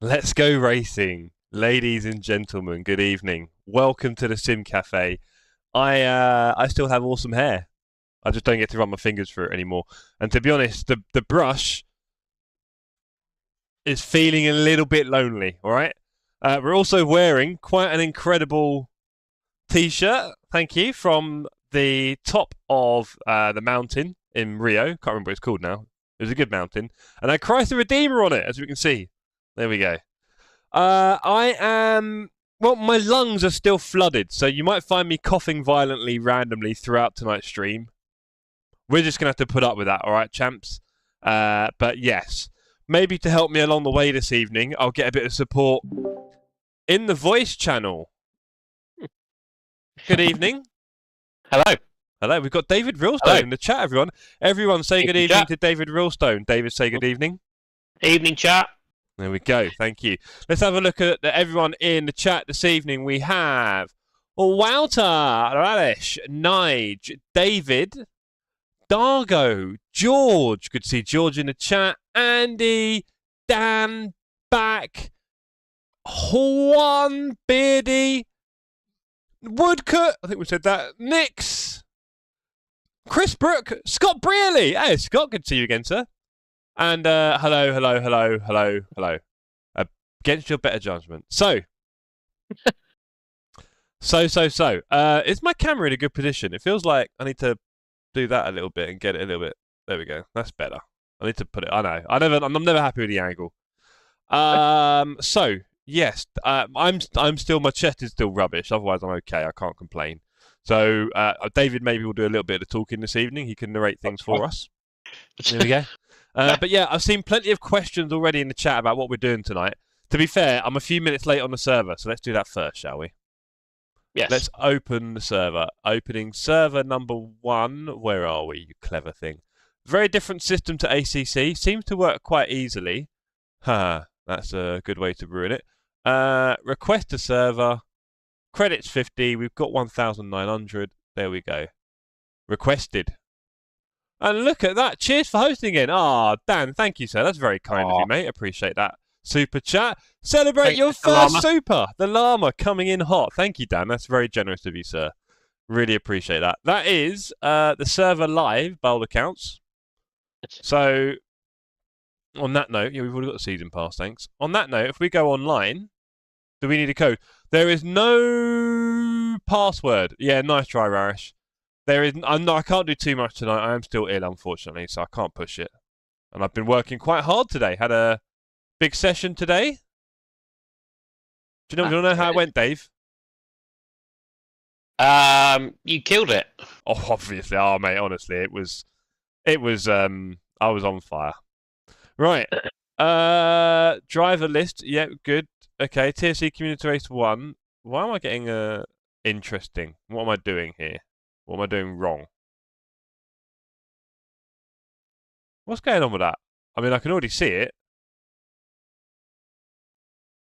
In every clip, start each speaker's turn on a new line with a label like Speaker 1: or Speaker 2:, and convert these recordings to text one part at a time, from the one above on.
Speaker 1: Let's go racing, ladies and gentlemen. Good evening. Welcome to the Sim Cafe. I still have awesome hair. I just don't get to run my fingers through it anymore. And to be honest, the brush is feeling a little bit lonely. All right. We're also wearing quite an incredible T-shirt. Thank you, from the top of the mountain in Rio. Can't remember what it's called now. It was a good mountain, and I Christ the Redeemer on it, as we can see. There we go. I am Well, my lungs are still flooded, so you might find me coughing violently randomly throughout tonight's stream. We're just going to have to put up with that, all right, champs? But yes, maybe to help me along the way this evening, I'll get a bit of support in the voice channel. Good evening.
Speaker 2: Hello.
Speaker 1: Hello, we've got David Realstone in the chat, everyone. Everyone say good evening to David Realstone. David, say good evening.
Speaker 2: Evening, chat.
Speaker 1: There we go. Thank you. Let's have a look at everyone in the chat this evening. We have Walter, Ralesh, Nige, David, Dargo, George. Good to see George in the chat. Andy, Dan, Back, Juan, Beardy, Woodcut. I think we said that. Nix, Chris Brook, Scott Brearley. Hey, Scott, good to see you again, sir. And hello. Against your better judgment. So. Is my camera in a good position? It feels like I need to do that a little bit and get it a little bit. There we go. That's better. I need to put it. I know. I'm never happy with the angle. So yes, I'm still. My chest is still rubbish. Otherwise, I'm okay. I can't complain. So David maybe will do a little bit of talking this evening. He can narrate things for us. There we go. But yeah, I've seen plenty of questions already in the chat about what we're doing tonight. To be fair, I'm a few minutes late on the server, so let's do that first, shall we?
Speaker 2: Yes.
Speaker 1: Let's open the server. Opening server number 1. Where are we, you clever thing? Very different system to ACC. Seems to work quite easily. That's a good way to ruin it. Request a server. Credits 50. We've got 1,900. There we go. Requested. And look at that. Cheers for hosting again. Ah, Dan, thank you, sir. That's very kind of you, mate. Appreciate that. Super chat. Celebrate your first super. The llama coming in hot. Thank you, Dan. That's very generous of you, sir. Really appreciate that. That is the server live, by all accounts. So, on that note, yeah, we've already got the season pass, thanks. On that note, if we go online, do we need a code? There is no password. Yeah, nice try, Rarish. There is. I can't do too much tonight. I am still ill, unfortunately, so I can't push it. And I've been working quite hard today. Had a big session today. Do you know how it went, Dave?
Speaker 2: You killed it.
Speaker 1: Oh, obviously. Oh, mate, honestly, it was. I was on fire. Right. Driver list. Yeah, good. Okay. TSC Community Race 1. Why am I getting interesting? What am I doing here? What am I doing wrong? What's going on with that? I mean, I can already see it.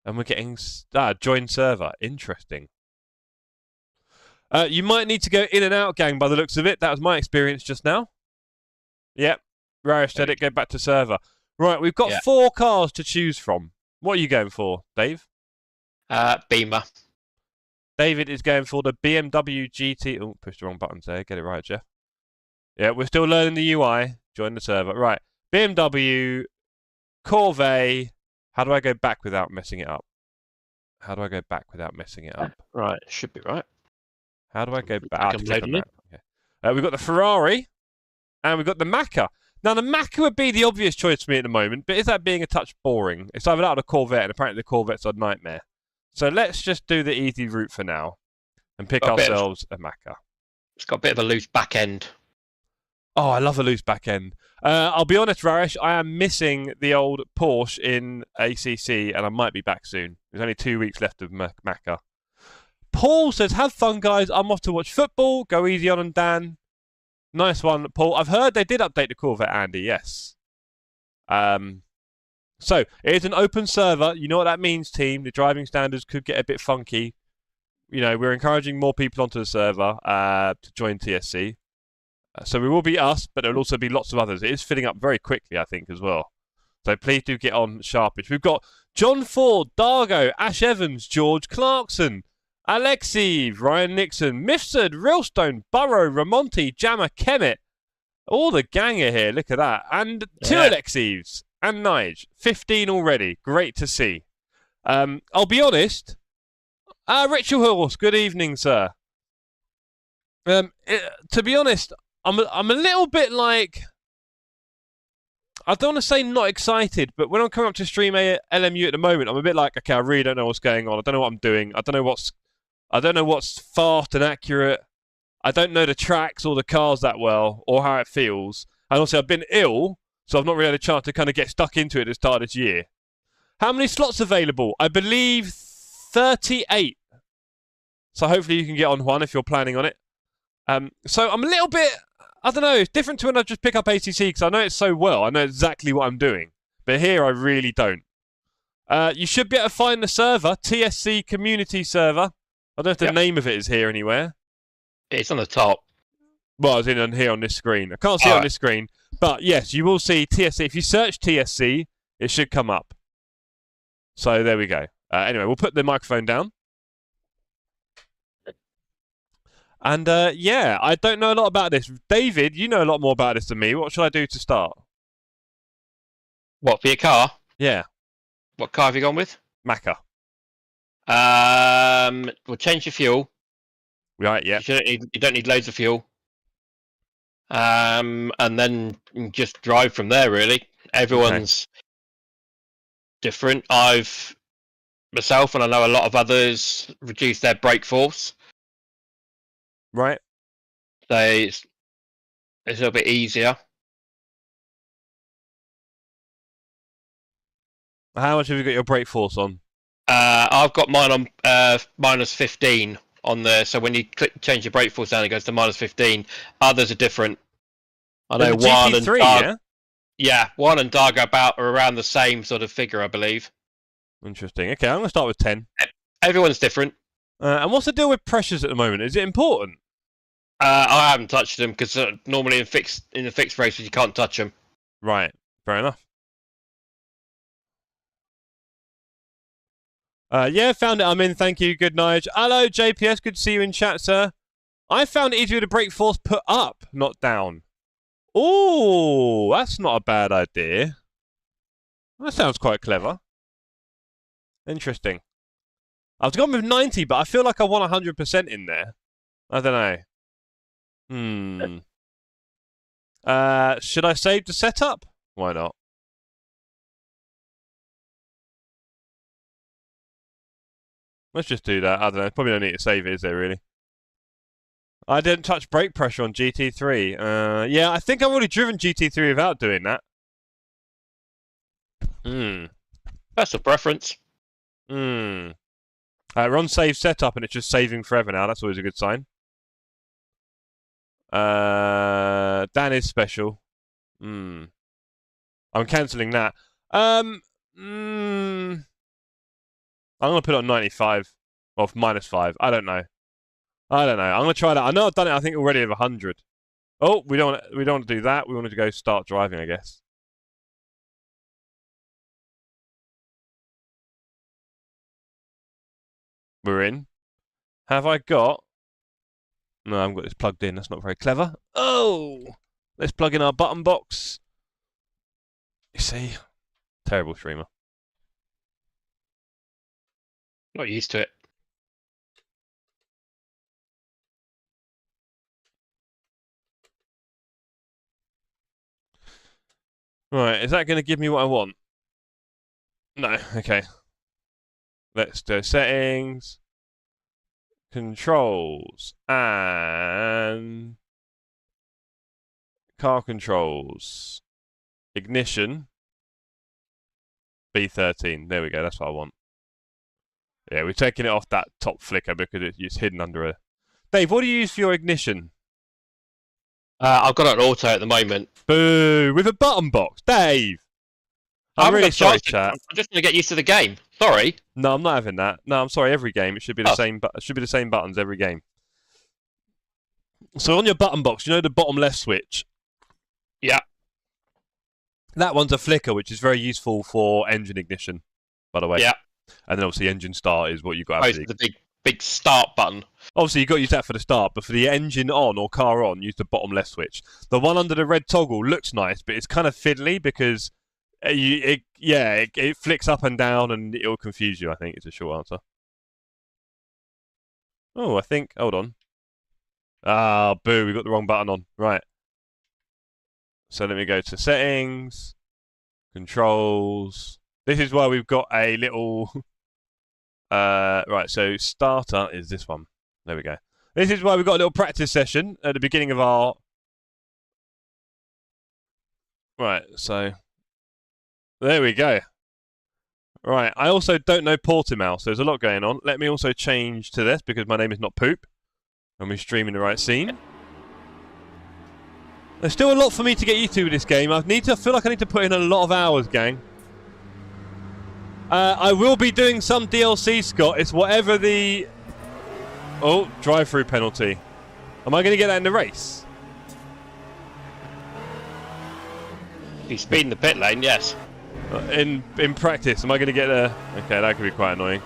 Speaker 1: And we're getting join server. Interesting. You might need to go in and out, gang, by the looks of it. That was my experience just now. Yep. Rarish said it. Go back to server. Right, we've got 4 cars to choose from. What are you going for, Dave?
Speaker 2: Beamer.
Speaker 1: David is going for the BMW GT. Oh, pushed the wrong buttons there. Get it right, Jeff. Yeah, we're still learning the UI. Join the server. Right. BMW, Corvette. How do I go back without messing it up?
Speaker 2: Right, should be right.
Speaker 1: How do I go back? Okay. We've got the Ferrari, and we've got the Macca. Now, the Macca would be the obvious choice for me at the moment, but is that being a touch boring? It's either that or the Corvette, and apparently the Corvette's a nightmare. So let's just do the easy route for now and pick ourselves a Macca.
Speaker 2: It's got a bit of a loose back end.
Speaker 1: Oh, I love a loose back end. I'll be honest, Rarish, I am missing the old Porsche in ACC, and I might be back soon. There's only 2 weeks left of Macca. Paul says, have fun, guys. I'm off to watch football. Go easy on them, Dan. Nice one, Paul. I've heard they did update the Corvette, Andy, yes. So, it is an open server. You know what that means, team. The driving standards could get a bit funky. You know, we're encouraging more people onto the server to join TSC. So we will be us, but there will also be lots of others. It is filling up very quickly, I think, as well. So please do get on sharpish. We've got John Ford, Dargo, Ash Evans, George Clarkson, Alexi, Ryan Nixon, Mifsud, Realstone, Burrow, Ramonti, Jammer, Kemet. All the gang are here. Look at that. And 2 Alexi's and Nige. 15 already. Great to see. I'll be honest. Ritual Horse, good evening, sir. To be honest, I'm a little bit like... I don't want to say not excited, but when I'm coming up to stream LMU at the moment, I'm a bit like, okay, I really don't know what's going on. I don't know what I'm doing. I don't know what's fast and accurate. I don't know the tracks or the cars that well or how it feels. And also, I've been ill, so I've not really had a chance to kind of get stuck into it at the start of this year. How many slots available? I believe 38. So hopefully you can get on one if you're planning on it. So I'm a little bit, I don't know, it's different to when I just pick up ACC because I know it so well. I know exactly what I'm doing. But here I really don't. You should be able to find the server, TSC Community Server. I don't know if the name of it is here anywhere.
Speaker 2: It's on the top.
Speaker 1: Well, it's in here on this screen. I can't see it on this screen. But yes, you will see TSC. If you search TSC, it should come up. So there we go. Anyway, we'll put the microphone down. And yeah, I don't know a lot about this. David, you know a lot more about this than me. What should I do to start?
Speaker 2: What, for your car?
Speaker 1: Yeah.
Speaker 2: What car have you gone with?
Speaker 1: Macca.
Speaker 2: We'll change your fuel.
Speaker 1: Right, yeah.
Speaker 2: You don't need loads of fuel. And then just drive from there, really. Everyone's different. Myself, and I know a lot of others, reduced their brake force.
Speaker 1: Right.
Speaker 2: So it's a little bit easier.
Speaker 1: How much have you got your brake force on?
Speaker 2: I've got mine on minus 15 on there. So when you change your brake force down, it goes to minus 15. Others are different. I know one and
Speaker 1: GT3,
Speaker 2: yeah, one and Dark are around the same sort of figure, I believe.
Speaker 1: Interesting. Okay, I'm going to start with 10.
Speaker 2: Everyone's different.
Speaker 1: And what's the deal with pressures at the moment? Is it important?
Speaker 2: I haven't touched them because normally in the fixed races you can't touch them.
Speaker 1: Right. Fair enough. Yeah, found it. I'm in. Thank you. Good night. Hello, JPS. Good to see you in chat, sir. I found it easier to brake force put up, not down. Oh, that's not a bad idea. That sounds quite clever. Interesting. I was going with 90, but I feel like I want 100% in there. I don't know. Should I save the setup? Why not? Let's just do that. I don't know. Probably don't need to save it, is there, really? I didn't touch brake pressure on GT3. Yeah, I think I've already driven GT3 without doing that.
Speaker 2: That's a preference.
Speaker 1: We're on save setup and it's just saving forever now. That's always a good sign. Dan is special. I'm cancelling that. I'm going to put it on 95. Or -5. I don't know. I'm going to try that. I know I've done it, I think, already of 100. Oh, we don't want to do that. We wanted to go start driving, I guess. We're in. Have I got... No, I haven't got this plugged in. That's not very clever. Oh! Let's plug in our button box. You see? Terrible streamer.
Speaker 2: Not used to it.
Speaker 1: Right, is that going to give me what I want? No, okay. Let's do settings, controls, and car controls. Ignition. B13. There we go, that's what I want. Yeah, we're taking it off that top flicker because it's hidden under a... Dave, what do you use for your ignition?
Speaker 2: I've got it on auto at the moment.
Speaker 1: Boo! With a button box, Dave. I'm really sorry, chat.
Speaker 2: I'm just going to get used to the game. Sorry.
Speaker 1: No, I'm not having that. No, I'm sorry. Every game, it should be the same. It should be the same buttons every game. So on your button box, you know the bottom left switch.
Speaker 2: Yeah.
Speaker 1: That one's a flicker, which is very useful for engine ignition, by the way.
Speaker 2: Yeah.
Speaker 1: And then obviously engine start is what you got.
Speaker 2: The big start button.
Speaker 1: Obviously, you've got to use that for the start, but for the engine on or car on, use the bottom left switch. The one under the red toggle looks nice, but it's kind of fiddly because it flicks up and down and it'll confuse you, I think, is a short answer. Oh, I think, hold on. Ah, boo, we got the wrong button on. Right. So let me go to settings, Controls. This is why we've got a little... right, so starter is this one. There we go. This is why we've got a little practice session at the beginning of our... Right, so... There we go. Right, I also don't know Portimao, so there's a lot going on. Let me also change to this because my name is not Poop. And we're streaming the right scene. There's still a lot for me to get used to with this game. I feel like I need to put in a lot of hours, gang. I will be doing some DLC, Scott. It's whatever the... Oh, drive-through penalty. Am I going to get that in the race?
Speaker 2: If you speed in the pit lane, yes.
Speaker 1: In practice, am I going to get a... Okay, that could be quite annoying.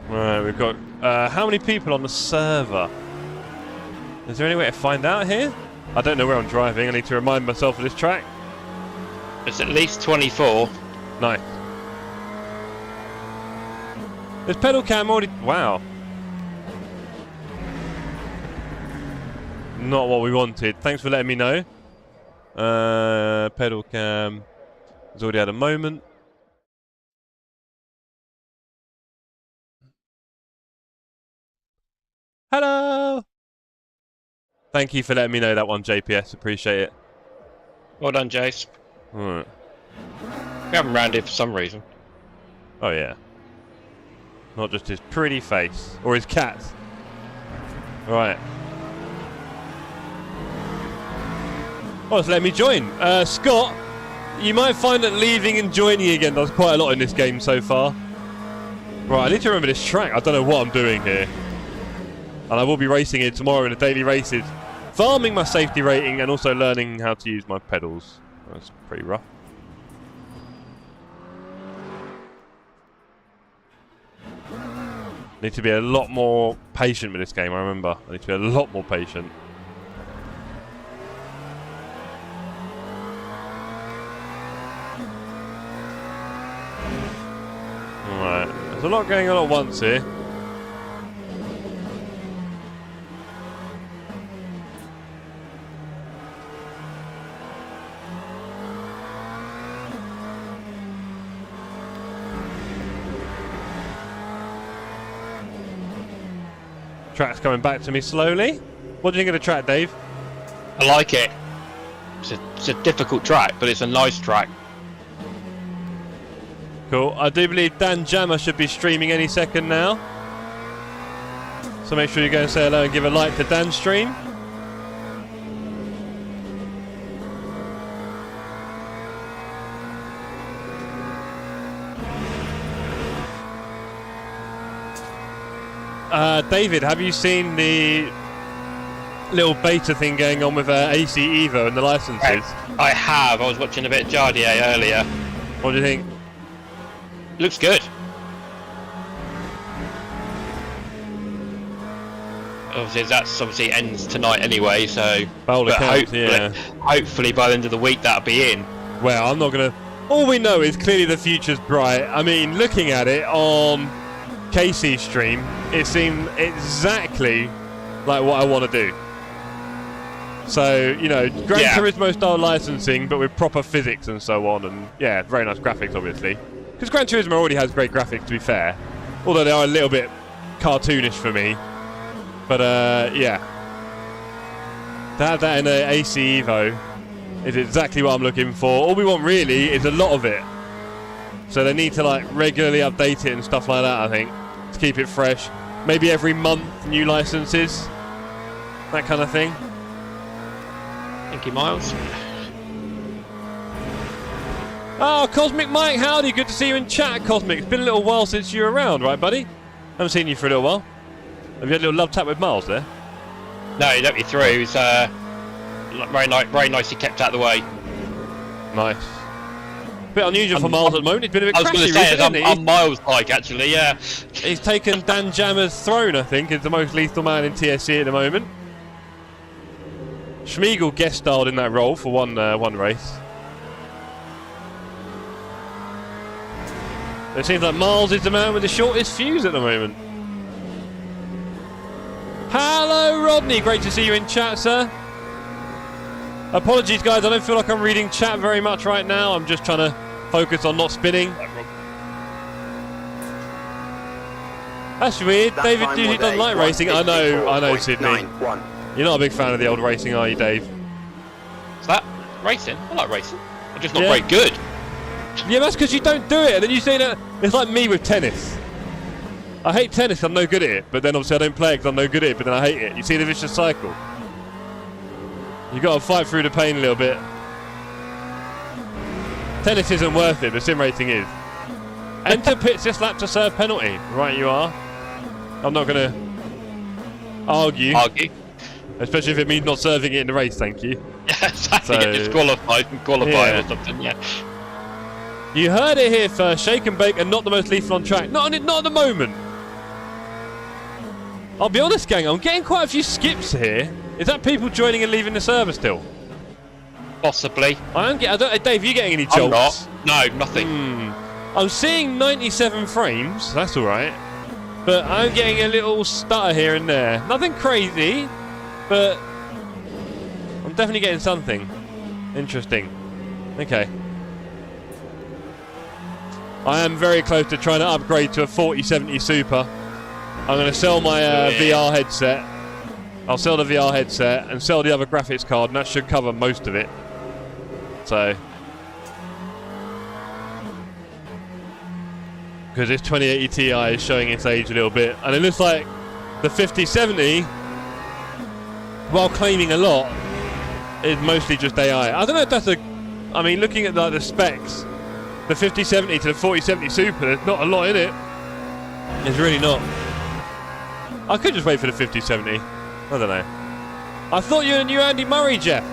Speaker 1: Right, we've got... how many people on the server? Is there any way to find out here? I don't know where I'm driving. I need to remind myself of this track.
Speaker 2: It's at least 24.
Speaker 1: Nice. There's pedal cam already... Wow. Not what we wanted. Thanks for letting me know. Pedal cam has already had a moment. Hello! Thank you for letting me know that one, JPS. Appreciate it.
Speaker 2: Well done, Jace.
Speaker 1: Alright.
Speaker 2: We haven't rounded for some reason.
Speaker 1: Oh, yeah. Not just his pretty face. Or his cat. Right. Oh, it's let me join. Scott, you might find that leaving and joining again does quite a lot in this game so far. Right, I need to remember this track. I don't know what I'm doing here. And I will be racing it tomorrow in the daily races. Farming my safety rating and also learning how to use my pedals. That's pretty rough. Need to be a lot more patient with this game, I remember. I need to be a lot more patient. Alright, there's a lot going on at once here. Track's coming back to me slowly. What do you think of the track, Dave?
Speaker 2: I like it. It's a difficult track, but it's a nice track.
Speaker 1: Cool. I do believe Dan Jammer should be streaming any second now. So make sure you go and say hello and give a like to Dan's stream. David, have you seen the little beta thing going on with AC Evo and the licenses?
Speaker 2: I have. I was watching a bit of Jardier earlier.
Speaker 1: What do you think?
Speaker 2: Looks good. Obviously ends tonight anyway, so hopefully by the end of the week that'll be in.
Speaker 1: Well, I'm not gonna... All we know is clearly the future's bright. I mean, looking at it on Casey's stream, it seemed exactly like what I want to do. So, you know, Gran Turismo style licensing, but with proper physics and so on, and yeah, very nice graphics, obviously. Because Gran Turismo already has great graphics, to be fair. Although they are a little bit cartoonish for me. But, yeah. To have that in an AC Evo is exactly what I'm looking for. All we want, really, is a lot of it. So they need to, like, regularly update it and stuff like that, I think, to keep it fresh. Maybe every month, new licenses. That kind of thing.
Speaker 2: Thank you, Miles.
Speaker 1: Oh, Cosmic Mike, howdy. Good to see you in chat, Cosmic. It's been a little while since you were around, right, buddy? Haven't seen you for a little while. Have you had a little love tap with Miles there?
Speaker 2: No, he let me through. He was very nicely kept out of the way.
Speaker 1: Nice. Bit unusual for Miles at the moment. He's been a bit crashy recently.
Speaker 2: I'm Miles-like, actually, yeah.
Speaker 1: He's taken Dan Jammer's throne, I think, as the most lethal man in TSC at the moment. Schmiegel guest starred in that role for one race. It seems like Miles is the man with the shortest fuse at the moment. Hello, Rodney. Great to see you in chat, sir. Apologies, guys. I don't feel like I'm reading chat very much right now. I'm just trying to focus on not spinning. That's weird. David usually doesn't like racing. I know, Sydney. You're not a big fan of the old racing, are you, Dave?
Speaker 2: Is that racing? I like racing. I'm just not very good.
Speaker 1: Yeah, that's because you don't do it. And then you say that it's like me with tennis. I hate tennis, I'm no good at it. But then obviously I don't play it because I'm no good at it, but then I hate it. You see the vicious cycle? You got to fight through the pain a little bit. Tennis isn't worth it, but sim racing is. Enter pits this lap to serve penalty. Right, you are. I'm not going to argue. Especially if it means not serving it in the race, thank you.
Speaker 2: Yeah, exactly. So, it's qualified or something, yeah.
Speaker 1: You heard it here first. Shake and bake and not the most lethal on track. Not at the moment. I'll be honest, gang, I'm getting quite a few skips here. Is that people joining and leaving the server still?
Speaker 2: Possibly.
Speaker 1: Dave, are you getting any jolts?
Speaker 2: I'm not. No, nothing.
Speaker 1: I'm seeing 97 frames. That's all right. But I'm getting a little stutter here and there. Nothing crazy, but I'm definitely getting something. Interesting. Okay. I am very close to trying to upgrade to a 4070 Super. I'm going to sell my VR headset. I'll sell the VR headset and sell the other graphics card, and that should cover most of it. So, because this 2080 Ti is showing its age a little bit, and it looks like the 5070, while claiming a lot, is mostly just AI. I don't know if that's I mean, looking at the specs, the 5070 to the 4070 Super, there's not a lot in it. There's really not. I could just wait for the 5070. I don't know. I thought you knew Andy Murray, Jeff.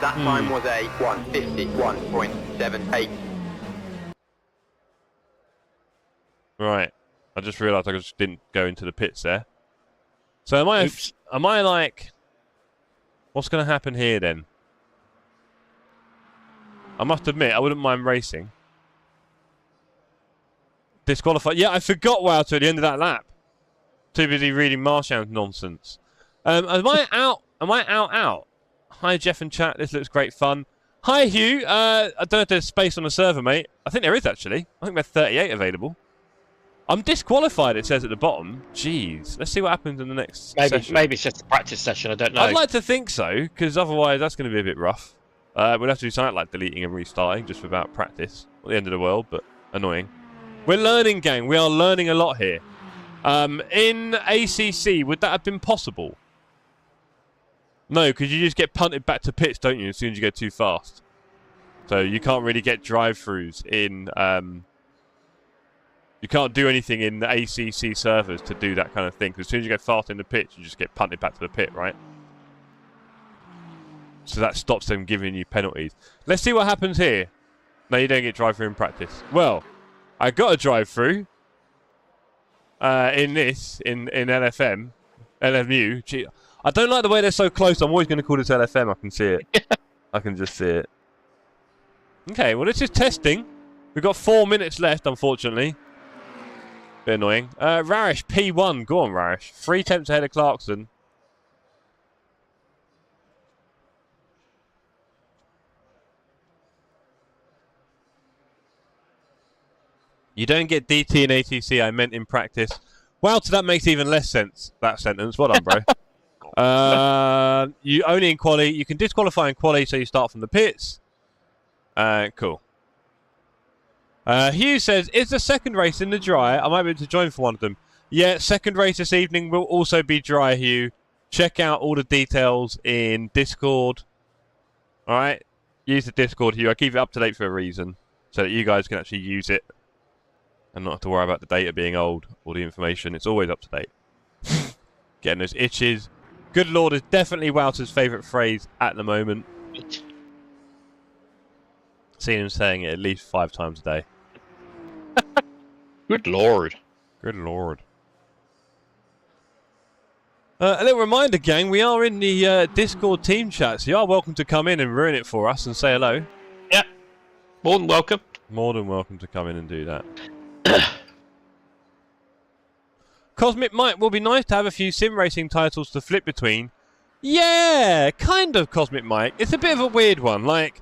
Speaker 3: That time was a 151.78.
Speaker 1: Right. I just realised I just didn't go into the pits there. So am I like... What's going to happen here then? I must admit, I wouldn't mind racing. Disqualified. Yeah, I forgot Wouter at the end of that lap. Too busy reading Marsham's nonsense. Am I out? Am I out? Hi, Jeff and chat. This looks great fun. Hi, Hugh. I don't know if there's space on the server, mate. I think there is, actually. I think there's 38 available. I'm disqualified, it says at the bottom. Jeez. Let's see what happens in the next session.
Speaker 2: Maybe it's just a practice session. I don't know.
Speaker 1: I'd like to think so, because otherwise that's going to be a bit rough. We'll have to do something like deleting and restarting just without practice. Not the end of the world, but annoying. We're learning, gang. We are learning a lot here. In ACC, would that have been possible? No, because you just get punted back to pits, don't you, as soon as you go too fast. So you can't really get drive-throughs in... you can't do anything in the ACC servers to do that kind of thing. Because as soon as you go fast in the pit, you just get punted back to the pit, right? So that stops them giving you penalties. Let's see what happens here. No, you don't get drive-through in practice. Well, I got a drive-through. In LFM, LMU. Gee, I don't like the way they're so close. I'm always going to call this LFM. I can see it. I can just see it. Okay, well, this is testing. We've got 4 minutes left, unfortunately. Bit annoying. Rarish, P1. Go on, Rarish. 3 tenths ahead of Clarkson. You don't get DT in ATC, I meant in practice. Well, so that makes even less sense, that sentence. Well done, bro. You only in quali. You can disqualify in quali, so you start from the pits. Cool. Hugh says, is the second race in the dry? I might be able to join for one of them. Yeah, second race this evening will also be dry, Hugh. Check out all the details in Discord. All right? Use the Discord, Hugh. I keep it up to date for a reason, so that you guys can actually use it. And not have to worry about the data being old or the information. It's always up to date. Getting those itches. Good Lord is definitely Wouter's favourite phrase at the moment. Seen him saying it at least 5 times a day.
Speaker 2: Good Lord.
Speaker 1: Good Lord. A little reminder, gang, we are in the Discord team chat, so you are welcome to come in and ruin it for us and say hello.
Speaker 2: Yeah. More than welcome. More
Speaker 1: than welcome to come in and do that. Cosmic Mike, will be nice to have a few sim racing titles to flip between. Yeah, kind of, Cosmic Mike. It's a bit of a weird one. Like,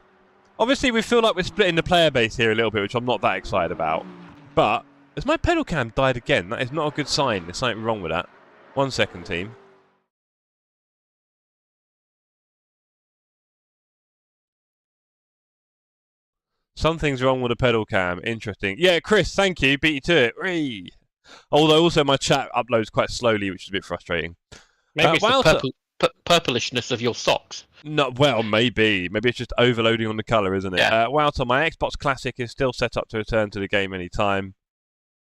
Speaker 1: obviously we feel like we're splitting the player base here a little bit, which I'm not that excited about. But, has my pedal cam died again? That is not a good sign. There's something wrong with that. 1 second, team. Something's wrong with the pedal cam. Interesting. Yeah, Chris, thank you. Beat you to it. Whee! Although also my chat uploads quite slowly, which is a bit frustrating.
Speaker 2: Maybe it's the purplishness of your socks.
Speaker 1: No, well, maybe. Maybe it's just overloading on the colour, isn't it?
Speaker 2: Yeah.
Speaker 1: Wouter, my Xbox Classic is still set up to return to the game anytime.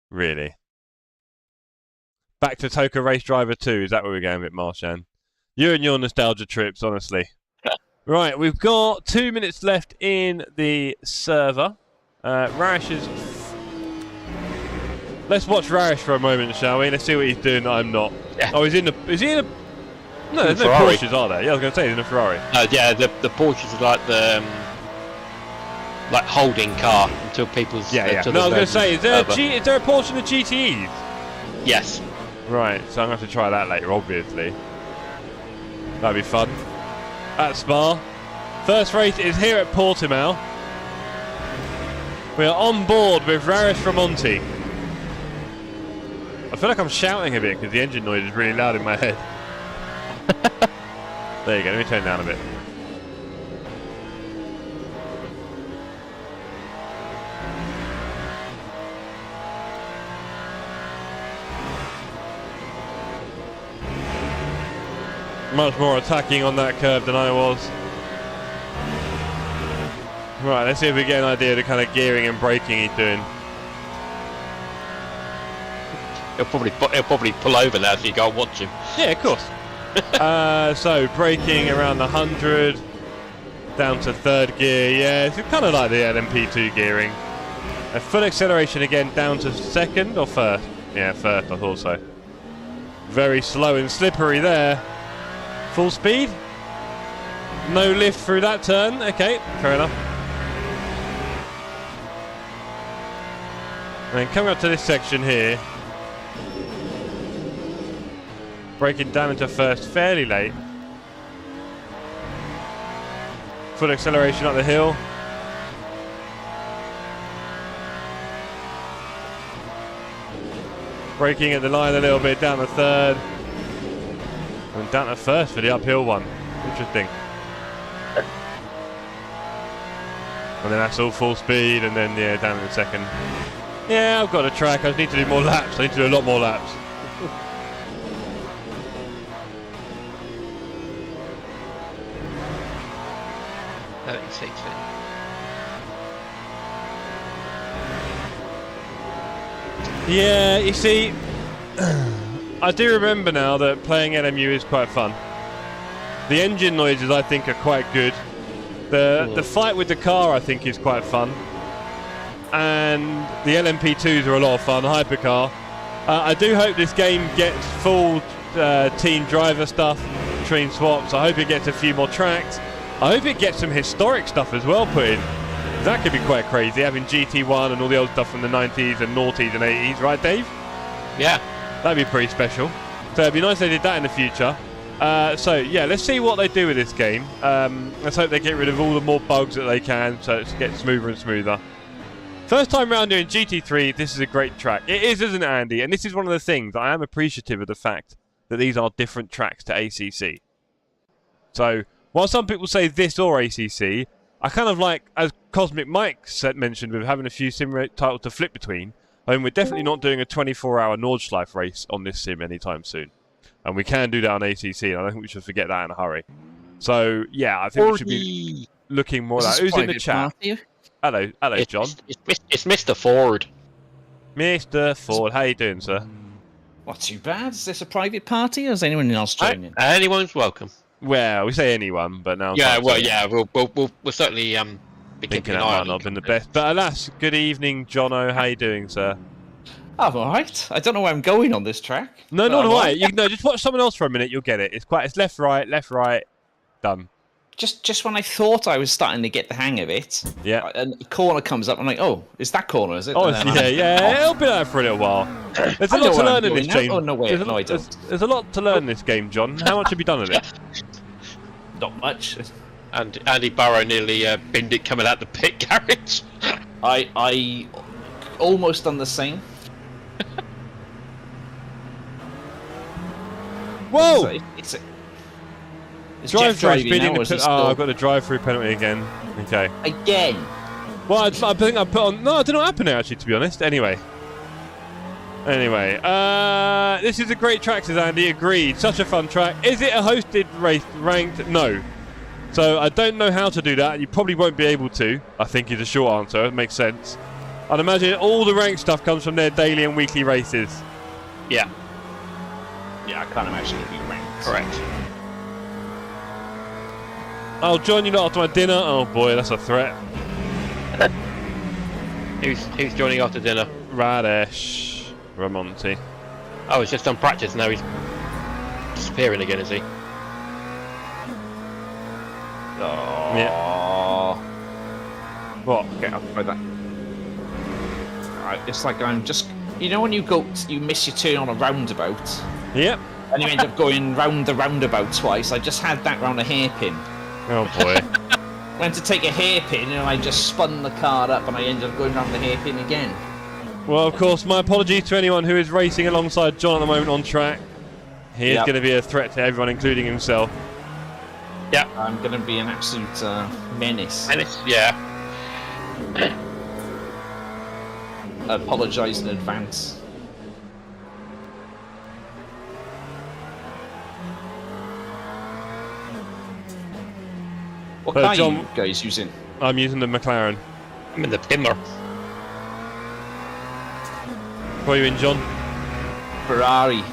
Speaker 1: Really? Back to Toka Race Driver 2. Is that where we're going with Marshan? You and your nostalgia trips, honestly. Right, we've got 2 minutes left in the server. Rash is... Let's watch Rash for a moment, shall we? Let's see what he's doing that I'm not. Yeah. Oh, he's in a... Is he in a... No, there's no Porsches, are there? Yeah, I was going to say, he's in a Ferrari.
Speaker 2: Yeah, the Porsches are like the... like holding car until people's...
Speaker 1: Yeah. No, I was going to say, is there a Porsche in the GTEs?
Speaker 2: Yes. Right,
Speaker 1: so I'm going to have to try that later, obviously. That'd be fun. At Spa. First race is here at Portimao. We are on board with Raris Framonti. I feel like I'm shouting a bit because the engine noise is really loud in my head. There you go, let me turn it down a bit. Much more attacking on that curve than I was. Right, let's see if we get an idea of the kind of gearing and braking he's doing.
Speaker 2: He'll probably pull over now so you can't watch him.
Speaker 1: Yeah, of course. So braking around the 100, down to third gear. Yeah, it's kind of like the LMP2 gearing. A full acceleration again, down to second or first. Yeah, first. I thought so. Very slow and slippery there. Full speed. No lift through that turn. Okay, fair enough. And then coming up to this section here. Braking down into first fairly late. Full acceleration up the hill. Braking at the line a little bit down the third. And down to first for the uphill one. Interesting. And then that's all full speed, and then yeah, down in the second. Yeah, I've got a track. I just need to do more laps. I need to do a lot more laps. Yeah, you see, I do remember now that playing LMU is quite fun. The engine noises, I think, are quite good. The fight with the car, I think, is quite fun. And the LMP2s are a lot of fun, hypercar. I do hope this game gets full team driver stuff, between swaps. I hope it gets a few more tracks. I hope it gets some historic stuff as well put in. That could be quite crazy, having GT1 and all the old stuff from the 90s and noughties and 80s, right, Dave?
Speaker 2: Yeah.
Speaker 1: That'd be pretty special. So it'd be nice if they did that in the future. So yeah, let's see what they do with this game. Let's hope they get rid of all the more bugs that they can, so it gets smoother and smoother. First time round doing GT3, this is a great track. It is, isn't it, Andy? And this is one of the things I am appreciative of, the fact that these are different tracks to ACC. So while some people say this or ACC, I kind of like, as Cosmic Mike mentioned, with having a few sim titles to flip between. I mean, we're definitely not doing a 24-hour Nordschleife race on this sim anytime soon. And we can do that on ACC, and I don't think we should forget that in a hurry. So, yeah, I think we should be looking more at that. Who's in the chat? Hello, John.
Speaker 2: It's Mr. Ford.
Speaker 1: Mr. Ford, how you doing, sir?
Speaker 4: Not too bad. Is this a private party, or is anyone else joining?
Speaker 2: Anyone's welcome.
Speaker 1: Well, we say anyone, but now...
Speaker 2: Yeah, well, yeah, we'll certainly be keeping an eye on
Speaker 1: it. Not been the best. But alas, good evening, Jono. How you doing, sir?
Speaker 4: I'm alright. I don't know where I'm going on this track.
Speaker 1: No, not right. You know, just watch someone else for a minute, you'll get it. It's left, right, done.
Speaker 4: just when I thought I was starting to get the hang of it,
Speaker 1: Yeah.
Speaker 4: and the corner comes up, I'm like, oh, is that corner, is it?
Speaker 1: Oh,
Speaker 4: And then I'm
Speaker 1: yeah. It'll be like that for a little while. There's a
Speaker 4: I know
Speaker 1: lot to
Speaker 4: where I'm
Speaker 1: learn in
Speaker 4: going
Speaker 1: this
Speaker 4: now.
Speaker 1: game.
Speaker 4: Oh, no, wait,
Speaker 1: there's,
Speaker 4: no, I don't.
Speaker 1: There's a lot to learn in this game, John. How much have you done of it?
Speaker 4: Not much.
Speaker 2: And Andy Barrow nearly binned it coming out the pit garage.
Speaker 4: I almost done the same.
Speaker 1: Whoa!
Speaker 4: It's
Speaker 1: Drive
Speaker 4: Jeff
Speaker 1: through
Speaker 4: driving
Speaker 1: speeding
Speaker 4: now,
Speaker 1: the
Speaker 4: or is he
Speaker 1: pit.
Speaker 4: still...
Speaker 1: Oh, I've got a drive-through penalty again. Okay.
Speaker 4: Again.
Speaker 1: Well, I think I put on. No, I don't know what happened there, actually, to be honest. Anyway, this is a great track, says Andy. Agreed. Such a fun track. Is it a hosted race ranked? No. So I don't know how to do that. You probably won't be able to. I think is the short answer. It makes sense. I'd imagine all the ranked stuff comes from their daily and weekly races.
Speaker 2: Yeah.
Speaker 4: Yeah, I can't imagine it'd be ranked.
Speaker 2: Correct.
Speaker 1: Oh, John, you're not after my dinner? Oh boy, that's a threat.
Speaker 2: Who's joining after dinner?
Speaker 1: Radesh. Ramonti.
Speaker 2: Oh, it's just on practice now. He's disappearing again, is he?
Speaker 4: Oh.
Speaker 1: Yeah. What?
Speaker 4: Okay, I'll try that. It's like I'm just... You know when you miss your turn on a roundabout?
Speaker 1: Yep.
Speaker 4: And you end up going round the roundabout twice. I just had that round a hairpin.
Speaker 1: Oh boy.
Speaker 4: Went to take a hairpin and I just spun the car up and I ended up going round the hairpin again.
Speaker 1: Well, of course, my apologies to anyone who is racing alongside John at the moment on track. He is going to be a threat to everyone, including himself.
Speaker 2: Yeah.
Speaker 4: I'm going to be an absolute menace.
Speaker 2: Menace, yeah.
Speaker 4: I apologise in advance. What car
Speaker 1: John,
Speaker 4: are you guys using?
Speaker 1: I'm using the McLaren.
Speaker 2: I'm in the Pimmer.
Speaker 1: What are you in, John?
Speaker 4: Ferrari.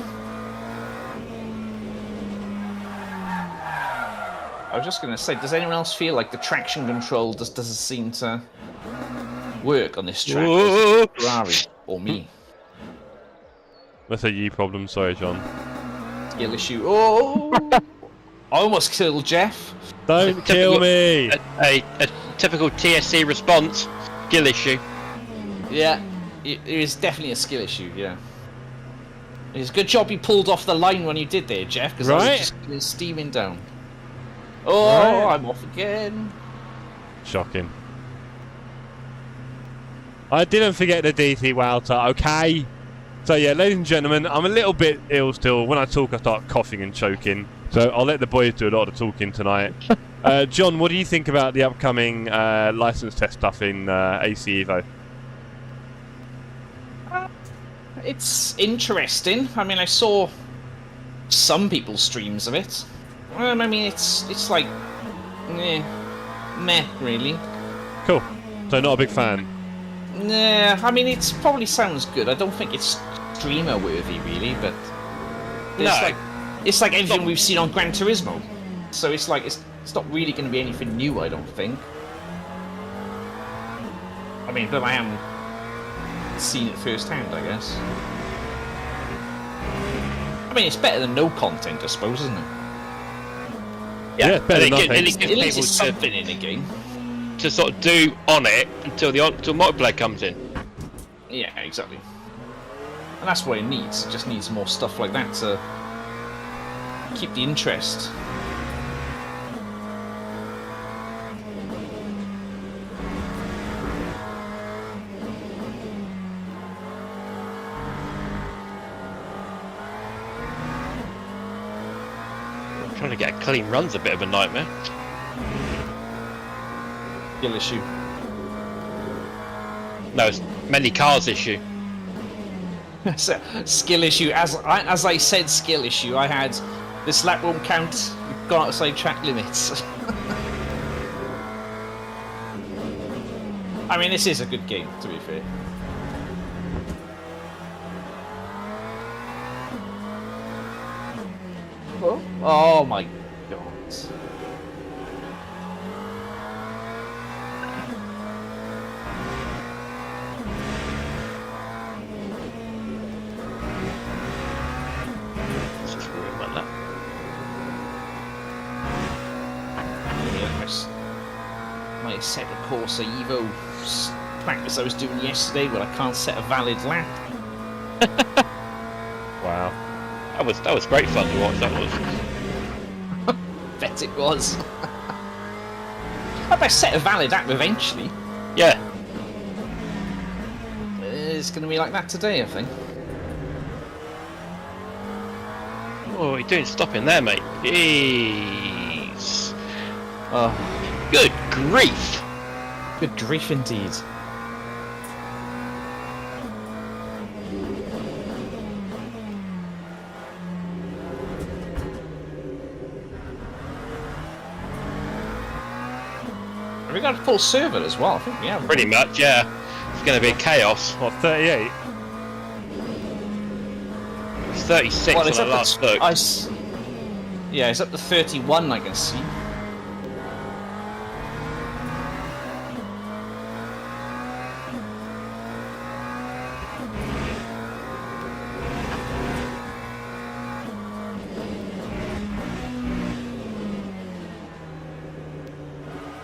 Speaker 4: I was just going to say, does anyone else feel like the traction control doesn't seem to work on this track? Ferrari or me?
Speaker 1: That's a you problem, sorry, John.
Speaker 4: Skill issue. Oh! I almost killed Jeff.
Speaker 1: Don't kill me!
Speaker 2: A typical TSC response. Skill issue.
Speaker 4: Yeah, it is definitely a skill issue, yeah. It's a good job you pulled off the line when you did there, Jeff, because I was just steaming down. Oh, right. I'm off again.
Speaker 1: Shocking. I didn't forget the DT Walter, okay? So yeah, ladies and gentlemen, I'm a little bit ill still. When I talk, I start coughing and choking. So I'll let the boys do a lot of the talking tonight. John, what do you think about the upcoming license test stuff in AC Evo?
Speaker 4: It's interesting. I mean, I saw some people's streams of it. I mean, it's like, meh, really.
Speaker 1: Cool. So not a big fan.
Speaker 4: Nah, I mean, it probably sounds good. I don't think it's streamer worthy, really, but it's like everything we've seen on Gran Turismo. So it's like it's not really going to be anything new, I don't think. I mean, but I haven't seen it firsthand, I guess. I mean, it's better than no content, I suppose, isn't it?
Speaker 1: Yeah, better than nothing.
Speaker 2: At
Speaker 4: least it's something in the game
Speaker 2: to sort of do on it until multiplayer comes in.
Speaker 4: Yeah, exactly. And that's what it needs. It just needs more stuff like that to keep the interest.
Speaker 2: Trying to get a clean run's a bit of a nightmare.
Speaker 4: Skill issue.
Speaker 2: No, it's many cars issue.
Speaker 4: Skill issue. As I said, skill issue. I had this lap won't count. You've gone outside track limits. I mean, this is a good game, to be fair. Oh my god. Assetto Corsa Evo practice I was doing yesterday where I can't set a valid lap.
Speaker 1: Wow.
Speaker 2: That was great fun to watch. That was.
Speaker 4: Bet it was. I bet set a valid lap eventually.
Speaker 2: Yeah.
Speaker 4: It's going to be like that today, I think.
Speaker 2: Oh, what are you doing stopping there, mate? Jeez.
Speaker 4: Oh,
Speaker 2: Good grief.
Speaker 4: good grief indeed. Have we got a full server as well? I think we have.
Speaker 2: Pretty much, yeah. It's going to be chaos.
Speaker 1: What, 38?
Speaker 2: It's 36
Speaker 4: Well,
Speaker 2: on
Speaker 4: it's
Speaker 2: the
Speaker 4: up
Speaker 2: last
Speaker 4: to,
Speaker 2: look.
Speaker 4: yeah, it's up to 31 I can see.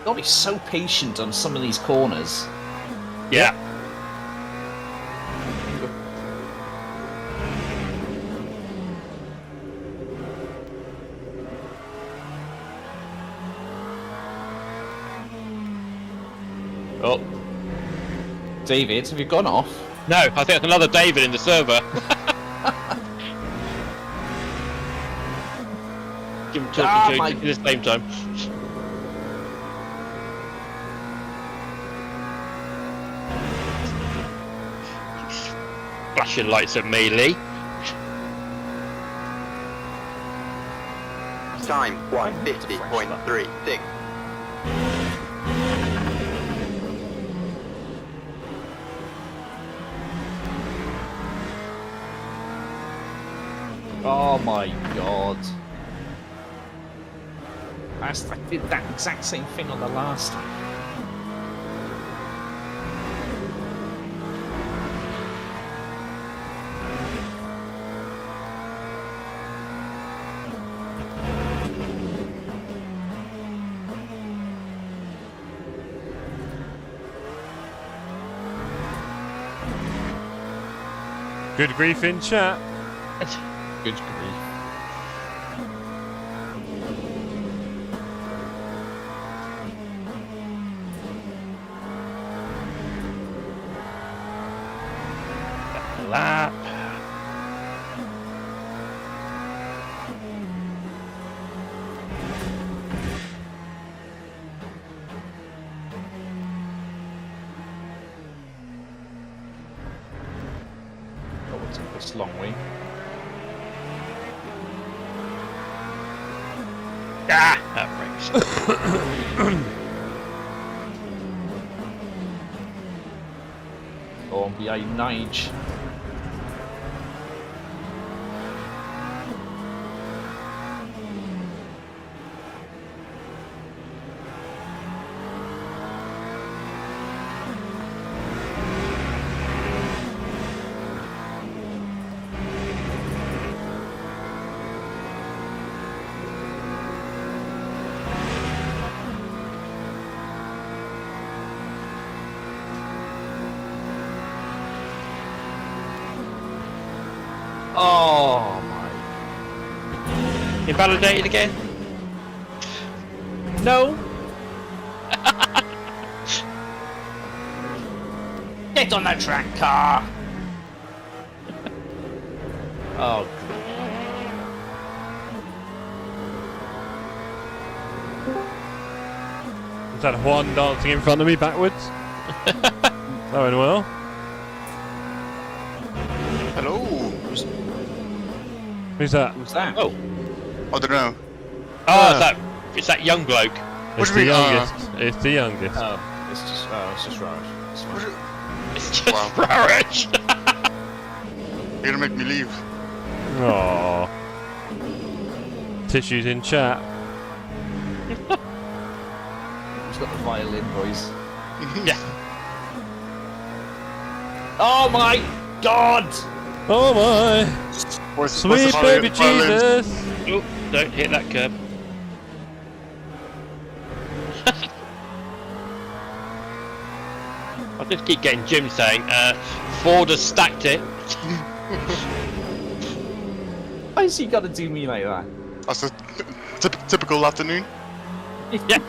Speaker 4: Gotta be so patient on some of these corners.
Speaker 2: Yeah.
Speaker 4: Oh. David, have you gone off?
Speaker 2: No, I think it's another David in the server. Give him talking to at the same time. Flashing lights at me, Lee.
Speaker 3: Time 150.36.
Speaker 4: Oh my god. I did that exact same thing on the last time.
Speaker 1: Good grief in chat.
Speaker 4: Good grief.
Speaker 2: Lap.
Speaker 4: Oh, we'll take this long way.
Speaker 2: Ah, that breaks.
Speaker 4: Oh, I'm behind Nige. Oh my.
Speaker 2: Invalidated again?
Speaker 4: No! Get on the track car! Oh,
Speaker 1: Is that Juan dancing in front of me backwards? Going well.
Speaker 5: Hello.
Speaker 1: Who's that?
Speaker 4: who's that?
Speaker 2: Oh.
Speaker 5: I don't know.
Speaker 2: It's that young bloke.
Speaker 1: It's
Speaker 5: do
Speaker 1: the
Speaker 5: you mean,
Speaker 1: youngest. It's the youngest.
Speaker 4: It's just Raj. It's fine.
Speaker 5: What do you-
Speaker 2: It's just
Speaker 5: Wow.
Speaker 2: Rarish.
Speaker 5: You're gonna make me leave.
Speaker 1: Aww. Tissues in chat.
Speaker 4: Who's got the violin, boys?
Speaker 2: Yeah.
Speaker 4: Oh my god!
Speaker 1: Oh my! Sweet baby Jesus!
Speaker 2: Oh, don't hit that curb. just keep getting Jim saying, Ford has stacked it.
Speaker 4: Why has he got to do me like that?
Speaker 5: That's a typical afternoon.
Speaker 2: Yeah.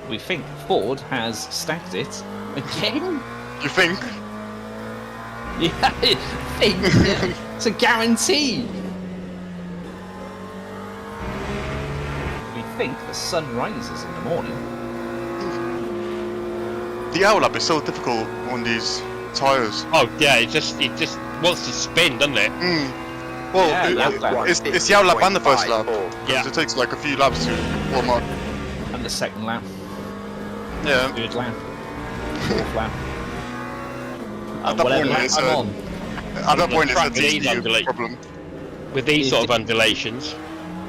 Speaker 4: We think Ford has stacked it again.
Speaker 5: You think?
Speaker 4: Yeah, I think. It's a guarantee. We think the sun rises in the morning.
Speaker 5: The hour lap is so difficult on these tyres.
Speaker 2: Oh yeah, it just wants to spin, doesn't it?
Speaker 5: Well,
Speaker 4: Yeah,
Speaker 5: it's the hour lap and the first lap.
Speaker 2: Yeah.
Speaker 5: It takes like a few laps to warm up.
Speaker 4: And the second lap.
Speaker 5: Yeah.
Speaker 4: Third lap. Fourth lap.
Speaker 5: At that
Speaker 4: Whatever
Speaker 5: point,
Speaker 4: lap
Speaker 5: it's
Speaker 4: I'm on.
Speaker 5: at that point,
Speaker 2: track
Speaker 5: it's a
Speaker 2: with these
Speaker 5: TCU
Speaker 2: undulate-
Speaker 5: problem.
Speaker 2: With these sort of undulations.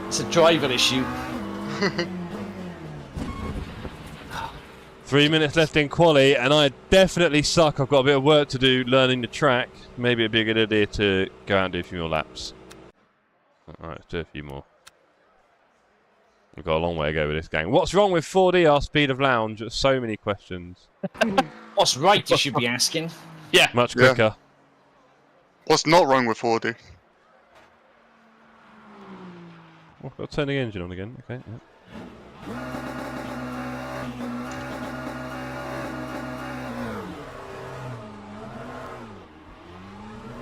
Speaker 4: It's a driver issue.
Speaker 1: 3 minutes left in quali, and I definitely suck. I've got a bit of work to do learning the track. Maybe it'd be a good idea to go out and do a few more laps. Alright, let's do a few more. We've got a long way to go with this gang. What's wrong with 4DR speed of lounge? So many questions.
Speaker 4: What's right, you should be asking.
Speaker 2: Yeah.
Speaker 1: Much quicker.
Speaker 5: What's not wrong with 4D?
Speaker 1: Oh, I've got to turn the engine on again. Okay. Yeah.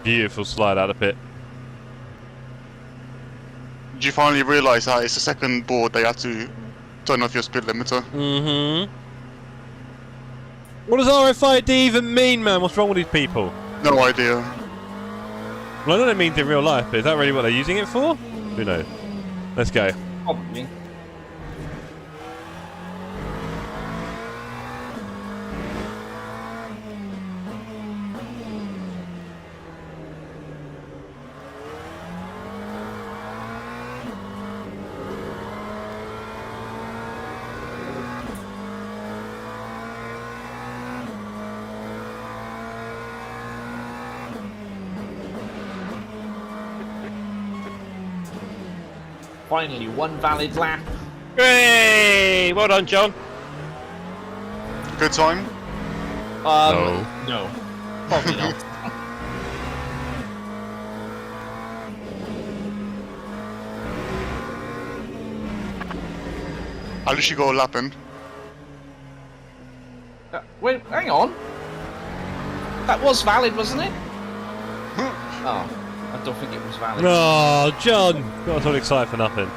Speaker 1: Beautiful slide out of pit.
Speaker 5: Did you finally realise that it's the second board they had to turn off your speed limiter?
Speaker 1: Mm-hmm. What does RFID even mean, man? What's wrong with these people?
Speaker 5: No idea.
Speaker 1: Well, I know it means in real life, but is that really what they're using it for? Who knows? Let's go.
Speaker 4: Probably. Finally, one valid lap.
Speaker 2: Hey, well done, John.
Speaker 5: Good time?
Speaker 4: No. Probably not.
Speaker 5: At least you got a lap in.
Speaker 4: Wait, hang on. That was valid, wasn't it? Oh, I don't think it was valid.
Speaker 1: Oh, John! Got us all excited for nothing.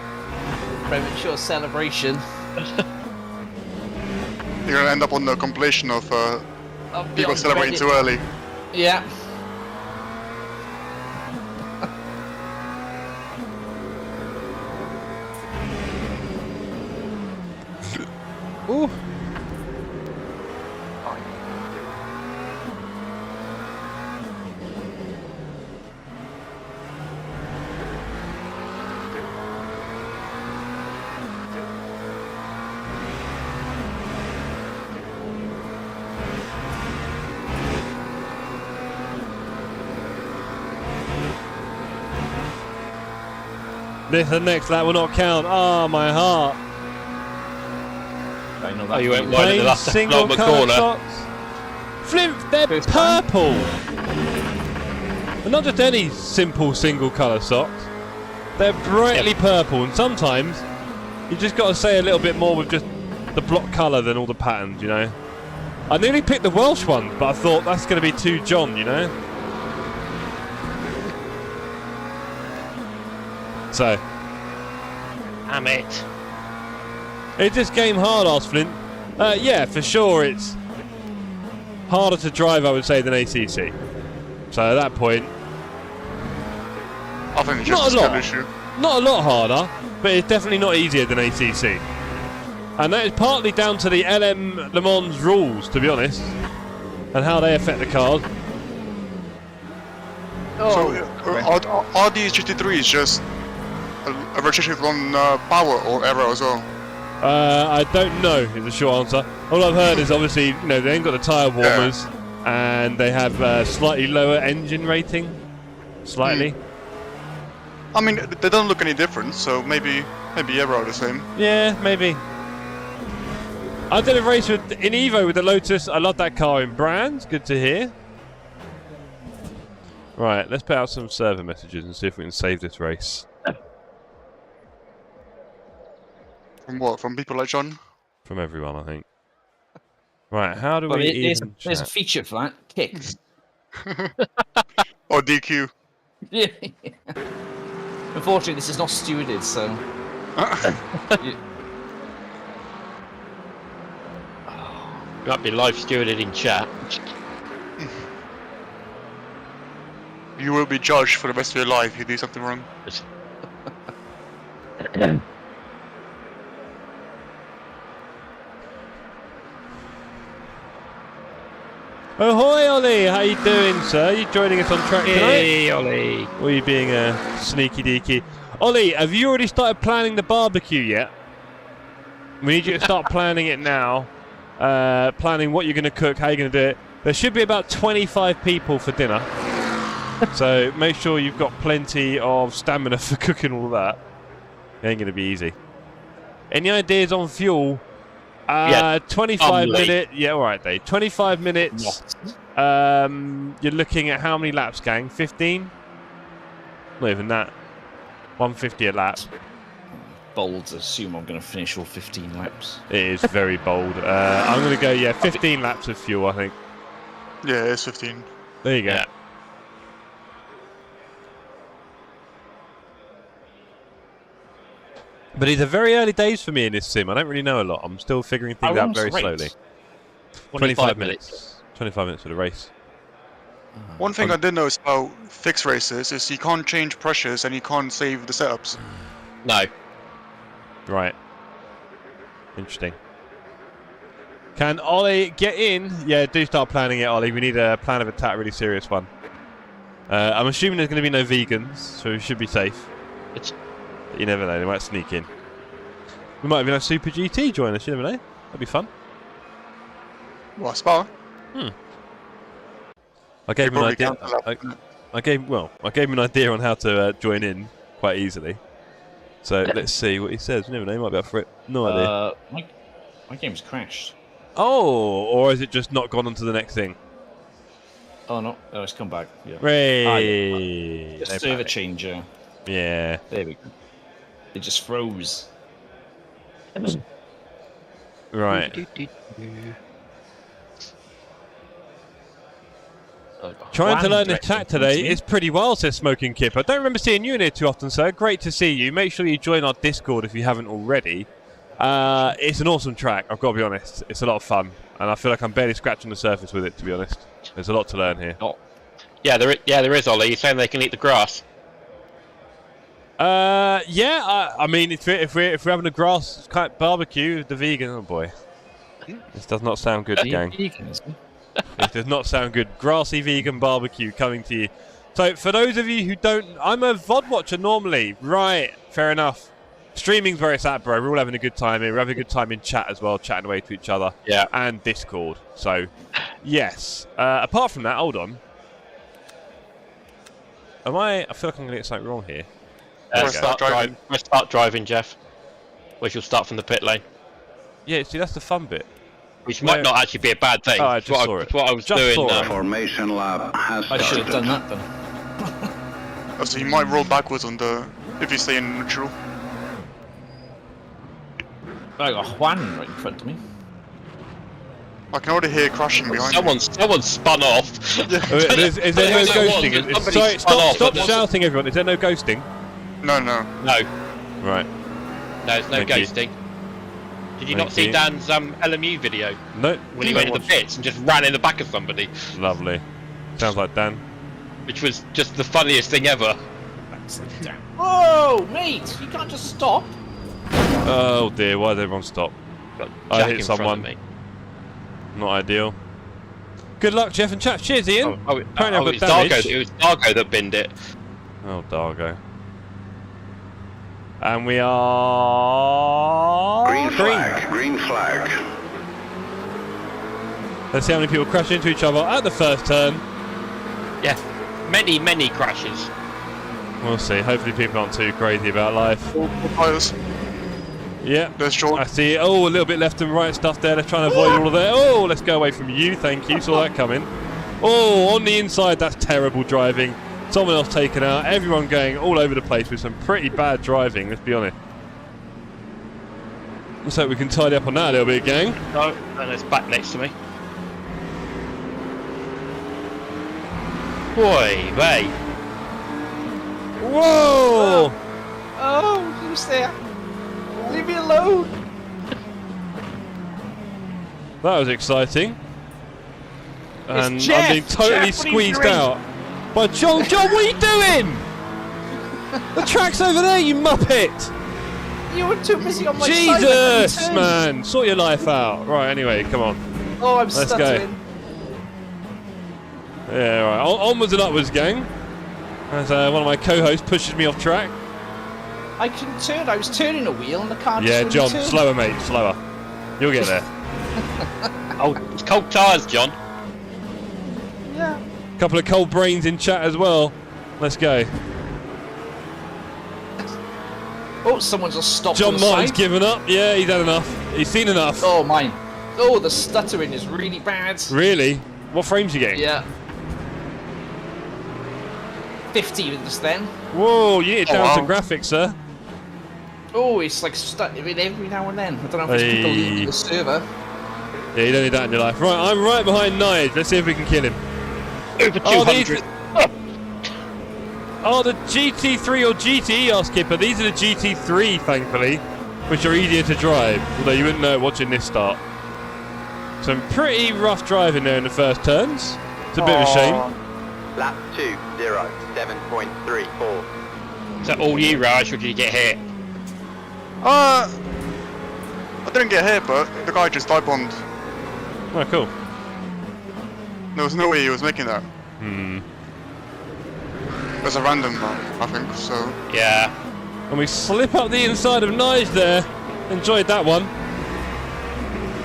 Speaker 4: Premature celebration.
Speaker 5: You're gonna end up on the compilation of people celebrating too early.
Speaker 4: Yeah.
Speaker 1: Ooh. This and next lap will not count. Ah, my heart.
Speaker 4: I know that.
Speaker 2: Oh, you went wide
Speaker 1: Plain
Speaker 2: at the last
Speaker 1: single
Speaker 2: the
Speaker 1: colour
Speaker 2: corner.
Speaker 1: socks. Flint, they're
Speaker 4: First time.
Speaker 1: purple. And not just any simple single colour socks. They're brightly purple, and sometimes you just got to say a little bit more with just the block colour than all the patterns, you know. I nearly picked the Welsh one, but I thought that's going to be too John, you know. So,
Speaker 2: Damn it.
Speaker 1: it just came hard, ass Flint. Yeah, for sure, it's harder to drive, I would say, than ACC. So at that point,
Speaker 5: I think it's
Speaker 1: Not
Speaker 5: just
Speaker 1: a
Speaker 5: a
Speaker 1: lot.
Speaker 5: skill issue.
Speaker 1: not a lot harder, but it's definitely not easier than ACC. And that is partly down to the LM Le Mans rules, to be honest, and how they affect the cars.
Speaker 5: So, are these GT3s just a restriction on power or error as well?
Speaker 1: I don't know is the short answer. All I've heard is obviously, you know, they ain't got the tyre warmers, and they have slightly lower engine rating. Slightly.
Speaker 5: I mean, they don't look any different, so maybe error are the same.
Speaker 1: Yeah, maybe. I did a race in Evo with the Lotus. I love that car in brand. Good to hear. Right, let's put out some server messages and see if we can save this race.
Speaker 5: From what? From people like John?
Speaker 1: From everyone, I think. Right, how do we even
Speaker 4: There's a
Speaker 1: chat?
Speaker 4: feature for that. Kick.
Speaker 5: Or DQ.
Speaker 4: Yeah. Unfortunately, this is not stewarded, so...
Speaker 2: Might be live stewarded in chat.
Speaker 5: You will be judged for the rest of your life if you do something wrong.
Speaker 1: Ahoy, Ollie! How you doing, sir? You joining us on track tonight?
Speaker 2: Hey, Ollie.
Speaker 1: Or are you being a sneaky deaky? Ollie, have you already started planning the barbecue yet? We need you to start planning it now. Planning what you're going to cook, how you're going to do it. There should be about 25 people for dinner. So make sure you've got plenty of stamina for cooking all that. It ain't going to be easy. Any ideas on fuel?
Speaker 2: Yeah,
Speaker 1: 25 minutes. Yeah, alright, Dave. 25 minutes. You're looking at how many laps, gang? 15? Not even that. 150 a lap.
Speaker 4: Bold to assume I'm going to finish all 15 laps.
Speaker 1: It is very bold. I'm going to go, yeah, 15 laps of fuel, I think.
Speaker 5: Yeah, it's 15.
Speaker 1: There you go.
Speaker 2: Yeah.
Speaker 1: But these are very early days for me in this sim. I don't really know a lot. I'm still figuring things out very slowly. 25 minutes. 25 minutes for the race.
Speaker 5: One thing I did notice about fixed races is you can't change pressures and you can't save the setups.
Speaker 2: No.
Speaker 1: Right. Interesting. Can Ollie get in? Yeah, do start planning it, Ollie. We need a plan of attack, really serious one. I'm assuming there's going to be no vegans, so we should be safe.
Speaker 2: It's...
Speaker 1: But you never know, they might sneak in. We might even have Super GT join us, you never know. That'd be fun.
Speaker 5: What, Spa?
Speaker 1: I gave him an idea. I gave him an idea on how to join in quite easily. So let's see what he says. You never know, he might be up for it. No idea.
Speaker 4: My game's crashed.
Speaker 1: Oh, or is it just not gone on to the next thing?
Speaker 4: Oh no, it's come back. Yeah.
Speaker 1: Ray.
Speaker 4: Just server changer.
Speaker 1: Yeah.
Speaker 4: There we go. It just froze.
Speaker 1: Right. Trying to learn the chat today is pretty well, says Smoking Kip. I don't remember seeing you in here too often, sir. Great to see you. Make sure you join our Discord if you haven't already. It's an awesome track, I've got to be honest. It's a lot of fun, and I feel like I'm barely scratching the surface with it, to be honest. There's a lot to learn here.
Speaker 2: Oh. Yeah, there is, Ollie. You're saying they can eat the grass?
Speaker 1: Yeah, I mean, if we're having a grass barbecue, the vegan, oh boy. This does not sound good, gang. It does not sound good. Grassy vegan barbecue coming to you. So, for those of you who don't... I'm a VOD watcher normally. Right, fair enough. Streaming's where it's at, bro. We're all having a good time here. We're having a good time in chat as well, chatting away to each other.
Speaker 2: Yeah.
Speaker 1: And Discord. So, yes. Apart from that, hold on. I feel like I'm going to get something wrong here.
Speaker 2: Start driving, Jeff. Which will start from the pit lane.
Speaker 1: Yeah, see, that's the fun bit.
Speaker 2: Which might not actually be a bad thing.
Speaker 1: Oh, I just saw it.
Speaker 2: It's what I was
Speaker 1: Just
Speaker 2: doing.
Speaker 1: saw it.
Speaker 3: Formation lab has
Speaker 4: I should have done that then.
Speaker 5: Oh, so you might roll backwards on the if you stay in neutral.
Speaker 4: I got Juan right in front of me.
Speaker 5: I can already hear crashing behind me.
Speaker 2: Someone spun off.
Speaker 1: Is there no ghosting? Sorry, stop shouting, everyone. Is there no ghosting?
Speaker 5: No.
Speaker 2: No.
Speaker 1: Right.
Speaker 2: No, there's no
Speaker 1: Thank you.
Speaker 2: ghosting. Did you not see Dan's LMU video?
Speaker 1: No.
Speaker 2: When he went in the pits and just ran in the back of somebody.
Speaker 1: Lovely. Sounds like Dan.
Speaker 2: Which was just the funniest thing ever.
Speaker 4: Whoa, mate! You can't just stop.
Speaker 1: Oh dear, why did everyone stop? I
Speaker 2: Jack
Speaker 1: hit
Speaker 2: in front of
Speaker 1: someone.
Speaker 2: me.
Speaker 1: Not ideal. Good luck, Jeff and chat. Cheers, Ian.
Speaker 2: It was Dargo that binned it.
Speaker 1: Oh, Dargo. And we are...
Speaker 3: Green flag.
Speaker 1: Let's see how many people crash into each other at the first turn.
Speaker 2: Yeah, many crashes.
Speaker 1: We'll see. Hopefully people aren't too crazy about life.
Speaker 5: Tires.
Speaker 1: Yeah,
Speaker 5: There's Sean.
Speaker 1: I see it. Oh, a little bit left and right stuff there. They're trying to avoid all of that. Oh, let's go away from you. Thank you. Saw that coming. Oh, on the inside, that's terrible driving. Someone else taken out. Everyone going all over the place with some pretty bad driving, let's be honest. Looks like we can tidy up on that a little bit, gang.
Speaker 2: No, and it's back next to me. Boy, mate.
Speaker 1: Whoa!
Speaker 4: Oh, who's there? Leave me alone.
Speaker 1: That was exciting. And
Speaker 4: Jeff.
Speaker 1: I'm being totally
Speaker 4: Jeff, what are you
Speaker 1: squeezed
Speaker 4: doing?
Speaker 1: out. But John, what are you doing? The track's over there, you muppet!
Speaker 4: You were too busy on my side. I
Speaker 1: Jesus,
Speaker 4: couldn't turn.
Speaker 1: man! Sort your life out. Right, anyway, come on.
Speaker 4: Oh, I'm
Speaker 1: Let's
Speaker 4: stuttering.
Speaker 1: Yeah, right. Onwards and upwards, gang. As one of my co-hosts pushes me off track.
Speaker 4: I couldn't turn. I was turning a wheel and the car
Speaker 1: Yeah,
Speaker 4: just
Speaker 1: John,
Speaker 4: wouldn't turn.
Speaker 1: slower, mate, slower. You'll get there.
Speaker 2: Oh, it's cold tyres, John.
Speaker 4: Yeah.
Speaker 1: Couple of cold brains in chat as well. Let's go.
Speaker 4: Oh, someone just stopped
Speaker 1: John
Speaker 4: on the
Speaker 1: Martin's
Speaker 4: side.
Speaker 1: given up. Yeah, he's had enough. He's seen enough.
Speaker 4: Oh, mine. Oh, the stuttering is really bad.
Speaker 1: Really? What frames you getting?
Speaker 4: Yeah. 50 just then.
Speaker 1: Whoa, you hit down
Speaker 5: wow.
Speaker 1: to graphics, sir.
Speaker 4: Oh, it's like stuttering every now and then. I don't know if it's people
Speaker 1: Hey.
Speaker 4: leaving the server.
Speaker 1: Yeah, you don't need that in your life. Right, I'm right behind Nige. Let's see if we can kill him.
Speaker 2: Over
Speaker 1: Oh,
Speaker 2: 200.
Speaker 1: Oh, the GT3 or GTE, our skipper. These are the GT3, thankfully, which are easier to drive, although you wouldn't know it watching this start. Some pretty rough driving there in the first turns. It's a bit of a shame.
Speaker 3: Lap 2, 0, 7.34.
Speaker 2: Is that all you, Raj, or did you get hit?
Speaker 5: I didn't get hit, but the guy just dive-bombed.
Speaker 1: Oh, cool.
Speaker 5: There was no way he was making that.
Speaker 1: Hmm.
Speaker 5: It was a random one, I think, so...
Speaker 2: Yeah.
Speaker 1: And we slip up the inside of Nige there. Enjoyed that one.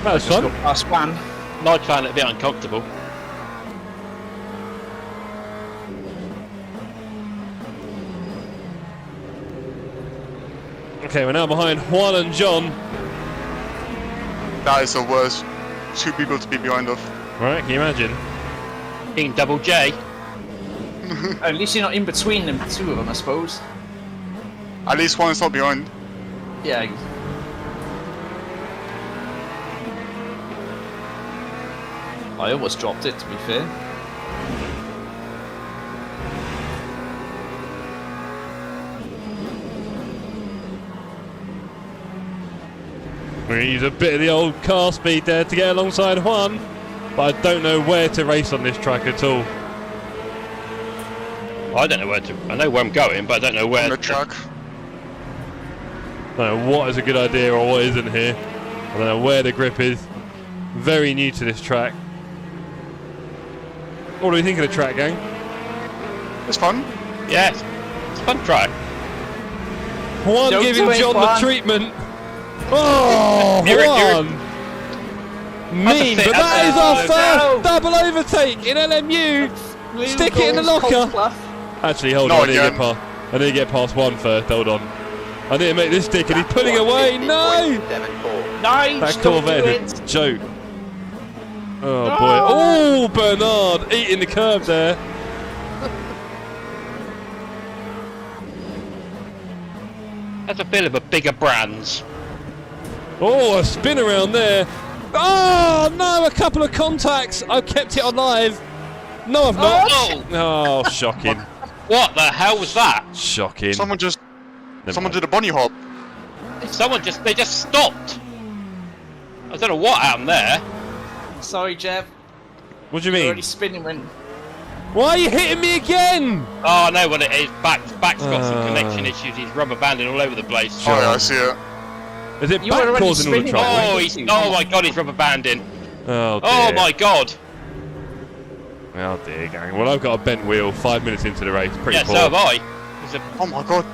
Speaker 1: That was fun.
Speaker 4: That's one.
Speaker 2: I found it a bit uncomfortable.
Speaker 1: Okay, we're now behind Juan and John.
Speaker 5: That is the worst 2 people to be behind of.
Speaker 1: Right, can you imagine?
Speaker 2: King Double J.
Speaker 4: At least you're not in between them, two of them, I suppose.
Speaker 5: At least one is not behind.
Speaker 4: Yeah. I almost dropped it, to be fair.
Speaker 1: We're going to use a bit of the old car speed there to get alongside Juan, but I don't know where to race on this track at all.
Speaker 2: I don't know where to. I know where I'm going, but I don't know where.
Speaker 5: On the track.
Speaker 1: I don't know what is a good idea or what isn't here. I don't know where the grip is. Very new to this track. What do we think of the track, gang?
Speaker 5: It's fun.
Speaker 2: Yeah, it's a fun track.
Speaker 1: Juan
Speaker 4: Don't
Speaker 1: giving
Speaker 4: do it,
Speaker 1: John the
Speaker 4: Juan.
Speaker 1: treatment. Oh, Juan! Mean, but that is our first double overtake in LMU. Stick it in the locker. Actually, hold
Speaker 5: Not
Speaker 1: on, I need to get
Speaker 5: again.
Speaker 1: past. I need to get past one first. Hold on. I need to make this stick, and he's pulling away. No!
Speaker 3: 50.74.
Speaker 4: Nice,
Speaker 1: That
Speaker 4: don't
Speaker 1: Corvette
Speaker 4: do
Speaker 1: is
Speaker 4: it.
Speaker 1: a joke. Oh boy! Oh, Bernard eating the curb there.
Speaker 2: That's a bit of a bigger brands.
Speaker 1: Oh, a spin around there. Oh no! A couple of contacts. I've kept it alive. No, I've not.
Speaker 2: Oh,
Speaker 1: Oh, shocking!
Speaker 2: what the hell was that?
Speaker 1: Shocking.
Speaker 5: Someone just...
Speaker 1: Never
Speaker 5: Someone
Speaker 1: mind.
Speaker 5: did a bunny hop.
Speaker 2: They just stopped. I don't know what happened there.
Speaker 4: Sorry, Jeff.
Speaker 1: What do you
Speaker 4: You're
Speaker 1: mean?
Speaker 4: already spinning when...
Speaker 1: Why are you hitting me again?
Speaker 2: Oh, I know what it is. Back's got some
Speaker 1: Ah.
Speaker 2: connection issues. He's rubber banding all over the place.
Speaker 5: Oh yeah, I see it.
Speaker 1: Is it
Speaker 4: You were
Speaker 1: back
Speaker 4: already
Speaker 1: causing all the
Speaker 4: spinning.
Speaker 1: trouble?
Speaker 2: Oh, my god, he's rubber banding.
Speaker 1: Oh, dear.
Speaker 2: Oh my god.
Speaker 1: Oh dear, gang. Well, I've got a bent wheel 5 minutes into the race. Pretty
Speaker 2: Yeah,
Speaker 1: poor.
Speaker 2: so have I. It's a,
Speaker 5: Oh my god.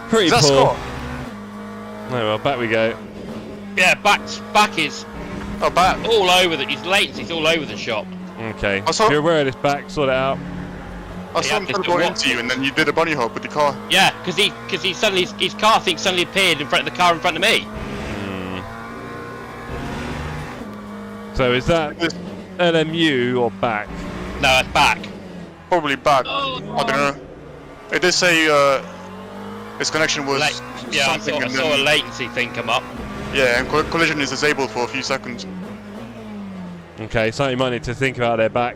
Speaker 1: Pretty
Speaker 5: Is that
Speaker 1: poor.
Speaker 5: Scott?
Speaker 1: Oh well, back we go.
Speaker 2: yeah, back is
Speaker 5: Oh, bat.
Speaker 2: all over the. His latency's all over the shop.
Speaker 1: Okay.
Speaker 5: I saw-
Speaker 1: If you're aware of this back, sort it out.
Speaker 5: I saw him go into you, and then you did a bunny hop with the car.
Speaker 2: Yeah, because he suddenly his car suddenly appeared in front of the car in front of me.
Speaker 1: So is that LMU or back?
Speaker 2: No, it's back.
Speaker 5: Probably back. I don't know. It did say his connection was
Speaker 2: yeah, I
Speaker 5: something.
Speaker 2: saw a latency thing come up.
Speaker 5: Yeah, and collision is disabled for a few seconds.
Speaker 1: Okay, so you might need to think about their back.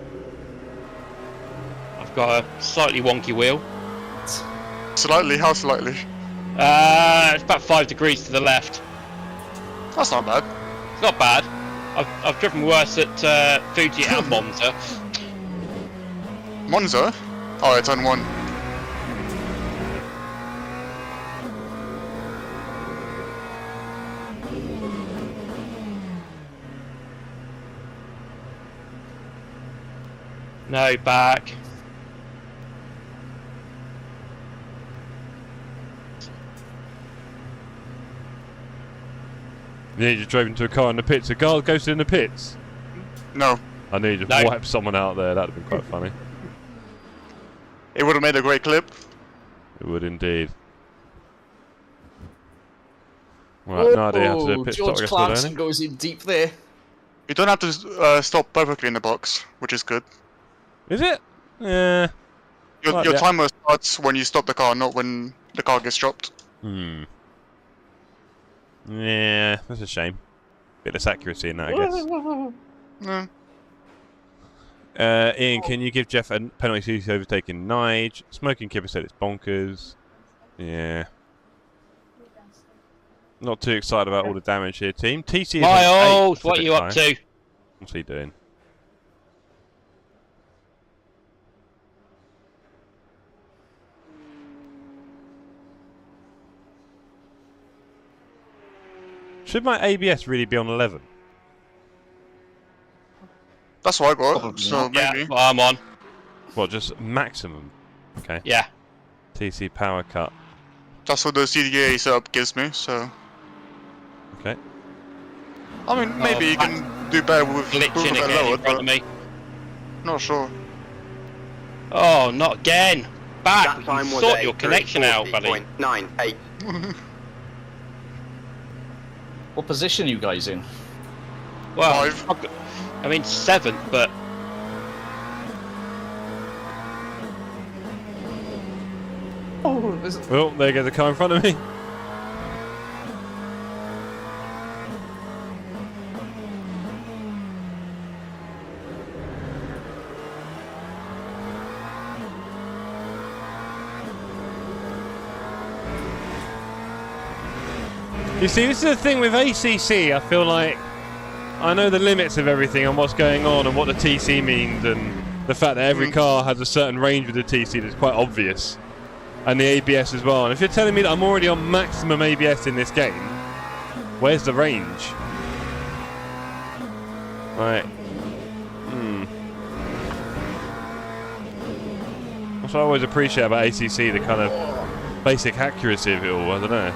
Speaker 2: I've got a slightly wonky wheel.
Speaker 5: Slightly? How slightly?
Speaker 2: It's about 5 degrees to the left.
Speaker 5: That's not bad.
Speaker 2: It's not bad. I've driven worse at Fuji and Monza.
Speaker 5: Monza? Oh, it's on 1.
Speaker 2: No, back.
Speaker 1: You need to drove into a car in the pits. A car goes in the pits.
Speaker 5: No.
Speaker 1: I need to wipe someone out there. That'd have been quite funny.
Speaker 5: It would have made a great clip.
Speaker 1: It would indeed. Right, no idea how to do a pit stop.
Speaker 4: George Clarkson goes in deep there.
Speaker 5: You don't have to stop perfectly in the box, which is good.
Speaker 1: Is it? Yeah.
Speaker 5: Your timer starts when you stop the car, not when the car gets dropped.
Speaker 1: Yeah, that's a shame. Bit less accuracy in that, I guess. Ian, can you give Jeff a penalty for overtaking Nige? Smoking Kipper said it's bonkers. Yeah. Not too excited about all the damage here, team. TC is
Speaker 2: Miles, what are you up to?
Speaker 1: What's he doing? Should my ABS really be on 11?
Speaker 5: That's what I got, so maybe.
Speaker 2: Yeah, well, I'm on.
Speaker 1: What, just maximum? Okay.
Speaker 2: Yeah.
Speaker 1: TC power cut.
Speaker 5: That's what the CDA setup gives me, so...
Speaker 1: Okay.
Speaker 5: I mean, maybe you can do better with
Speaker 2: glitching again
Speaker 5: lower,
Speaker 2: in front of me.
Speaker 5: Not sure.
Speaker 2: Oh, not again! Back!
Speaker 3: That time was
Speaker 2: Sort your connection out, buddy.
Speaker 3: 40.98.
Speaker 4: What position are you guys in?
Speaker 2: Well,
Speaker 5: 5.
Speaker 2: I mean 7th, but
Speaker 1: Oh, there goes the car in front of me. You see, this is the thing with ACC. I feel like I know the limits of everything and what's going on and what the TC means and the fact that every car has a certain range with the TC that's quite obvious. And the ABS as well. And if you're telling me that I'm already on maximum ABS in this game, where's the range? Right. That's what I always appreciate about ACC, the kind of basic accuracy of it all, I don't know.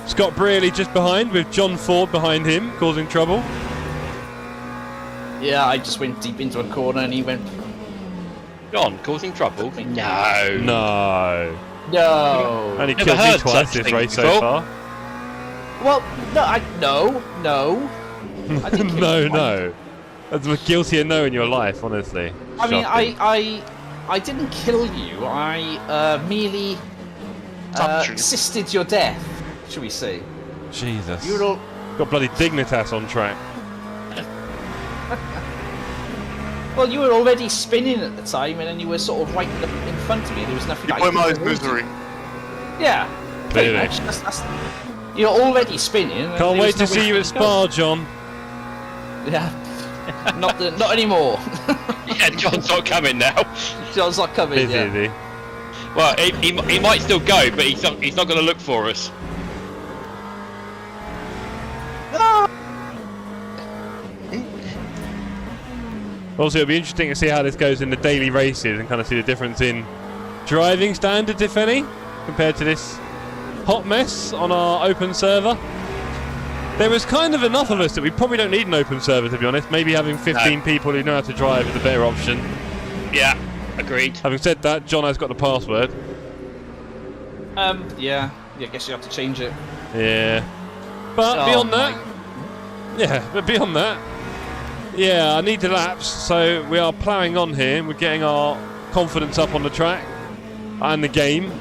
Speaker 1: Scott Brearley just behind with John Ford behind him, causing trouble.
Speaker 4: Yeah, I just went deep into a corner and he went...
Speaker 2: John, causing trouble? No.
Speaker 1: No.
Speaker 4: No.
Speaker 1: Only
Speaker 2: Never
Speaker 1: killed me
Speaker 2: heard
Speaker 1: twice
Speaker 2: such
Speaker 1: this race
Speaker 2: thing
Speaker 1: so
Speaker 2: before.
Speaker 1: far.
Speaker 4: Well, no. I didn't kill you.
Speaker 1: No. That's a guiltier no in your life, honestly.
Speaker 4: I mean,
Speaker 1: Shocking.
Speaker 4: I didn't kill you. I merely assisted your death, shall we say?
Speaker 1: Jesus.
Speaker 4: You were all...
Speaker 1: Got bloody Dignitas on track.
Speaker 4: Well, you were already spinning at the time, and then you were sort of right in front of me. There was nothing.
Speaker 5: You put my misery.
Speaker 4: Yeah. Pretty
Speaker 1: Clearly.
Speaker 4: much. That's, you're already spinning. and
Speaker 1: Can't
Speaker 4: there
Speaker 1: wait
Speaker 4: was
Speaker 1: to
Speaker 4: nowhere
Speaker 1: see you
Speaker 4: for
Speaker 1: at
Speaker 4: to go.
Speaker 1: Spa, John.
Speaker 4: Yeah. Not anymore.
Speaker 2: Yeah, John's not coming now.
Speaker 4: John's not coming.
Speaker 1: Busy,
Speaker 4: Yeah.
Speaker 1: is he?
Speaker 2: Well, he might still go, but he's not going to look for us.
Speaker 1: Also, it'll be interesting to see how this goes in the daily races and kind of see the difference in driving standards, if any, compared to this hot mess on our open server. There was kind of enough of us that we probably don't need an open server, to be honest. Maybe having 15 people who know how to drive is a better option.
Speaker 2: Yeah, agreed.
Speaker 1: Having said that, John has got the password.
Speaker 4: Yeah, I guess you have to change it.
Speaker 1: Yeah. But beyond that... Yeah, but beyond that... Yeah, I need the laps, so we are ploughing on here. We're getting our confidence up on the track and the game.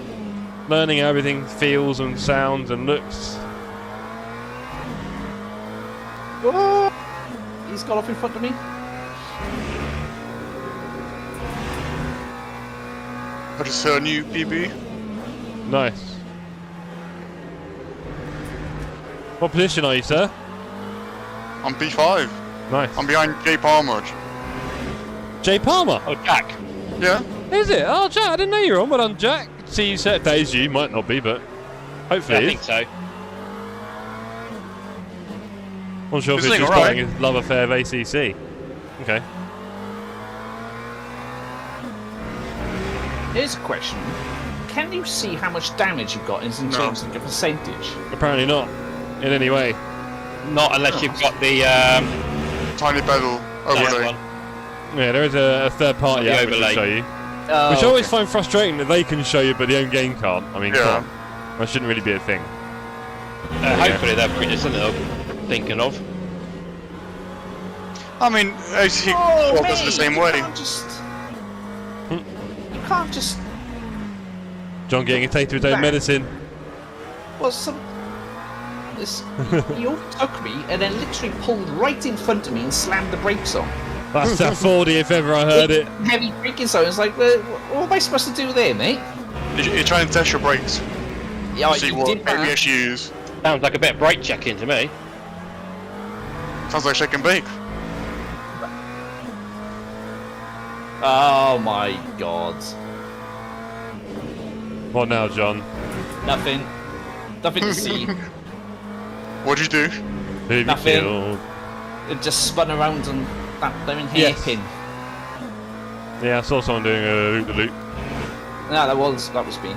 Speaker 1: Learning how everything feels and sounds and looks.
Speaker 4: Oh, he's got off in front of me.
Speaker 5: I just hit a new PB.
Speaker 1: Nice. What position are you, sir?
Speaker 5: I'm P5.
Speaker 1: Nice.
Speaker 5: I'm behind Jay Palmer.
Speaker 1: Jay Palmer?
Speaker 2: Oh, Jack.
Speaker 5: Yeah.
Speaker 1: Is it? Oh, Jack, I didn't know you were on. Well done, Jack. See you set days, you might not be, but hopefully
Speaker 2: Yeah, I
Speaker 1: it
Speaker 2: think
Speaker 1: is.
Speaker 2: so.
Speaker 1: Not sure if
Speaker 5: This
Speaker 1: it's
Speaker 5: thing
Speaker 1: just
Speaker 5: alright.
Speaker 1: his love affair of ACC. Okay.
Speaker 4: Here's a question. Can you see how much damage you've got in
Speaker 5: No.
Speaker 4: terms of the percentage?
Speaker 1: Apparently not, in any way.
Speaker 2: Not unless you've got the
Speaker 5: Tiny pedal
Speaker 2: nice
Speaker 5: overlay.
Speaker 2: one.
Speaker 1: Yeah, there is a third party
Speaker 2: The
Speaker 1: app which will
Speaker 2: overlay.
Speaker 1: show you.
Speaker 4: Oh,
Speaker 1: Which I always
Speaker 4: okay.
Speaker 1: find frustrating that they can show you, but the own game can't. I mean,
Speaker 5: Yeah.
Speaker 1: come on. That shouldn't really be a thing.
Speaker 2: Hopefully they'll bring us something I'm thinking of.
Speaker 5: I mean, AC
Speaker 4: Oh,
Speaker 5: does it the
Speaker 4: mate,
Speaker 5: same
Speaker 4: you
Speaker 5: way.
Speaker 4: can't just... You can't just...
Speaker 1: John getting a taste of his own medicine.
Speaker 4: Well, some... This... He overtook me and then literally pulled right in front of me and slammed the brakes on.
Speaker 1: That's that 40 if ever I heard it.
Speaker 4: Heavy braking zone. It's like, well, what am I supposed to do there, mate?
Speaker 5: You're trying to test your brakes.
Speaker 4: Yeah,
Speaker 5: See
Speaker 4: you
Speaker 5: what
Speaker 4: did that.
Speaker 5: ABS you use.
Speaker 2: Sounds like a bit of brake checking to me.
Speaker 5: Sounds like shake and bake.
Speaker 4: Oh my god.
Speaker 1: What now, John?
Speaker 4: Nothing. Nothing to see.
Speaker 5: What'd you do?
Speaker 1: Who you
Speaker 4: Nothing.
Speaker 1: killed?
Speaker 4: It just spun around and that blooming
Speaker 1: Yes.
Speaker 4: hairpin.
Speaker 1: Yeah, I saw someone doing a loop-the-loop.
Speaker 4: No, that was me.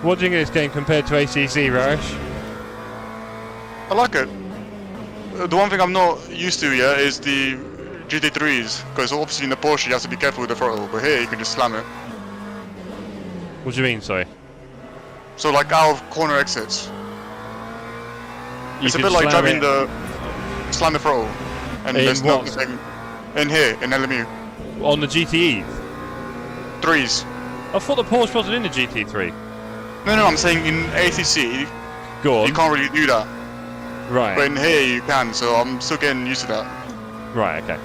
Speaker 1: What do you think of this game compared to ACC, Rash?
Speaker 5: I like it. The one thing I'm not used to yet is the GT3s, because obviously in the Porsche you have to be careful with the throttle, but here you can just slam it.
Speaker 1: What do you mean, sorry?
Speaker 5: So like out of corner exits.
Speaker 1: You
Speaker 5: It's a
Speaker 1: can
Speaker 5: bit like
Speaker 1: slam
Speaker 5: driving
Speaker 1: it
Speaker 5: the slam the throttle, and
Speaker 1: In
Speaker 5: there's
Speaker 1: what?
Speaker 5: nothing in here in LMU.
Speaker 1: on the GTE.
Speaker 5: 3s.
Speaker 1: I thought the Porsche wasn't in the GT3.
Speaker 5: No, I'm saying in ACC
Speaker 1: Go on.
Speaker 5: you can't really do that, but
Speaker 1: Right,
Speaker 5: in here you can. So I'm still getting used to that.
Speaker 1: right, okay.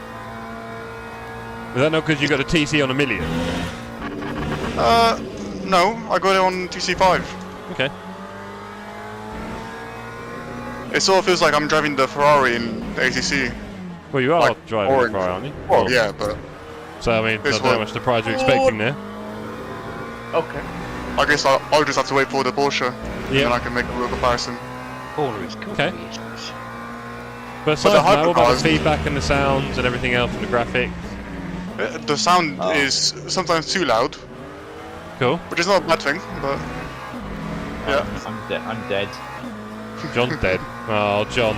Speaker 1: Is that not because you got a TC on 1,000,000?
Speaker 5: No, I got it on TC5.
Speaker 1: Okay.
Speaker 5: It sort of feels like I'm driving the Ferrari in the ACC.
Speaker 1: Well, you are
Speaker 5: Like
Speaker 1: driving a
Speaker 5: orange.
Speaker 1: Ferrari, aren't you?
Speaker 5: Well, yeah, but
Speaker 1: So, I mean, I
Speaker 5: This
Speaker 1: don't know how
Speaker 5: one.
Speaker 1: much surprise you're expecting there.
Speaker 4: Okay.
Speaker 5: I guess I'll just have to wait for the Porsche, and then
Speaker 1: Yeah.
Speaker 5: I can make a real comparison.
Speaker 2: Corner is cool.
Speaker 1: Okay. But
Speaker 5: the
Speaker 1: aside from that, what about
Speaker 5: hypercars-
Speaker 1: the feedback and the sounds and everything else and the graphics?
Speaker 5: The sound
Speaker 4: Oh.
Speaker 5: is sometimes too loud,
Speaker 1: Cool.
Speaker 5: which is not a bad thing, but yeah.
Speaker 4: I'm dead.
Speaker 1: John's dead. Oh, John.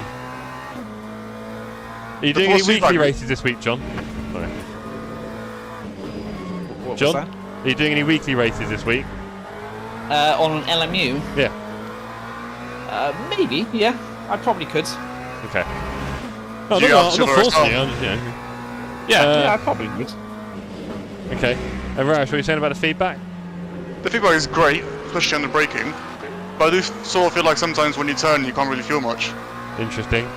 Speaker 1: Are you
Speaker 5: The
Speaker 1: doing any
Speaker 5: Porsche
Speaker 1: weekly
Speaker 5: feedback-
Speaker 1: races this week, John? Sorry.
Speaker 4: What was
Speaker 1: John?
Speaker 4: that?
Speaker 1: Are you doing any weekly races this week?
Speaker 4: On an LMU?
Speaker 1: Yeah.
Speaker 4: Maybe, yeah. I probably could.
Speaker 1: Okay. No,
Speaker 5: Do you
Speaker 1: I'm
Speaker 5: have
Speaker 1: not
Speaker 5: silver
Speaker 1: forcing
Speaker 5: yourself?
Speaker 1: you. I'm just, you know.
Speaker 4: Yeah, I probably would.
Speaker 1: Okay. And Rash, what are you saying about the feedback?
Speaker 5: The feedback is great, especially on the braking, but I do sort of feel like sometimes when you turn you can't really feel much.
Speaker 1: Interesting.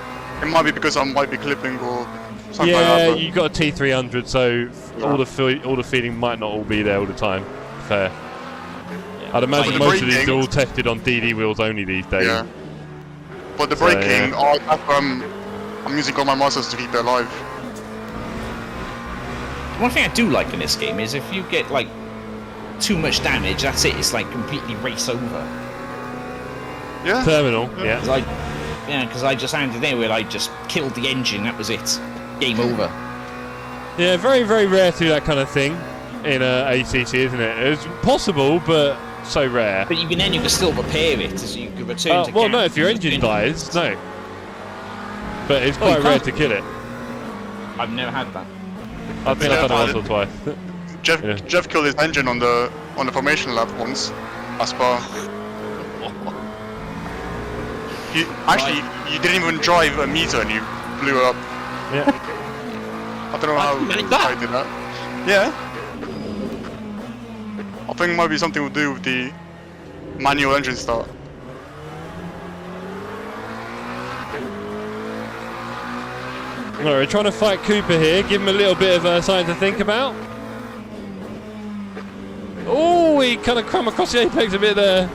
Speaker 5: It might be because I might be clipping or something like
Speaker 1: Yeah,
Speaker 5: that, but
Speaker 1: you got a T300, so all the feeding might not all be there all the time. Fair. I'd imagine
Speaker 5: the
Speaker 1: most of these
Speaker 5: braking-
Speaker 1: are all tested on DD wheels only these days.
Speaker 5: yeah. But the
Speaker 1: So,
Speaker 5: braking, I'm using all my muscles to keep it alive.
Speaker 4: One thing I do like in this game is if you get like too much damage, that's it. It's like completely race over.
Speaker 5: Yeah.
Speaker 1: Terminal, yeah.
Speaker 4: Because I just handed in where I just killed the engine. That was it. Game over.
Speaker 1: Yeah, very, very rare to do that kind of thing in ACC, isn't it? It's possible, but so rare.
Speaker 4: But even then, you can still repair it, so you can return to
Speaker 1: Well,
Speaker 4: camp.
Speaker 1: no, if your engine dies, no. But it's quite rare to kill it.
Speaker 4: I've never had that.
Speaker 1: I think I've done it once or twice.
Speaker 5: Jeff killed his engine on the formation lap once, as per. You didn't even drive a meter and you blew it up.
Speaker 1: Yeah.
Speaker 5: I don't know how I did that. Yeah. I think it might be something to do with the manual engine start.
Speaker 1: Alright, we're trying to fight Cooper here, give him a little bit of something to think about. Oh, he kind of crammed across the apex a bit there.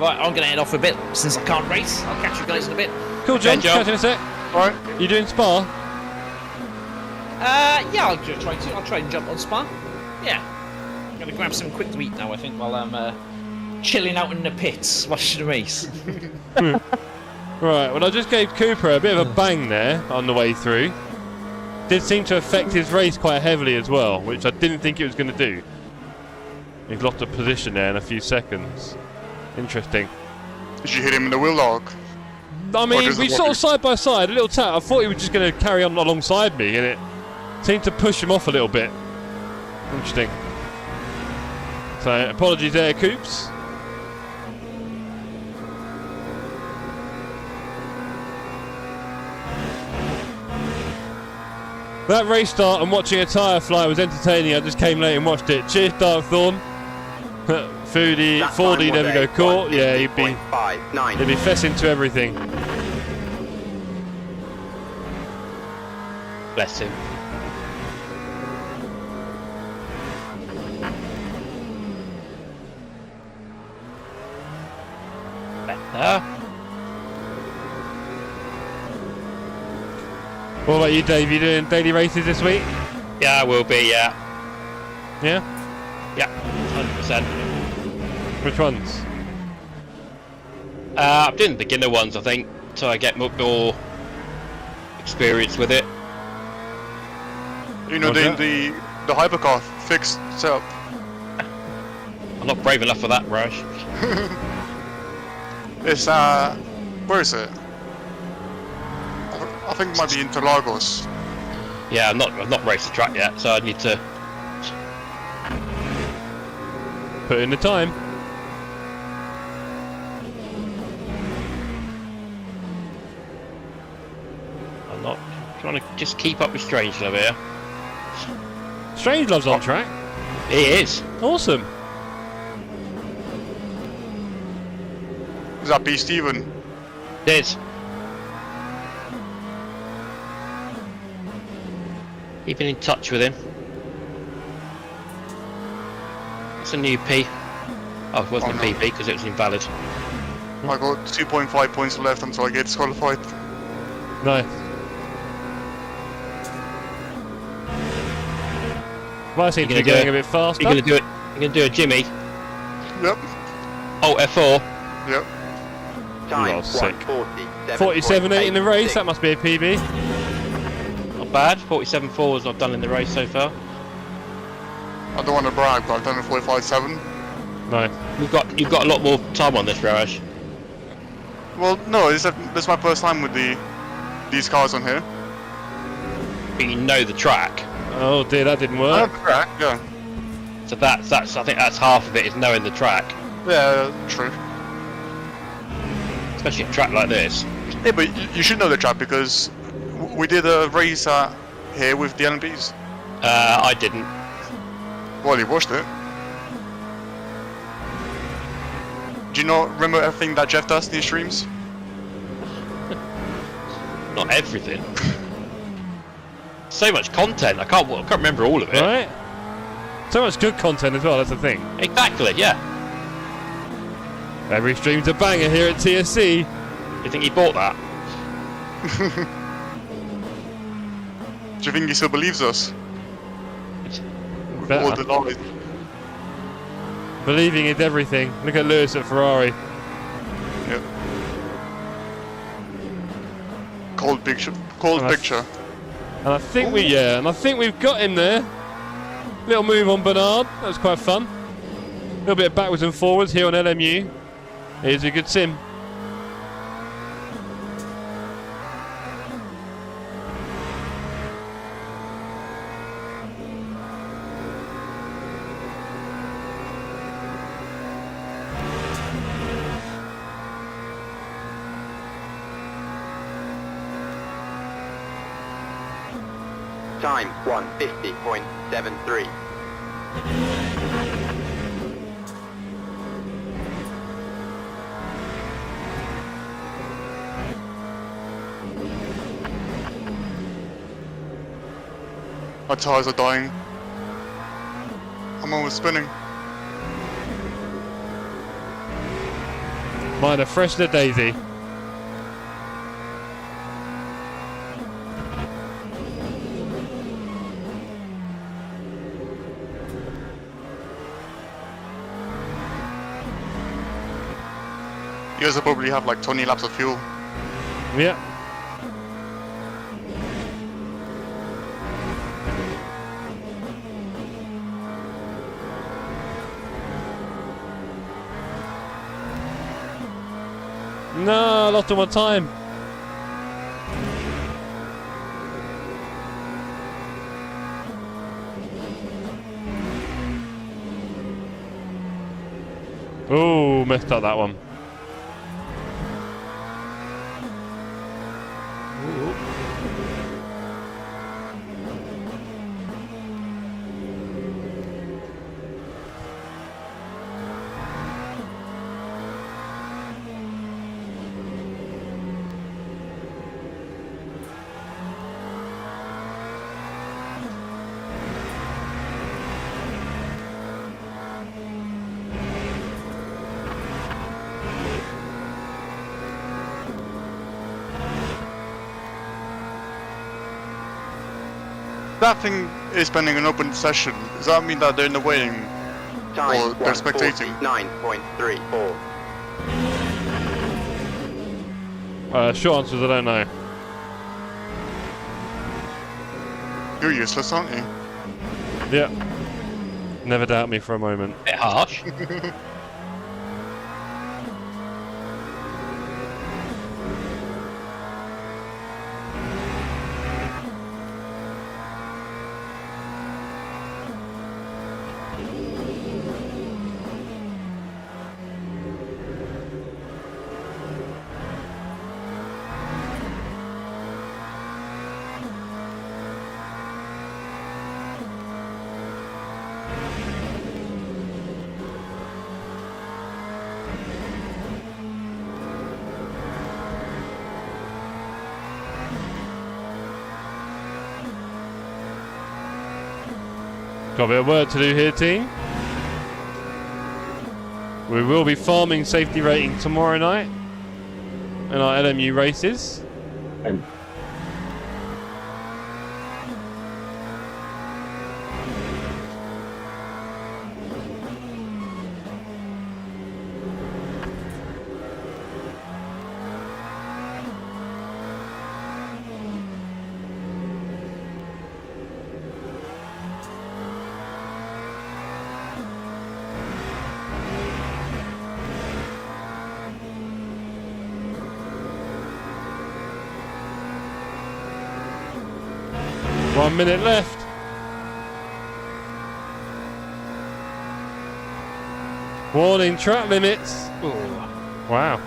Speaker 4: Right, I'm going to head off a bit since I can't race. I'll catch you guys in a bit.
Speaker 1: Cool, John. Catch you in a sec.
Speaker 5: Alright.
Speaker 1: You doing Spa?
Speaker 4: Yeah, I'll try to. I'll try and jump on Spa. Yeah. I'm going to grab some quick to eat now, I think, while I'm chilling out in the pits watching the race.
Speaker 1: Right, well, I just gave Cooper a bit of a bang there on the way through. Did seem to affect his race quite heavily as well, which I didn't think it was going to do. He's lost a position there in a few seconds. Interesting.
Speaker 5: Did you hit him in the wheel lock?
Speaker 1: I mean, we sort of side by side, a little tap. I thought he was just going to carry on alongside me, and it seemed to push him off a little bit. Interesting. So, apologies there, Coops. That race start and watching a tyre fly was entertaining. I just came late and watched it. Cheers, Darkthorn. Foodie, 4D never go caught. Yeah, he'd be fessing to everything.
Speaker 2: Bless him. Better.
Speaker 1: What about you, Dave? You doing daily races this week?
Speaker 2: Yeah, I will be, yeah.
Speaker 1: Yeah?
Speaker 2: Yeah, 100%.
Speaker 1: Which ones?
Speaker 2: I'm doing the beginner ones, I think, so I get more experience with it.
Speaker 5: You know, the hypercar fixed setup.
Speaker 2: I'm not brave enough for that, Raj.
Speaker 5: It's where is it? I think it might be Interlagos.
Speaker 2: Yeah, I've not raced the track yet, so I need to
Speaker 1: Put in the time.
Speaker 2: I'm not trying to just keep up with Strangelove here.
Speaker 1: Strangelove's on track.
Speaker 2: He is.
Speaker 1: Awesome.
Speaker 5: Is that B. Steven?
Speaker 2: It is. Keeping in touch with him. That's a new P. Oh, it wasn't a PB because it was invalid.
Speaker 5: I got 2.5 points left until I get disqualified.
Speaker 1: Nice. Well, I seem to be going a bit faster.
Speaker 2: You're gonna do it. You're gonna do a Jimmy.
Speaker 5: Yep.
Speaker 2: Alt F4.
Speaker 5: Yep.
Speaker 3: Time
Speaker 1: sick.
Speaker 3: 47.8
Speaker 1: in the race. That must be a PB.
Speaker 2: Not bad. 47.4 I've done in the race so far.
Speaker 5: I don't want to brag, but I've done a 45.7.
Speaker 1: Nice.
Speaker 2: You've got a lot more time on this, Raj.
Speaker 5: Well, no, this is my first time with these cars on here.
Speaker 2: But you know the track.
Speaker 1: Oh dear, that didn't
Speaker 5: I
Speaker 1: work.
Speaker 5: know the track, yeah.
Speaker 2: So that's I think that's half of it is knowing the track.
Speaker 5: Yeah, true.
Speaker 2: Especially a track like this.
Speaker 5: Yeah, but you should know the track because we did a race here with the LMPs.
Speaker 2: I didn't.
Speaker 5: Well, you watched it. Do you not remember everything that Jeff does in his streams?
Speaker 2: Not everything. So much content. I can't remember all of it.
Speaker 1: Right? So much good content as well, that's the thing.
Speaker 2: Exactly, yeah.
Speaker 1: Every stream's a banger here at TSC.
Speaker 2: You think he bought that?
Speaker 5: Do you think he still believes us? With
Speaker 1: Better.
Speaker 5: all the lies.
Speaker 1: Believing in everything. Look at Lewis at Ferrari.
Speaker 5: Yep. Cold Cold picture.
Speaker 1: And I think we've got him there. Little move on Bernard. That was quite fun. A little bit of backwards and forwards here on LMU. Here's a good sim.
Speaker 3: Time 150.73.
Speaker 5: My tires are dying. I'm almost spinning.
Speaker 1: Mine are fresh to daisy.
Speaker 5: You guys will probably have like 20 laps of fuel.
Speaker 1: Yeah. No, I lost all my time. Oh, messed up that one.
Speaker 5: That thing is spending an open session. Does that mean that they're in the waiting?
Speaker 3: Time
Speaker 5: Or they're spectating?
Speaker 3: 9.34.
Speaker 1: Short answers, I don't know.
Speaker 5: You're useless, aren't you?
Speaker 1: Yeah. Never doubt me for a moment.
Speaker 2: Bit harsh.
Speaker 1: Got a bit of work to do here, team. We will be farming safety rating tomorrow night in our LMU races. One minute left. Warning, track limits.
Speaker 2: Ooh.
Speaker 1: Wow.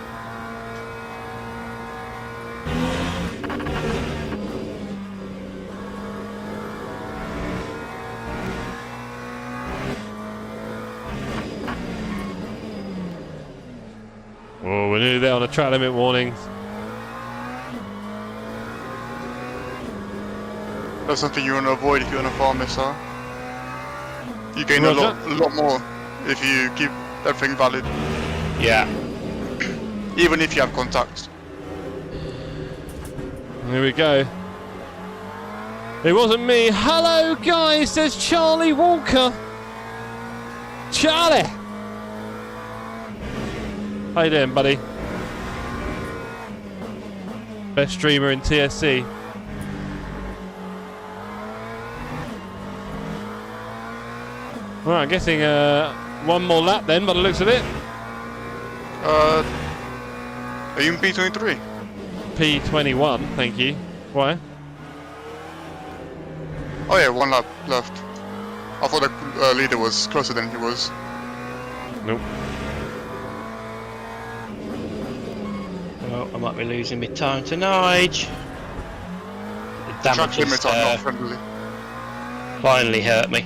Speaker 1: Oh, we're nearly there on the track limit warnings.
Speaker 5: That's something you want to avoid if you want to farm this, huh? You gain a lot more if you keep everything valid.
Speaker 2: Yeah.
Speaker 5: Even if you have contacts.
Speaker 1: Here we go. It wasn't me. Hello, guys, says Charlie Walker. Charlie! How you doing, buddy? Best streamer in TSC. Right, I'm guessing one more lap then, by the looks of it.
Speaker 5: Are you in P23?
Speaker 1: P21, thank you. Why?
Speaker 5: Oh yeah, 1 lap left. I thought the leader was closer than he was.
Speaker 1: Nope.
Speaker 2: Well, I might be losing my time to Nige. The
Speaker 5: Track
Speaker 2: damage
Speaker 5: limits are
Speaker 2: has
Speaker 5: not friendly.
Speaker 2: finally hurt me.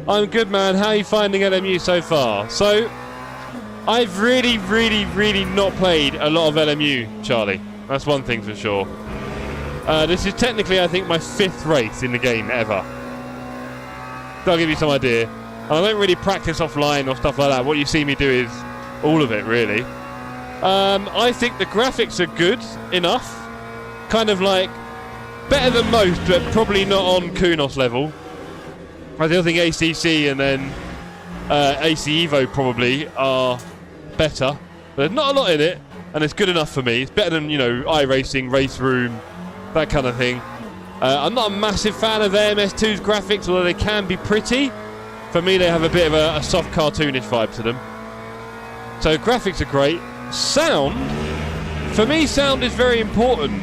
Speaker 1: I'm good, man. How are you finding LMU so far? So, I've really not played a lot of LMU, Charlie. That's one thing for sure. This is technically, I think, my 5th race in the game ever. That'll give you some idea. And I don't really practice offline or stuff like that. What you see me do is all of it, really. I think the graphics are good enough. Kind of like, better than most, but probably not on Kunos level. I still think ACC and then AC Evo probably are better. There's not a lot in it, and it's good enough for me. It's better than, you know, iRacing, Race Room, that kind of thing. I'm not a massive fan of AMS2's graphics, although they can be pretty. For me, they have a bit of a soft cartoonish vibe to them. So graphics are great. Sound, for me, sound is very important.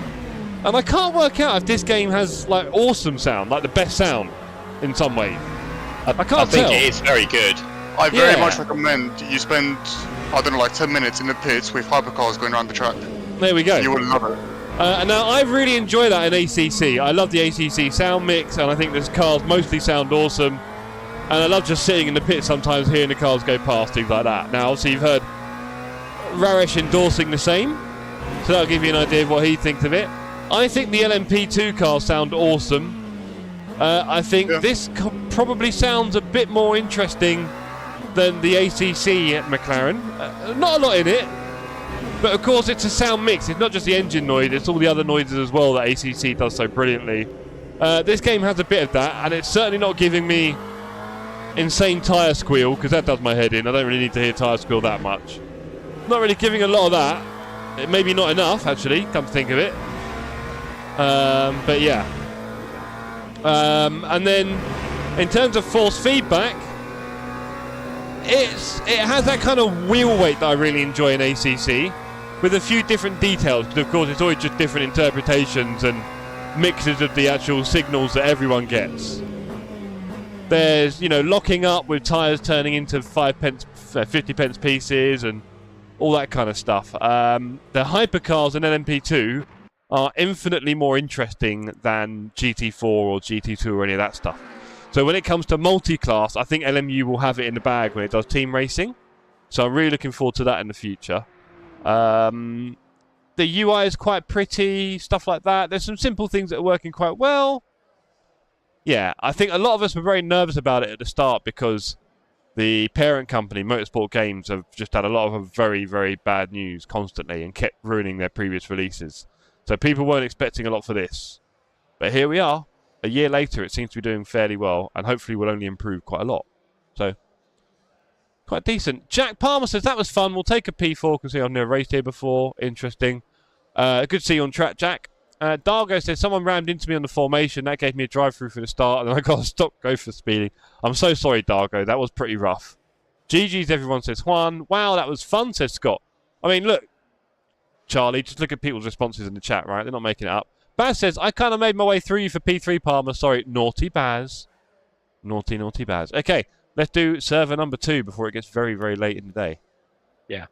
Speaker 1: And I can't work out if this game has like awesome sound, like the best sound. In some ways, I can't
Speaker 2: think
Speaker 1: tell.
Speaker 2: it is very good.
Speaker 5: I very much recommend you spend, I don't know, like 10 minutes in the pits with hypercars going around the track.
Speaker 1: There we go.
Speaker 5: You will love it.
Speaker 1: And now I really enjoy that in ACC. I love the ACC sound mix, and I think the cars mostly sound awesome. And I love just sitting in the pit sometimes, hearing the cars go past, things like that. Now, obviously, you've heard Raresh endorsing the same, so that'll give you an idea of what he thinks of it. I think the LMP2 cars sound awesome. I think this probably sounds a bit more interesting than the ACC at McLaren. Not a lot in it, but of course it's a sound mix. It's not just the engine noise, it's all the other noises as well that ACC does so brilliantly. This game has a bit of that, and it's certainly not giving me insane tyre squeal, because that does my head in. I don't really need to hear tyre squeal that much. Not really giving a lot of that. Maybe not enough, actually, come to think of it. But yeah. And then, in terms of force feedback, it has that kind of wheel weight that I really enjoy in ACC, with a few different details. Because of course, it's always just different interpretations and mixes of the actual signals that everyone gets. There's, you know, locking up with tyres turning into 50 pence pieces and all that kind of stuff. The hypercars in LMP2 are infinitely more interesting than GT4 or GT2 or any of that stuff. So when it comes to multi-class, I think LMU will have it in the bag when it does team racing. So I'm really looking forward to that in the future. The UI is quite pretty, stuff like that. There's some simple things that are working quite well. Yeah, I think a lot of us were very nervous about it at the start because the parent company, Motorsport Games, have just had a lot of very, very bad news constantly and kept ruining their previous releases. So people weren't expecting a lot for this. But here we are. A year later, it seems to be doing fairly well, and hopefully will only improve quite a lot. So, quite decent. Jack Palmer says, that was fun. We'll take a P4, because I've never raced here before. Interesting. Good to see you on track, Jack. Dargo says, someone rammed into me on the formation. That gave me a drive-through for the start, and then I got to stop, go for speeding. I'm so sorry, Dargo. That was pretty rough. GG's, everyone, says Juan. Wow, that was fun, says Scott. I mean, look, Charlie, just look at people's responses in the chat, right? They're not making it up. Baz says, I kind of made my way through you for P3, Palmer. Sorry, naughty Baz. Naughty, naughty Baz. Okay, let's do server number 2 before it gets very, very late in the day.
Speaker 2: Yeah.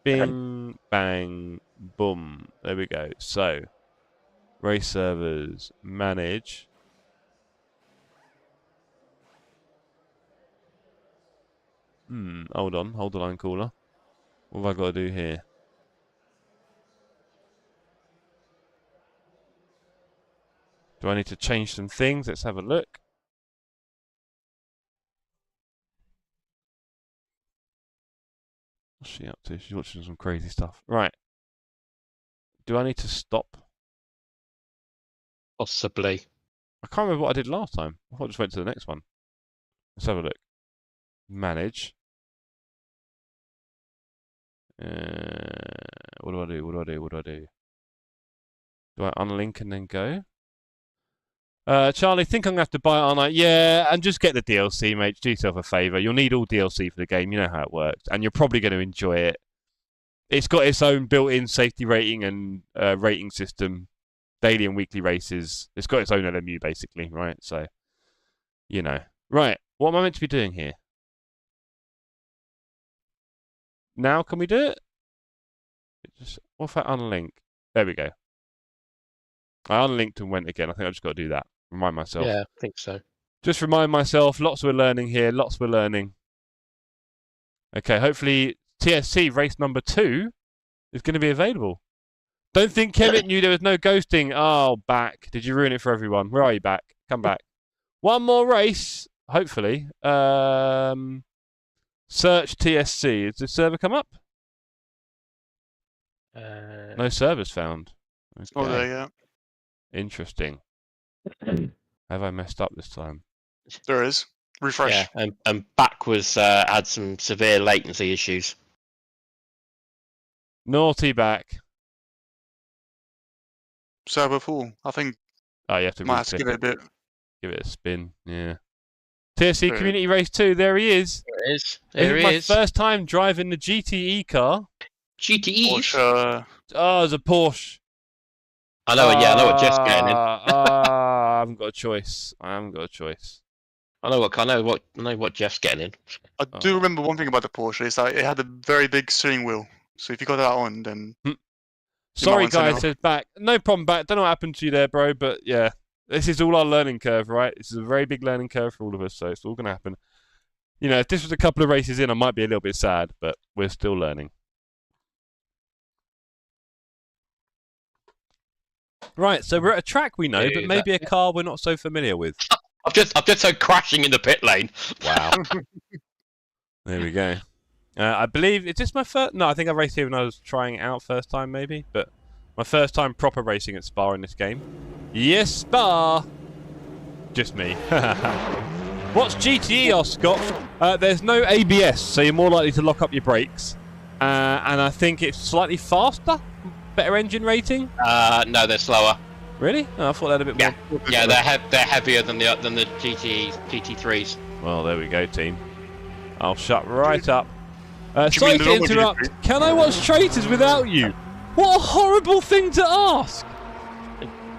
Speaker 1: Bing, bang, boom. There we go. So, race servers, manage. Hold on, hold the line caller. What have I got to do here? Do I need to change some things? Let's have a look. What's she up to? She's watching some crazy stuff. Right. Do I need to stop?
Speaker 2: Possibly.
Speaker 1: I can't remember what I did last time. I thought I just went to the next one. Let's have a look. Manage. What do I do? What do I do? What do I do? Do I unlink and then go? Charlie, think I'm going to have to buy it, aren't I? Yeah, and just get the DLC, mate. Do yourself a favour. You'll need all DLC for the game. You know how it works. And you're probably going to enjoy it. It's got its own built-in safety rating and rating system. Daily and weekly races. It's got its own LMU, basically, right? So, you know. Right, what am I meant to be doing here? Now, can we do it? What if I unlink? There we go. I unlinked and went again. I think I just got to do that. Remind myself.
Speaker 2: Yeah, I think so.
Speaker 1: Just remind myself. Lots we're learning here. Lots we're learning. Okay, hopefully TSC race number 2 is going to be available. Don't think Kemet knew there was no ghosting. Oh, back. Did you ruin it for everyone? Where are you, back? Come back. One more race, hopefully. Search TSC. Has the server come up? No servers found. Okay.
Speaker 5: Oh, there, yeah.
Speaker 1: Interesting. Have I messed up this time?
Speaker 5: There is. Refresh.
Speaker 2: Yeah, and back was had some severe latency issues.
Speaker 1: Naughty back.
Speaker 5: Server full. I think
Speaker 1: Oh, you have to
Speaker 5: might have to give it a bit.
Speaker 1: Give it a spin. Yeah. TSC
Speaker 5: There.
Speaker 1: Community Race 2. There he is.
Speaker 2: There it is.
Speaker 1: This
Speaker 2: There
Speaker 1: is
Speaker 2: it
Speaker 1: my
Speaker 2: is.
Speaker 1: first time driving the GTE car.
Speaker 2: GTE.
Speaker 5: Porsche.
Speaker 1: Oh, it's a Porsche.
Speaker 2: I know. Yeah, I know what Jeff's getting in.
Speaker 1: I haven't got a choice. I haven't got a choice.
Speaker 2: I know what Jeff's getting in.
Speaker 5: I do remember one thing about the Porsche is that it had a very big steering wheel. So if you got that on, then
Speaker 1: Sorry,
Speaker 5: want to
Speaker 1: guys.
Speaker 5: know.
Speaker 1: Says back. No problem, back. Don't know what happened to you there, bro. But yeah, this is all our learning curve, right? This is a very big learning curve for all of us. So it's all going to happen. You know, if this was a couple of races in, I might be a little bit sad, but we're still learning. Right, so we're at a track we know, but maybe a car we're not so familiar with.
Speaker 2: I've just heard crashing in the pit lane.
Speaker 1: Wow. There we go. I believe, is this my first? No, I think I raced here when I was trying it out first time, maybe. But my first time proper racing at Spa in this game. Yes, Spa! Just me. What's GTE, asked Scott? There's no ABS, so you're more likely to lock up your brakes. And I think it's slightly faster? Better engine rating?
Speaker 2: No, they're slower.
Speaker 1: Really? Oh, I thought they had a bit more.
Speaker 2: Yeah, they're heavier than the GT3s.
Speaker 1: Well, there we go, team. I'll shut right up.
Speaker 5: Do you
Speaker 1: Sorry
Speaker 5: mean the
Speaker 1: to
Speaker 5: normal
Speaker 1: interrupt.
Speaker 5: GT3?
Speaker 1: Can I watch Traitors without you? What a horrible thing to ask!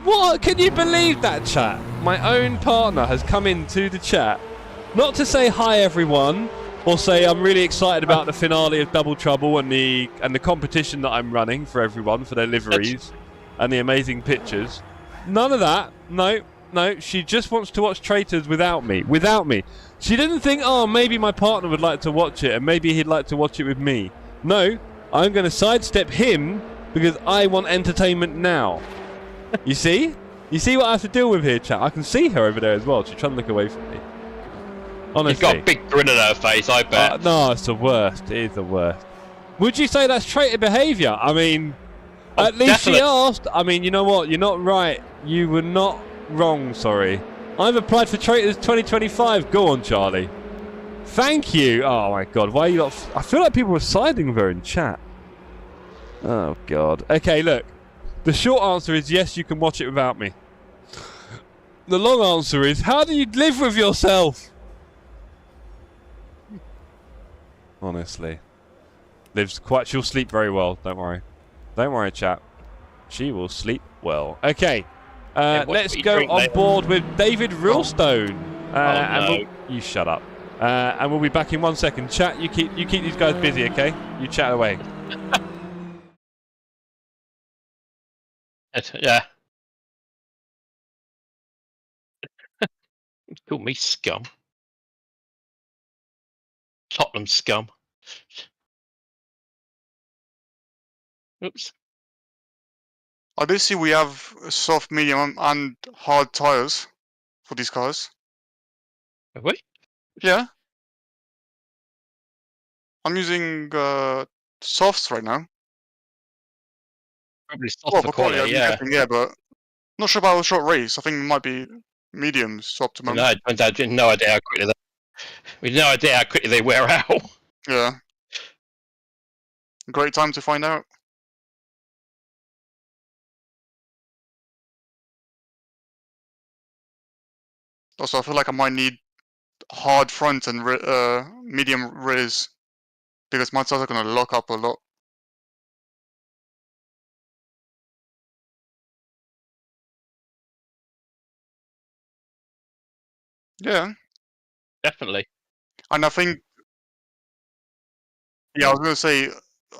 Speaker 1: What? Can you believe that, chat? My own partner has come into the chat, not to say hi everyone, or say I'm really excited about the finale of Double Trouble and the competition that I'm running for everyone for their liveries and the amazing pictures. None of that. No. She just wants to watch Traitors without me. She didn't think, oh, maybe my partner would like to watch it and maybe he'd like to watch it with me. No, I'm going to sidestep him because I want entertainment now. You see? You see what I have to deal with here, chat? I can see her over there as well. She's trying to look away from me. Honestly.
Speaker 2: She's got a big grin on her face, I bet.
Speaker 1: No, it's the worst. It is the worst. Would you say that's traitor behaviour? I mean, at least she asked. I mean, you know what? You're not right. You were not wrong, sorry. I've applied for Traitors 2025. Go on, Charlie. Thank you. Oh, my God. Why are you not... I feel like people were siding with her in chat. Oh, God. Okay, look. The short answer is yes, you can watch it without me. The long answer is, how do you live with yourself? Honestly. Lives quite... She'll sleep very well. Don't worry. Don't worry, chat. She will sleep well. Okay. Let's go on board with David Rillstone. You shut up. And we'll be back in 1 second. Chat, you keep these guys busy, okay? You chat away.
Speaker 2: Yeah. Call me scum. Tottenham scum. Oops.
Speaker 5: I do see we have soft, medium, and hard tires for these cars.
Speaker 2: Have we?
Speaker 5: Yeah. I'm using softs right now.
Speaker 2: Probably soft
Speaker 5: Well,
Speaker 2: for
Speaker 5: for quality,
Speaker 2: quality,
Speaker 5: I'm
Speaker 2: yeah.
Speaker 5: guessing, yeah, but not sure about a short race. I think it might be mediums optimum.
Speaker 2: No, I had no idea how quickly they wear out.
Speaker 5: Yeah. Great time to find out. Also, I feel like I might need hard front and medium rears because my tires are going to lock up a lot. Yeah,
Speaker 2: Definitely.
Speaker 5: and I think, yeah, I was going to say,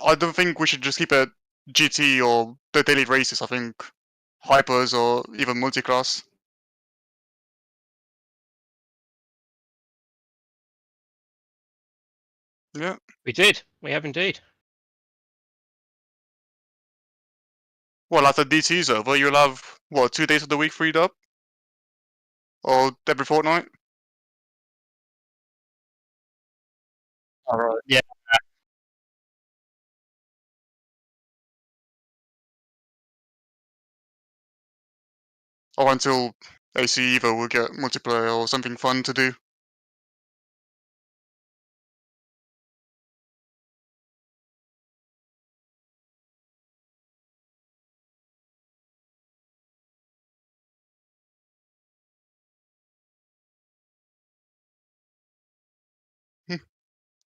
Speaker 5: I don't think we should just keep it GT or the daily races. I think hypers or even multi-class. Yeah.
Speaker 2: We did. We have indeed.
Speaker 5: Well, after DT's over, you'll have, what, 2 days of the week freed up? Or every fortnight?
Speaker 2: Alright. Yeah.
Speaker 5: Or until AC Evo will get multiplayer or something fun to do.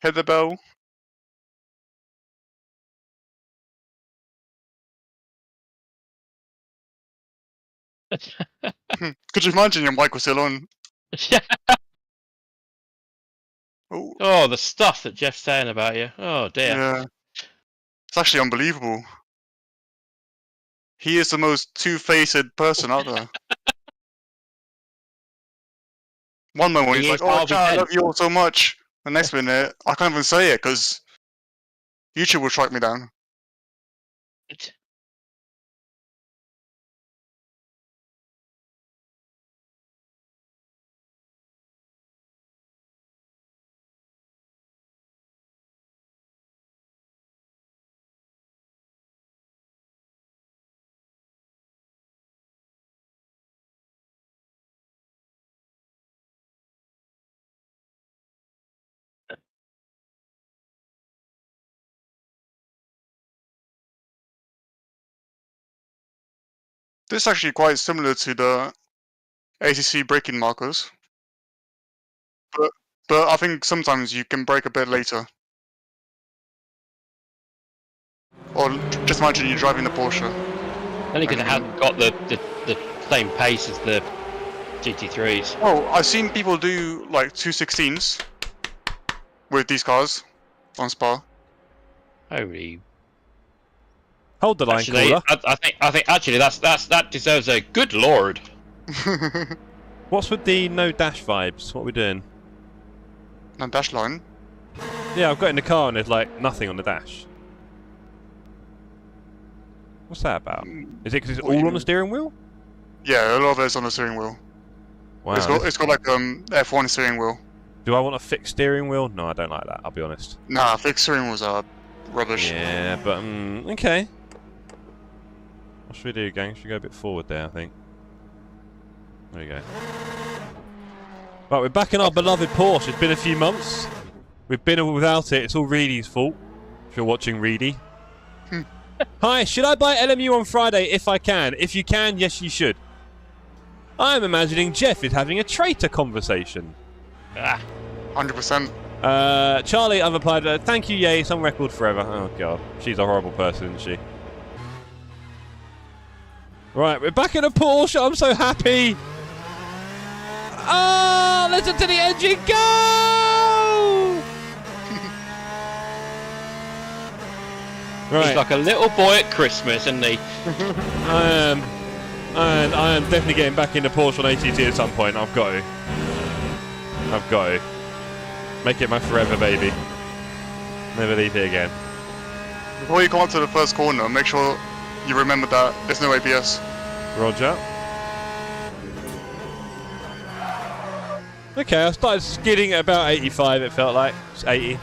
Speaker 5: Hit the bell. Could you imagine your mic was still on? Oh,
Speaker 2: Oh, the stuff that Jeff's saying about you. Oh dear.
Speaker 5: yeah. It's actually unbelievable. He is the most two-faced person out there. One moment
Speaker 2: He
Speaker 5: he's
Speaker 2: is
Speaker 5: like, "Oh,
Speaker 2: Harvey
Speaker 5: Chad, I
Speaker 2: Dent."
Speaker 5: love you all so much." The next minute, I can't even say it because YouTube will strike me down. This is actually quite similar to the ACC braking markers, but I think sometimes you can brake a bit later. Or just imagine you're driving the Porsche.
Speaker 2: Only because it hasn't got the same pace as the GT3s.
Speaker 5: Oh, I've seen people do like 216s with these cars on Spa.
Speaker 2: Holy.
Speaker 1: Hold the line,
Speaker 2: Actually,
Speaker 1: caller.
Speaker 2: I think actually that deserves a good lord.
Speaker 1: What's with the no dash vibes? What are we doing?
Speaker 5: No dash line.
Speaker 1: Yeah, I've got in the car and there's like nothing on the dash. What's that about? Is it because it's
Speaker 5: What do you
Speaker 1: all on the
Speaker 5: mean?
Speaker 1: steering wheel?
Speaker 5: Yeah, a lot of it's on the steering wheel.
Speaker 1: Wow.
Speaker 5: It's got like F1 steering wheel.
Speaker 1: Do I want a fixed steering wheel? No, I don't like that. I'll be honest.
Speaker 5: Nah, fixed steering wheels are rubbish.
Speaker 1: Yeah, but okay. What should we do, gang? Should we go a bit forward there? I think. There we go. Right, we're back in our beloved Porsche. It's been a few months. We've been without it. It's all Reedy's fault. If you're watching Reedy. Hi, should I buy LMU on Friday if I can? If you can, yes you should. I'm imagining Jeff is having a traitor conversation.
Speaker 5: 100%.
Speaker 1: Charlie, I've applied. Thank you, Yay. On record forever. Oh god, she's a horrible person, isn't she? Right, we're back in a Porsche. I'm so happy. Oh, listen to the engine go! Right.
Speaker 2: He's like a little boy at Christmas, isn't he?
Speaker 1: I am definitely getting back into Porsche on ATT at some point. I've got to. I've got to. Make it my forever baby. Never leave it again.
Speaker 5: Before you come up to the first corner, make sure you remember that there's no ABS.
Speaker 1: Roger. Okay, I started skidding at about 85, it felt like. It's 80.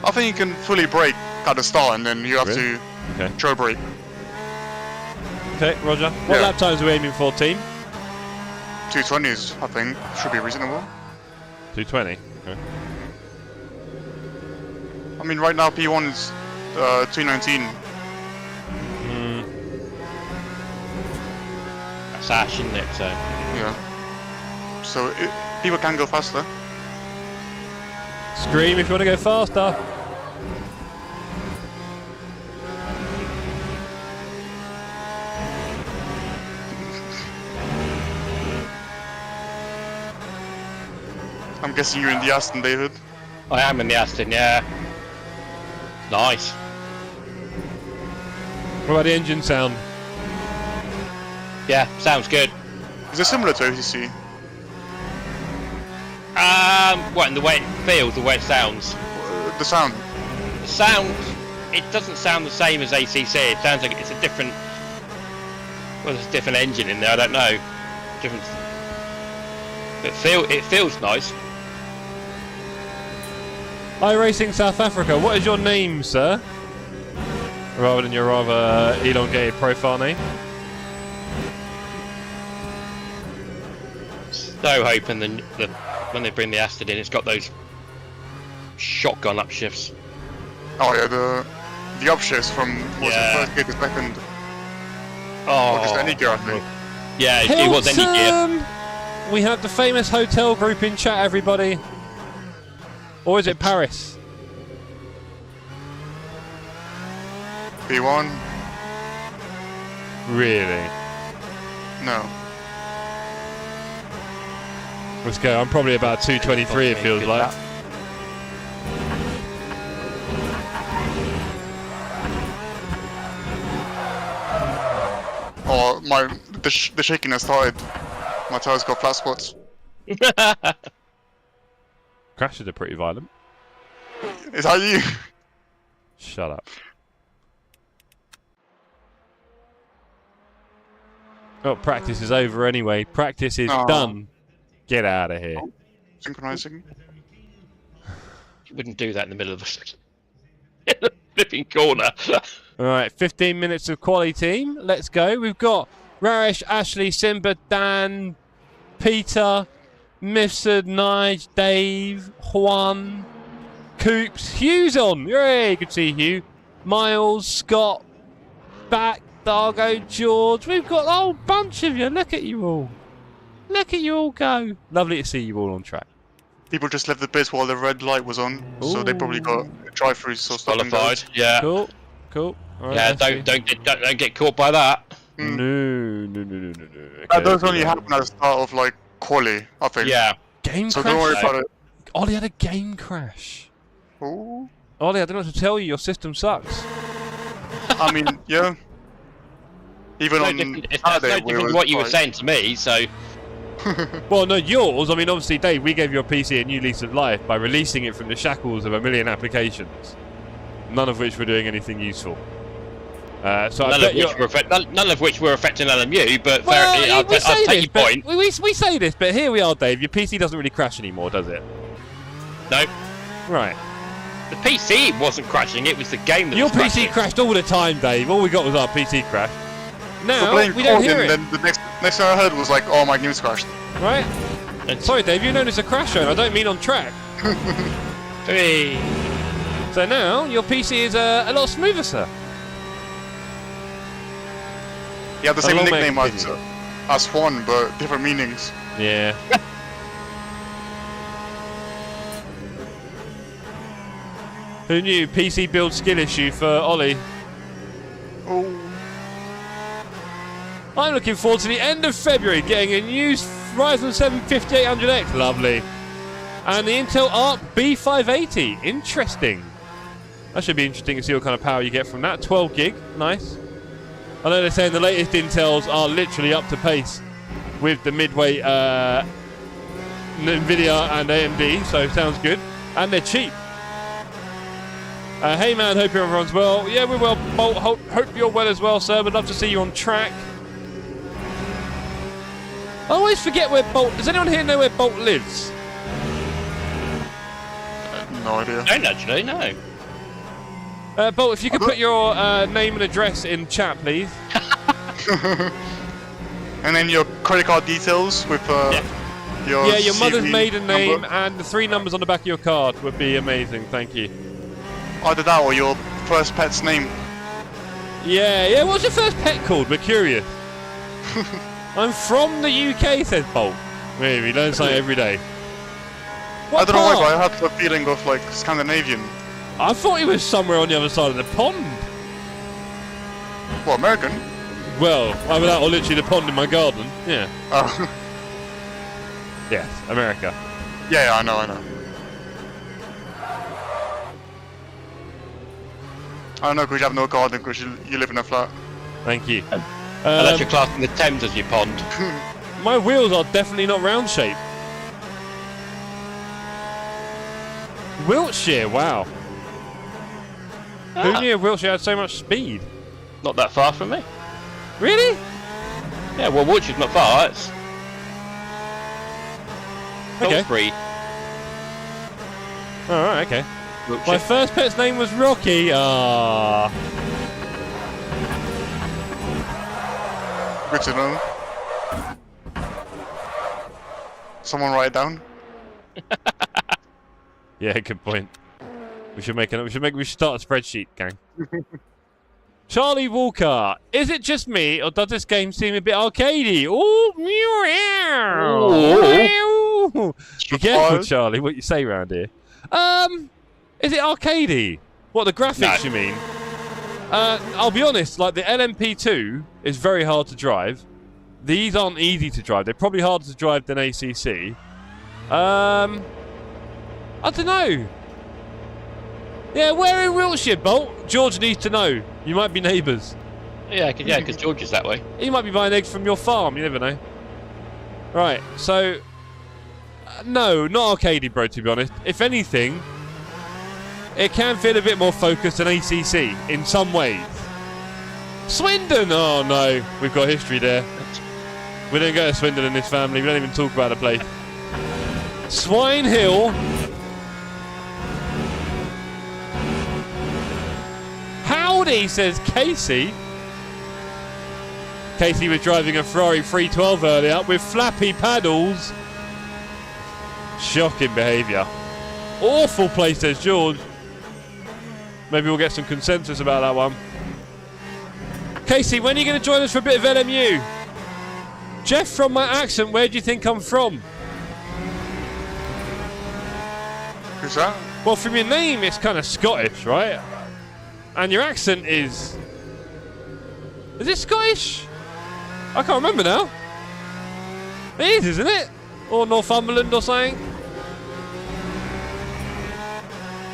Speaker 5: I think you can fully brake at the start and then you have
Speaker 1: Really?
Speaker 5: to
Speaker 1: Okay.
Speaker 5: show brake.
Speaker 1: Okay, Roger. What
Speaker 5: Yeah.
Speaker 1: lap times are we aiming for, team?
Speaker 5: 220s, I think, should be reasonable.
Speaker 1: 220. Okay.
Speaker 5: I mean, right now P1 is 219.
Speaker 2: That's Ash, isn't it? So
Speaker 5: Yeah. so people can go faster.
Speaker 1: Scream if you want to go faster.
Speaker 5: I'm guessing you're in the Aston, David.
Speaker 2: I am in the Aston, yeah. Nice.
Speaker 1: What about the engine sound?
Speaker 2: Yeah, sounds good.
Speaker 5: Is it similar to OTC?
Speaker 2: What, in the way it feels, the way it sounds?
Speaker 5: The sound?
Speaker 2: The sound, it doesn't sound the same as ACC. It sounds like it's a different... Well, there's a different engine in there, I don't know. Different... It feels nice.
Speaker 1: iRacing South Africa, what is your name, sir? Rather than your rather elongated profile name.
Speaker 2: So hoping that when they bring the Aston in, it's got those shotgun upshifts.
Speaker 5: Oh yeah, the upshifts from what's the first gear to second.
Speaker 2: Oh,
Speaker 5: Or just any gear, I think.
Speaker 2: Yeah, it was any gear.
Speaker 1: Hilton! We have the famous hotel group in chat, everybody. Or is it Paris?
Speaker 5: P1?
Speaker 1: Really?
Speaker 5: No.
Speaker 1: Let's go. I'm probably about 223, it feels like.
Speaker 5: Oh, the shaking has started. My tires got flat spots.
Speaker 1: Crashes are pretty violent.
Speaker 5: Is that you?
Speaker 1: Shut up. Oh, practice is over anyway. Practice is done. Get out of here.
Speaker 5: Synchronizing.
Speaker 2: You wouldn't do that in the middle of a flipping corner.
Speaker 1: Alright, 15 minutes of quality team. Let's go. We've got Raresh, Ashley, Simba, Dan, Peter, Mifsud, Nige, Dave, Juan, Coops, Hugh's on. Yay, good to see Hugh. Miles, Scott, Back, Dargo, George. We've got a whole bunch of you. Look at you all. Look at you all go. Lovely to see you all on track.
Speaker 5: People just left the pits while the red light was on, so they probably got drive-throughs or stuff.
Speaker 2: Qualified, yeah.
Speaker 1: Cool, cool. Right,
Speaker 2: yeah, don't get caught by that.
Speaker 1: No.
Speaker 5: That does only happen at the start of like quali, I think.
Speaker 2: Yeah.
Speaker 1: Game
Speaker 5: So
Speaker 1: crash.
Speaker 5: don't worry about it.
Speaker 1: Ollie had a game crash.
Speaker 5: Ooh.
Speaker 1: Ollie, I don't know what to tell you. Your system sucks.
Speaker 5: I mean, yeah. Even on
Speaker 2: It's no
Speaker 5: Saturday,
Speaker 2: different to what you were saying to me, so...
Speaker 1: Well, no, yours. I mean, obviously, Dave, we gave your PC a new lease of life by releasing it from the shackles of a million applications, none of which were doing anything useful. So
Speaker 2: none of which were affecting LMU, but
Speaker 1: well,
Speaker 2: I'll take your point.
Speaker 1: We say this, but here we are, Dave. Your PC doesn't really crash anymore, does it?
Speaker 2: No.
Speaker 1: Right.
Speaker 2: The PC wasn't crashing, it was the game that
Speaker 1: Your
Speaker 2: was
Speaker 1: PC
Speaker 2: crashing.
Speaker 1: crashed all the time, Dave. All we got was our PC crash. Now,
Speaker 5: we
Speaker 1: don't hear it.
Speaker 5: Then the next thing I heard was like, oh, my game's crashed.
Speaker 1: Right? Sorry, Dave, you're known as a crasher, and I don't mean on track.
Speaker 2: Hey.
Speaker 1: So now, your PC is a lot smoother, sir.
Speaker 5: He had the same
Speaker 1: I'll
Speaker 5: nickname
Speaker 1: make
Speaker 5: as Juan, but different meanings.
Speaker 1: Yeah. Who knew? PC build skill issue for Ollie.
Speaker 5: Oh.
Speaker 1: I'm looking forward to the end of February getting a new Ryzen 7 5800X. Lovely. And the Intel Arc B580. Interesting. That should be interesting to see what kind of power you get from that. 12 gig. Nice. I know they're saying the latest Intels are literally up to pace with the midweight NVIDIA and AMD, so sounds good. And they're cheap. Hey man, hope everyone's well. Yeah, we're well, Bolt. Hope you're well as well, sir. Would love to see you on track. I always forget where Bolt... Does anyone here know where Bolt lives?
Speaker 5: No idea.
Speaker 2: I don't actually, no.
Speaker 1: Bolt, if you could put your name and address in chat, please.
Speaker 5: And then your credit card details with your
Speaker 1: your mother's
Speaker 5: CV
Speaker 1: maiden name
Speaker 5: number.
Speaker 1: and the 3 numbers on the back of your card would be amazing. Thank you.
Speaker 5: Either that or your first pet's name.
Speaker 1: Yeah. What's your first pet called? We're curious. I'm from the UK, says Bolt. We learn something every day.
Speaker 5: I don't know why, but I had the feeling of like Scandinavian.
Speaker 1: I thought he was somewhere on the other side of the pond.
Speaker 5: Well, American.
Speaker 1: Well, either that or literally the pond in my garden. Yeah.
Speaker 5: Oh.
Speaker 1: Yes, America.
Speaker 5: Yeah, I know. I don't know because you have no garden because you live in a flat.
Speaker 1: Thank you.
Speaker 2: Unless you're classing the Thames as your pond.
Speaker 1: My wheels are definitely not round shape. Wiltshire, wow. Who knew Wiltshire had so much speed?
Speaker 2: Not that far from me.
Speaker 1: Really?
Speaker 2: Yeah, well, Wiltshire's not far. It's
Speaker 1: Okay.
Speaker 2: Free.
Speaker 1: Alright, okay.
Speaker 2: Wiltshire.
Speaker 1: My first pet's name was Rocky. Ah.
Speaker 5: Good to know. Someone write it down.
Speaker 1: Yeah, good point. We should start a spreadsheet, gang. Charlie Walker, is it just me, or does this game seem a bit arcadey? Ooh, meow. Be careful, Charlie, what you say around here. Is it arcadey? What, the graphics, you mean? I'll be honest, like the LMP2 is very hard to drive. These aren't easy to drive. They're probably harder to drive than ACC. I don't know. Yeah, where in Wiltshire, Bolt? George needs to know. You might be neighbours.
Speaker 2: Yeah, because George is that way.
Speaker 1: He might be buying eggs from your farm. You never know. Right, so... no, not arcadey, bro, to be honest. If anything, it can feel a bit more focused than ACC in some ways. Swindon! Oh, no. We've got history there. We don't go to Swindon in this family. We don't even talk about the place. Swine Hill... Howdy, says Casey. Casey was driving a Ferrari 312 earlier with flappy paddles. Shocking behaviour. Awful play, says George. Maybe we'll get some consensus about that one. Casey, when are you going to join us for a bit of LMU? Jeff, from my accent, where do you think I'm from?
Speaker 5: Who's that?
Speaker 1: Well, from your name, it's kind of Scottish, right? And your accent is... Is it Scottish? I can't remember now. It is, isn't it? Or Northumberland or something?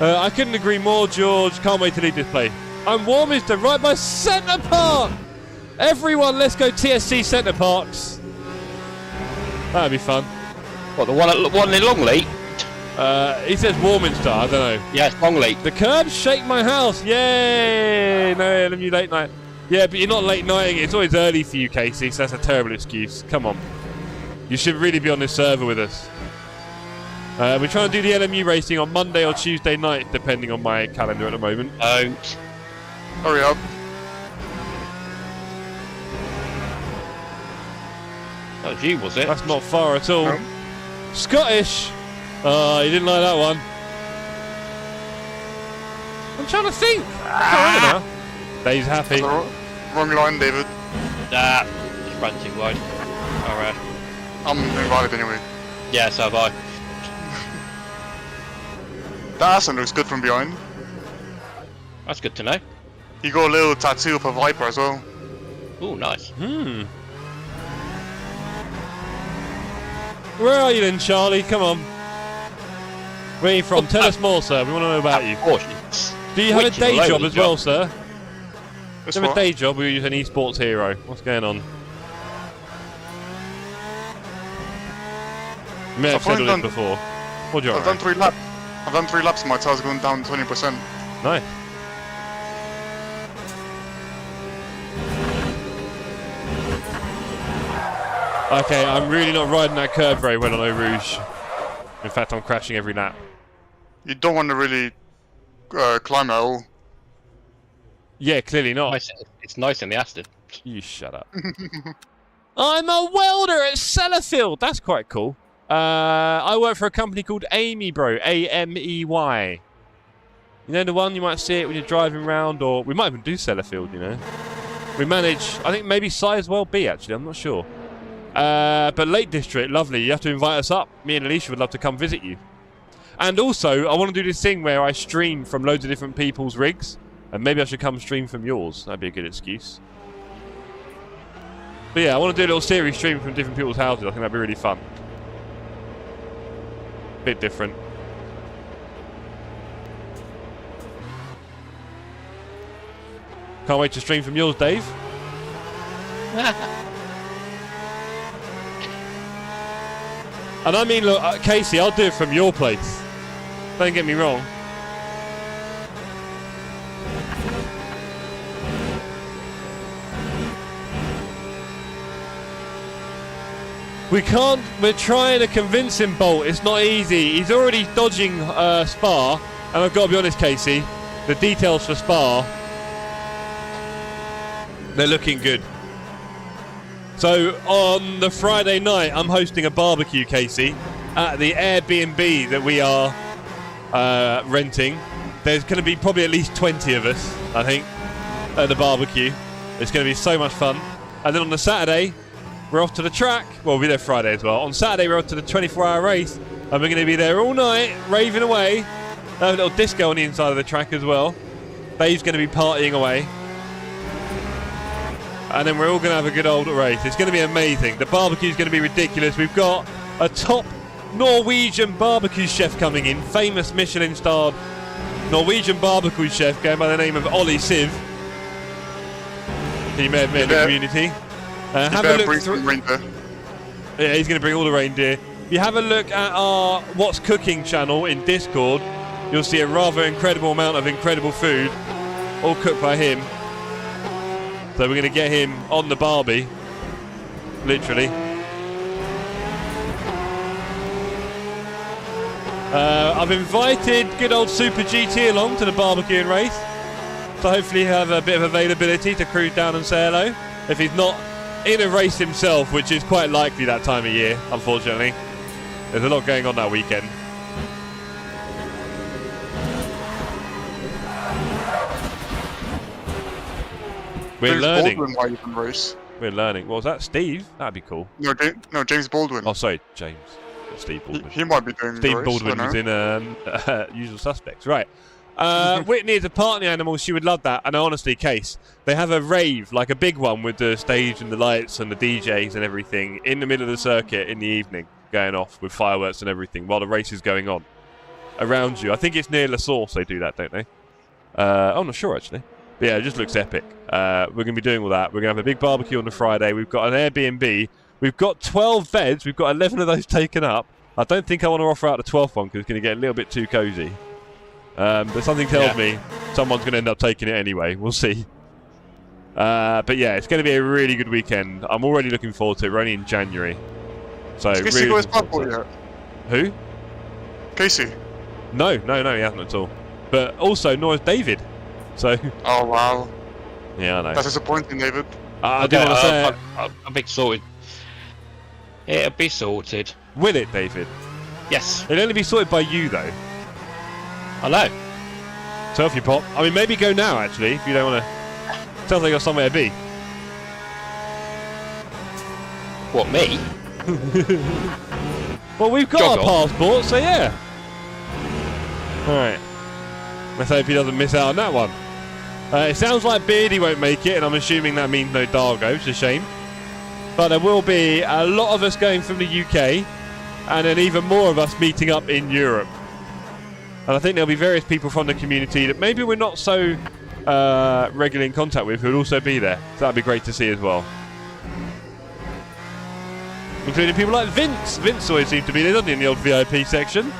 Speaker 1: I couldn't agree more, George. Can't wait to leave this play. I'm Warminster, right by Centre Park! Everyone, let's go TSC Centre Parks. That'd be fun.
Speaker 2: What, the one in Longleat?
Speaker 1: He says Warminster, I don't know.
Speaker 2: Yeah, it's Longleat.
Speaker 1: The curbs shake my house. Yay! No LMU late night. Yeah, but you're not late nighting. It's always early for you, Casey, so that's a terrible excuse. Come on. You should really be on this server with us. We're trying to do the LMU racing on Monday or Tuesday night, depending on my calendar at the moment.
Speaker 2: Don't.
Speaker 5: Hurry up.
Speaker 2: That was you, was it?
Speaker 1: That's not far at all.
Speaker 5: No.
Speaker 1: Scottish! Oh, you didn't like that one. I'm trying to think. I can't remember now. Dave's happy.
Speaker 5: Wrong line, David.
Speaker 2: Nah, just ran too wide. Alright.
Speaker 5: I'm invalid anyway.
Speaker 2: Yeah, so have I.
Speaker 5: That accent looks good from behind.
Speaker 2: That's good to know.
Speaker 5: You got a little tattoo of a viper as well.
Speaker 2: Ooh, nice.
Speaker 1: Where are you then, Charlie? Come on. Where are you from? Tell us more, sir. We want to know about you. Do you have a day job as well, sir? Do you have a day job or are you an esports hero? What's going on? You may have said this before. What do you
Speaker 5: I've done 3 laps. I've done 3 laps and my tire's going down 20%.
Speaker 1: Nice. Okay, I'm really not riding that curve very well on Eau Rouge. In fact, I'm crashing every lap.
Speaker 5: You don't want to really climb at all.
Speaker 1: Yeah, clearly not.
Speaker 2: It's nice in the Aston.
Speaker 1: You shut up. I'm a welder at Sellafield. That's quite cool. I work for a company called Amy, bro. A-M-E-Y. You know the one? You might see it when you're driving around, or we might even do Sellafield, you know. We manage, I think maybe Sizewell B, actually. I'm not sure. But Lake District, lovely. You have to invite us up. Me and Alicia would love to come visit you. And also, I want to do this thing where I stream from loads of different people's rigs. And maybe I should come stream from yours. That'd be a good excuse. But yeah, I want to do a little series stream from different people's houses. I think that'd be really fun. Bit different. Can't wait to stream from yours, Dave. And I mean, look, Casey, I'll do it from your place. Don't get me wrong. We're trying to convince him, Bolt. It's not easy. He's already dodging Spa. And I've got to be honest, Casey, the details for Spa, they're looking good. So on the Friday night, I'm hosting a barbecue, Casey, at the Airbnb that we are renting. There's going to be probably at least 20 of us, I think, at the barbecue. It's going to be so much fun. And then on the Saturday, we're off to the track. Well, we'll be there Friday as well. On Saturday, we're off to the 24-hour race. And we're going to be there all night, raving away. Have a little disco on the inside of the track as well. Dave's going to be partying away. And then we're all going to have a good old race. It's going to be amazing. The barbecue's going to be ridiculous. We've got a top Norwegian barbecue chef coming in. Famous Michelin-starred Norwegian barbecue chef going by the name of Ollie Siv. He may have met in the community. Have a look through. Yeah, he's going to bring all the reindeer. If you have a look at our What's Cooking channel in Discord, you'll see a rather incredible amount of incredible food, all cooked by him. So we're going to get him on the Barbie, literally. I've invited good old Super GT along to the barbecue and race. So hopefully he'll have a bit of availability to cruise down and say hello. If he's not in a race himself, which is quite likely that time of year, unfortunately. There's a lot going on that weekend. We're learning.
Speaker 5: Baldwin might even race.
Speaker 1: We're learning. What was that? Steve? That'd be cool.
Speaker 5: No, James Baldwin.
Speaker 1: Oh, sorry, James. Steve Baldwin.
Speaker 5: He might be doing
Speaker 1: Steve
Speaker 5: the race,
Speaker 1: Baldwin was in Usual Suspects. Right. Whitney is a party animal. She would love that. And honestly, Case, they have a rave, like a big one with the stage and the lights and the DJs and everything in the middle of the circuit in the evening, going off with fireworks and everything while the race is going on around you. I think it's near La Source they do that, don't they? I'm not sure, actually. But yeah, it just looks epic. We're going to be doing all that. We're going to have a big barbecue on the Friday. We've got an Airbnb. We've got 12 beds. We've got 11 of those taken up. I don't think I want to offer out the 12th one because it's going to get a little bit too cozy. But something tells me someone's going to end up taking it anyway. We'll see. But yeah, it's going to be a really good weekend. I'm already looking forward to it. We're only in January. So
Speaker 5: Has Casey got his passport yet?
Speaker 1: Who?
Speaker 5: Casey?
Speaker 1: No, he hasn't at all. But also, nor has David. So.
Speaker 5: Oh, wow.
Speaker 1: Yeah, I know.
Speaker 5: That's disappointing, David.
Speaker 1: I do want to say
Speaker 2: I'll be sorted. It'll be sorted.
Speaker 1: Will it, David?
Speaker 2: Yes.
Speaker 1: It'll only be sorted by you, though.
Speaker 2: I know.
Speaker 1: So if you pop, I mean, maybe go now, actually, if you don't want to. Sounds like you've got somewhere to be.
Speaker 2: What, me?
Speaker 1: Well, we've got our passport, so yeah. Alright. Let's hope he doesn't miss out on that one. It sounds like Beardy won't make it, and I'm assuming that means no Dargo, which is a shame. But there will be a lot of us going from the UK, and then even more of us meeting up in Europe. And I think there'll be various people from the community that maybe we're not so regularly in contact with who'll also be there. So that'd be great to see as well. Including people like Vince. Vince always seems to be there, doesn't he, in the old VIP section?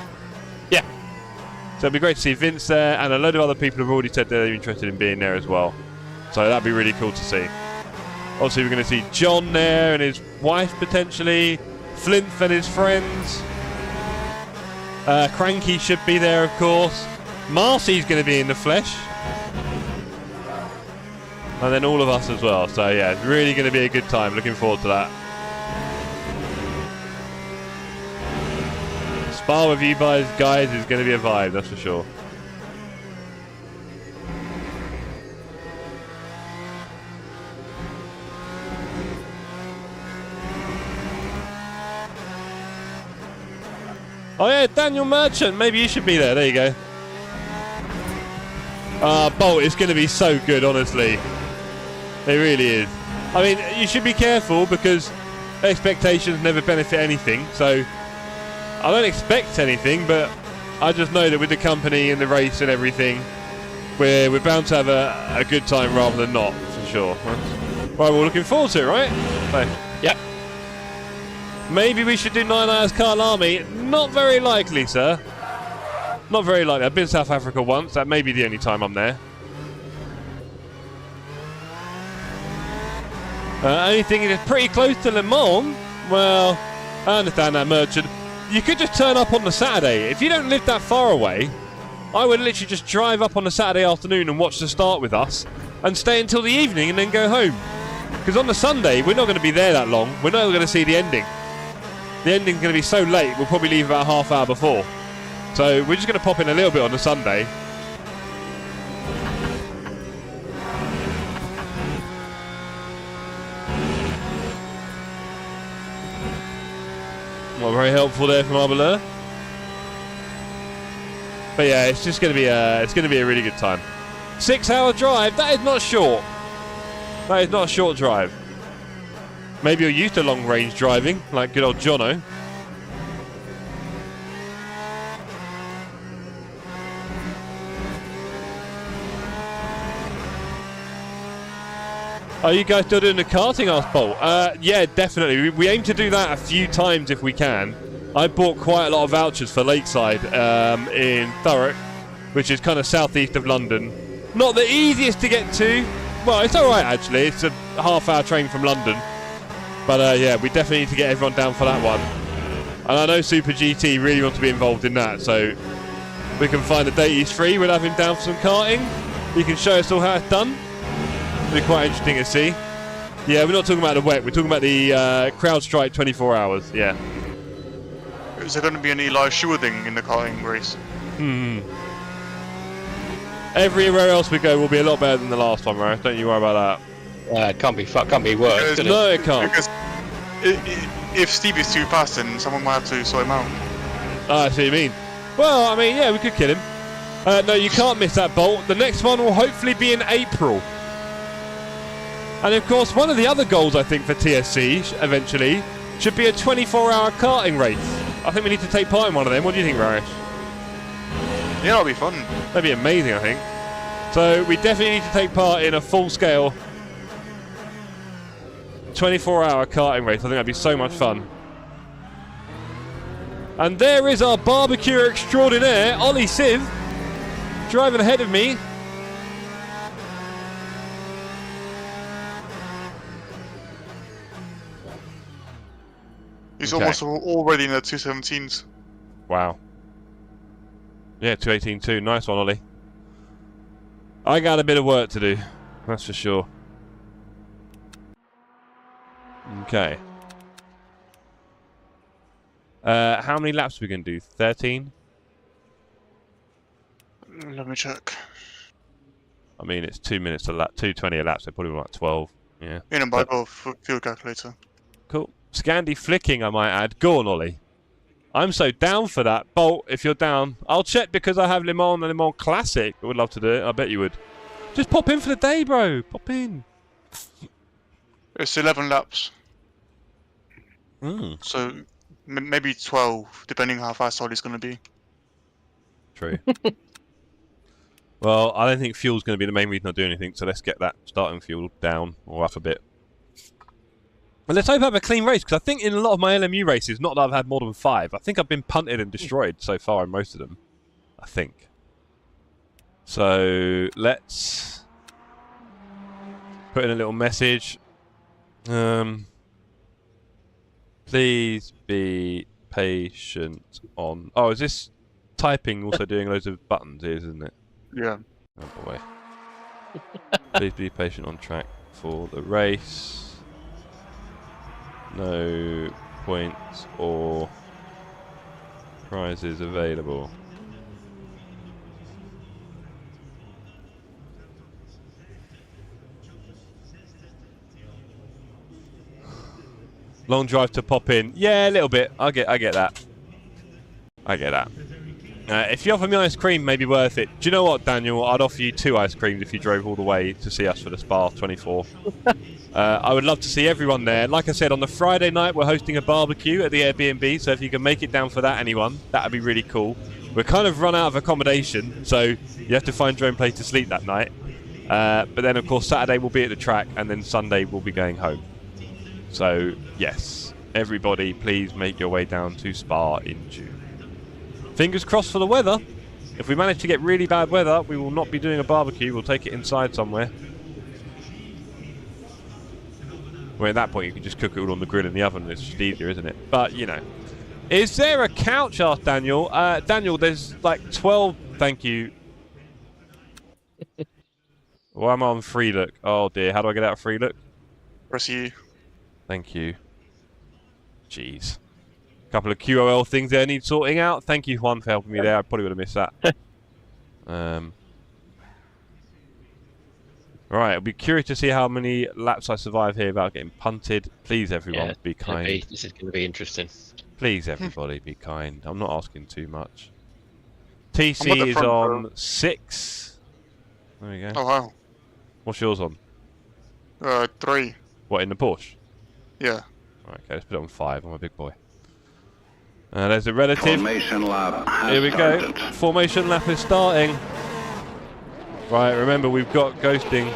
Speaker 2: Yeah.
Speaker 1: So it'd be great to see Vince there, and a load of other people have already said they're interested in being there as well. So that'd be really cool to see. Obviously, we're going to see John there and his wife potentially, Flinth and his friends. Cranky should be there, of course. Marcy's going to be in the flesh. And then all of us as well. So yeah, it's really going to be a good time. Looking forward to that. Spa with you guys is going to be a vibe, that's for sure. Oh yeah, Daniel Merchant. Maybe you should be there. There you go. Bolt is going to be so good, honestly. It really is. I mean, you should be careful because expectations never benefit anything. So I don't expect anything, but I just know that with the company and the race and everything, we're bound to have a good time rather than not, for sure. Right, we're looking forward to it, right? So,
Speaker 2: Yep.
Speaker 1: maybe we should do 9 hours Carl Army. Not very likely, sir. Not very likely. I've been to South Africa once. That may be the only time I'm there. Only thing is, it's pretty close to Le Mans. Well, I understand that, Merchant. You could just turn up on the Saturday. If you don't live that far away, I would literally just drive up on a Saturday afternoon and watch the start with us and stay until the evening and then go home. Because on the Sunday, we're not going to be there that long. We're not going to see the ending. The ending's going to be so late, we'll probably leave about a half hour before. So we're just going to pop in a little bit on the Sunday. Not very helpful there from Arbeleur. But yeah, it's just going to be a really good time. 6-hour drive. That is not short. That is not a short drive. Maybe you're used to long range driving, like good old Jono. Are you guys still doing the karting, asked Bolt? Yeah, definitely. We aim to do that a few times if we can. I bought quite a lot of vouchers for Lakeside in Thurrock, which is kind of southeast of London. Not the easiest to get to. Well, it's alright actually. It's a half-hour train from London. But yeah, we definitely need to get everyone down for that one. And I know Super GT really wants to be involved in that, so we can find a date he's free. We'll have him down for some karting. He can show us all how it's done. It'll be quite interesting to see. Yeah, we're not talking about the wet. We're talking about the CrowdStrike 24 hours. Yeah.
Speaker 5: Is there going to be any live shooting in the karting race?
Speaker 1: Everywhere else we go will be a lot better than the last one, right? Don't you worry about
Speaker 2: It can't be worse.
Speaker 1: that. No, it can't.
Speaker 5: Because if Steve is too fast, then someone might have to sort him out.
Speaker 1: I see what you mean. Well, I mean, yeah, we could kill him. No, you can't miss that, Bolt. The next one will hopefully be in April. And of course, one of the other goals, I think, for TSC, eventually, should be a 24-hour karting race. I think we need to take part in one of them. What do you think, Rarish?
Speaker 5: Yeah, that'll be fun.
Speaker 1: That'd be amazing, I think. So we definitely need to take part in a full-scale 24-hour karting race. I think that'd be so much fun. And there is our barbecue extraordinaire, Ollie Siv, driving ahead of me.
Speaker 5: He's almost already in the 217s.
Speaker 1: Wow. Yeah, 218.2. Nice one, Ollie. I got a bit of work to do, that's for sure. Okay. How many laps are we going to do? 13?
Speaker 5: Let me check.
Speaker 1: I mean, it's 2 minutes a lap, 2:20 a lap, so probably like 12. Yeah.
Speaker 5: In and by both fuel calculator.
Speaker 1: Cool. Scandi flicking, I might add. Go on, Ollie. I'm so down for that. Bolt, if you're down. I'll check because I have Le Mans and Le Mans Classic. I would love to do it. I bet you would. Just pop in for the day, bro. Pop in.
Speaker 5: It's 11 laps.
Speaker 1: Mm.
Speaker 5: So maybe 12, depending how fast Ollie's going to be.
Speaker 1: True. Well, I don't think fuel's going to be the main reason I do anything, so let's get that starting fuel down or up a bit. Well, let's hope I have a clean race, because I think in a lot of my LMU races, not that I've had more than 5, I think I've been punted and destroyed so far in most of them. I think. So, let's put in a little message. Please be patient on... Oh, is this typing also doing loads of buttons, isn't it?
Speaker 5: Yeah.
Speaker 1: Oh boy. Please be patient on track for the race. No points or prizes available. Long drive to pop in. Yeah, a little bit. I get that. I get that. If you offer me ice cream, maybe worth it. Do you know what, Daniel? I'd offer you 2 ice creams if you drove all the way to see us for the Spa 24. I would love to see everyone there. Like I said, on the Friday night, we're hosting a barbecue at the Airbnb, so if you can make it down for that, anyone, that would be really cool. We're kind of run out of accommodation, so you have to find your own place to sleep that night. But then, of course, Saturday we'll be at the track, and then Sunday we'll be going home. So, yes, everybody, please make your way down to Spa in June. Fingers crossed for the weather. If we manage to get really bad weather, we will not be doing a barbecue. We'll take it inside somewhere. Well, at that point, you can just cook it all on the grill in the oven. It's just easier, isn't it? But, you know. Is there a couch? Asked Daniel. Daniel, there's like 12... Thank you. Well, I'm on free look. Oh, dear. How do I get out of free look?
Speaker 5: Press E.
Speaker 1: Thank you. Jeez. Couple of QOL things there need sorting out. Thank you, Juan, for helping me there. I probably would have missed that. Right, I'll be curious to see how many laps I survive here without getting punted. Please, everyone, be kind.
Speaker 2: This is going to be interesting.
Speaker 1: Please, everybody, be kind. I'm not asking too much. TC is on 6. There we go.
Speaker 5: Oh, wow.
Speaker 1: What's yours on?
Speaker 5: 3.
Speaker 1: What, in the Porsche?
Speaker 5: Yeah.
Speaker 1: Right, okay, let's put it on 5. I'm a big boy. There's a relative.
Speaker 6: Formation lap has
Speaker 1: Here we go.
Speaker 6: started.
Speaker 1: Formation lap is starting. Right, remember we've got ghosting.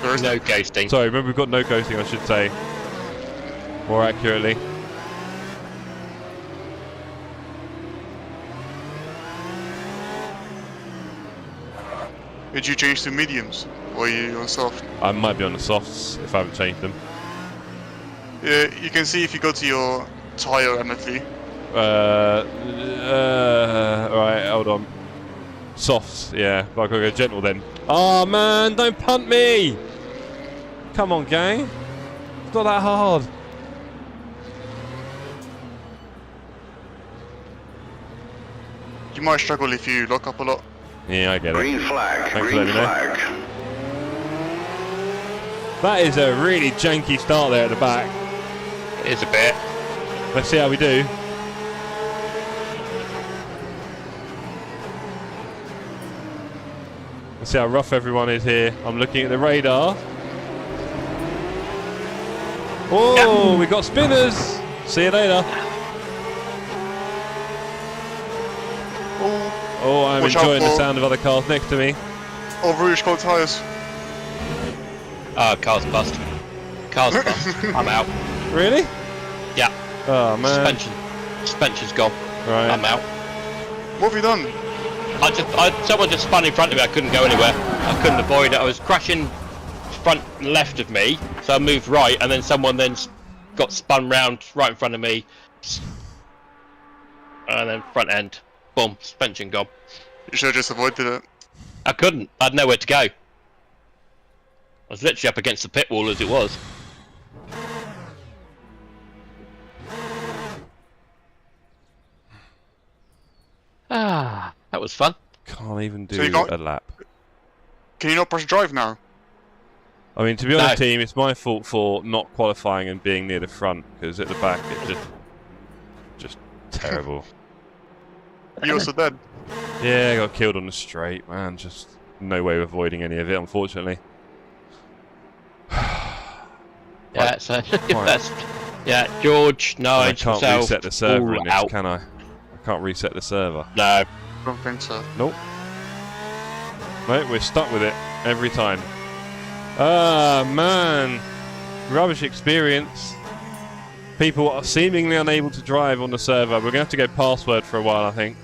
Speaker 5: There is
Speaker 2: No ghosting.
Speaker 1: Sorry, remember we've got no ghosting, I should say. More accurately.
Speaker 5: Did you change to mediums? Or are you on soft?
Speaker 1: I might be on the softs if I haven't changed them.
Speaker 5: Yeah, you can see if you go to your tire MFE.
Speaker 1: Right, hold on. Softs, yeah. But I've got to go gentle then. Oh man, don't punt me! Come on, gang. It's not that hard.
Speaker 5: You might struggle if you lock up a lot.
Speaker 1: Yeah, I get it.
Speaker 6: Green flag.
Speaker 1: Thanks for
Speaker 6: Green
Speaker 1: letting me know.
Speaker 6: flag.
Speaker 1: That is a really janky start there at the back.
Speaker 2: It is a bit.
Speaker 1: Let's see how we do. Let's see how rough everyone is here. I'm looking at the radar. Oh, we got spinners. See you later. Oh, I'm
Speaker 5: Watch out
Speaker 1: enjoying the
Speaker 5: for-
Speaker 1: sound of other cars next to me.
Speaker 5: Oh, Rouge cold tires.
Speaker 2: Oh, car's bust. Car's bust. I'm out.
Speaker 1: Really?
Speaker 2: Yeah.
Speaker 1: Oh man.
Speaker 2: Suspension's gone.
Speaker 1: Right.
Speaker 2: I'm out.
Speaker 5: What have you done?
Speaker 2: Someone just spun in front of me. I couldn't go anywhere. I couldn't avoid it. I was crashing front and left of me, so I moved right, and then someone got spun round right in front of me, and then front end, boom, suspension gone.
Speaker 5: You should have just avoided it.
Speaker 2: I couldn't. I had nowhere to go. I was literally up against the pit wall as it was. Ah, that was fun.
Speaker 1: Can't even do
Speaker 5: So you can't-
Speaker 1: a lap.
Speaker 5: Can you not press drive now?
Speaker 1: I mean, to be honest,
Speaker 2: No.
Speaker 1: team, it's my fault for not qualifying and being near the front, because at the back it's just terrible.
Speaker 5: You also dead.
Speaker 1: Yeah, I got killed on the straight, man. Just no way of avoiding any of it, unfortunately.
Speaker 2: Yeah, so yeah, George,
Speaker 1: I
Speaker 2: Nige,
Speaker 1: can't
Speaker 2: myself,
Speaker 1: reset the server
Speaker 2: all
Speaker 1: in this,
Speaker 2: out.
Speaker 1: can I? I can't reset the server.
Speaker 2: No,
Speaker 5: Don't think so.
Speaker 1: Nope. Mate, we're stuck with it every time. Ah, man. Rubbish experience. People are seemingly unable to drive on the server. We're going to have to go password for a while, I think.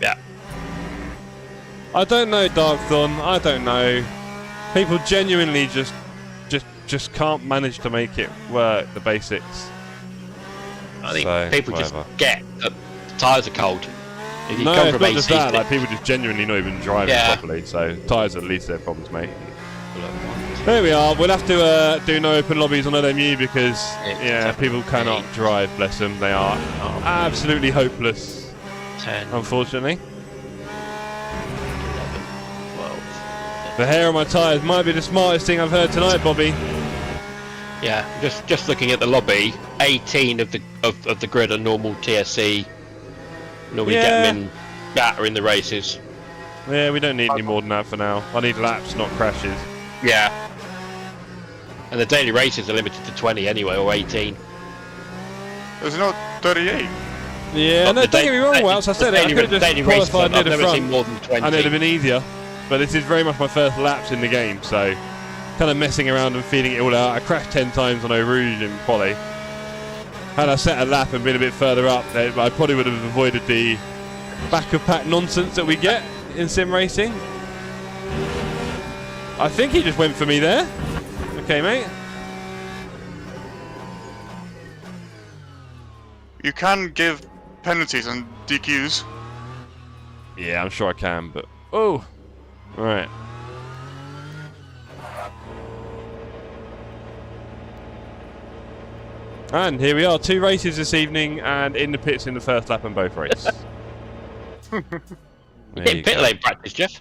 Speaker 2: yeah.
Speaker 1: I don't know, Darkthorn. I don't know. People genuinely just can't manage to make it work, the basics.
Speaker 2: I think
Speaker 1: So,
Speaker 2: people
Speaker 1: whatever.
Speaker 2: just get that the tyres are cold. If you
Speaker 1: No,
Speaker 2: come
Speaker 1: it's
Speaker 2: from
Speaker 1: not just
Speaker 2: AC,
Speaker 1: that. Like, people just genuinely not even driving
Speaker 2: Yeah.
Speaker 1: properly. So, tyres are at least their problems, mate. There we are. We'll have to do no open lobbies on LMU because, yeah, people cannot drive, bless them. They are absolutely hopeless,
Speaker 2: 10,
Speaker 1: unfortunately.
Speaker 2: 12.
Speaker 1: The hair on my tyres might be the smartest thing I've heard tonight, Bobby.
Speaker 2: Yeah, just looking at the lobby, 18 of the grid are normal TSC. Normally get them in that or in the races.
Speaker 1: Yeah, we don't need any more than that for now. I need laps, not crashes.
Speaker 2: Yeah. And the daily races are limited to 20 anyway, or 18.
Speaker 5: There's no 38.
Speaker 1: Yeah, no, don't get me wrong, Wells. I said it. I could have just qualified near the
Speaker 2: I've never
Speaker 1: front,
Speaker 2: seen more than 20.
Speaker 1: and it'd have been easier. But this is very much my first laps in the game, so kind of messing around and feeling it all out. I crashed 10 times on Eau Rouge in Poly. Had I set a lap and been a bit further up, I probably would have avoided the back of pack nonsense that we get in sim racing. I think he just went for me there. Okay, mate.
Speaker 5: You can give penalties and DQs.
Speaker 1: Yeah, I'm sure I can, but... Oh! Right. And here we are, 2 races this evening, and in the pits in the first lap on both races.
Speaker 2: You're getting pit lane practice, Jeff.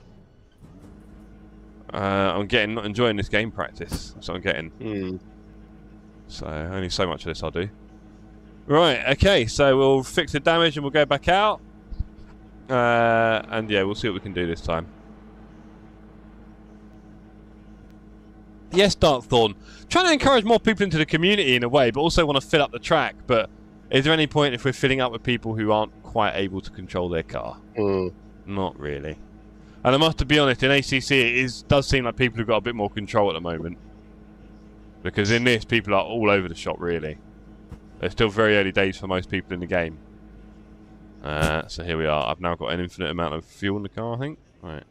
Speaker 1: I'm not enjoying this game practice. That's what I'm getting. So only so much of this I'll do. Right, okay, so we'll fix the damage and we'll go back out. And yeah, we'll see what we can do this time. Yes, Darkthorn. Trying to encourage more people into the community in a way, but also want to fill up the track. But is there any point if we're filling up with people who aren't quite able to control their car? Not really. And I must be honest, in ACC it does seem like people have got a bit more control at the moment. Because in this, people are all over the shop, really. It's still very early days for most people in the game. So here we are. I've now got an infinite amount of fuel in the car, I think. Right.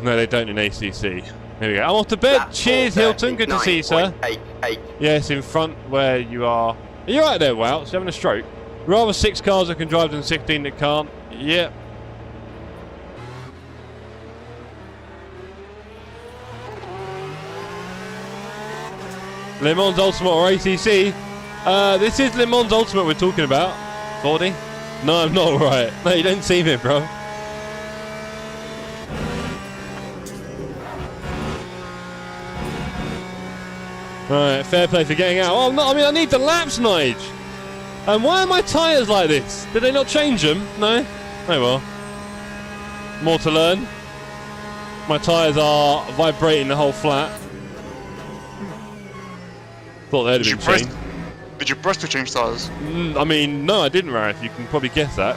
Speaker 1: No, they don't in ACC. Here we go. I'm off to bed. Cheers, Hilton. Good to see you, sir. Yes, in front where you are. Are you right there, Wout? You having a stroke? Rather 6 cars that can drive than 16 that can't. Yep. Le Mans Ultimate or ACC? This is Le Mans Ultimate we're talking about. 40? No, I'm not right. No, you don't see me, bro. Right, fair play for getting out. Oh, no, I mean, I need the laps, Nige. And why are my tyres like this? Did they not change them? No? Oh, well. More to learn. My tyres are vibrating the whole flat. Thought they'd have been changed.
Speaker 5: Did you press to change tyres?
Speaker 1: I mean, no, I didn't, Rareth. You can probably guess that.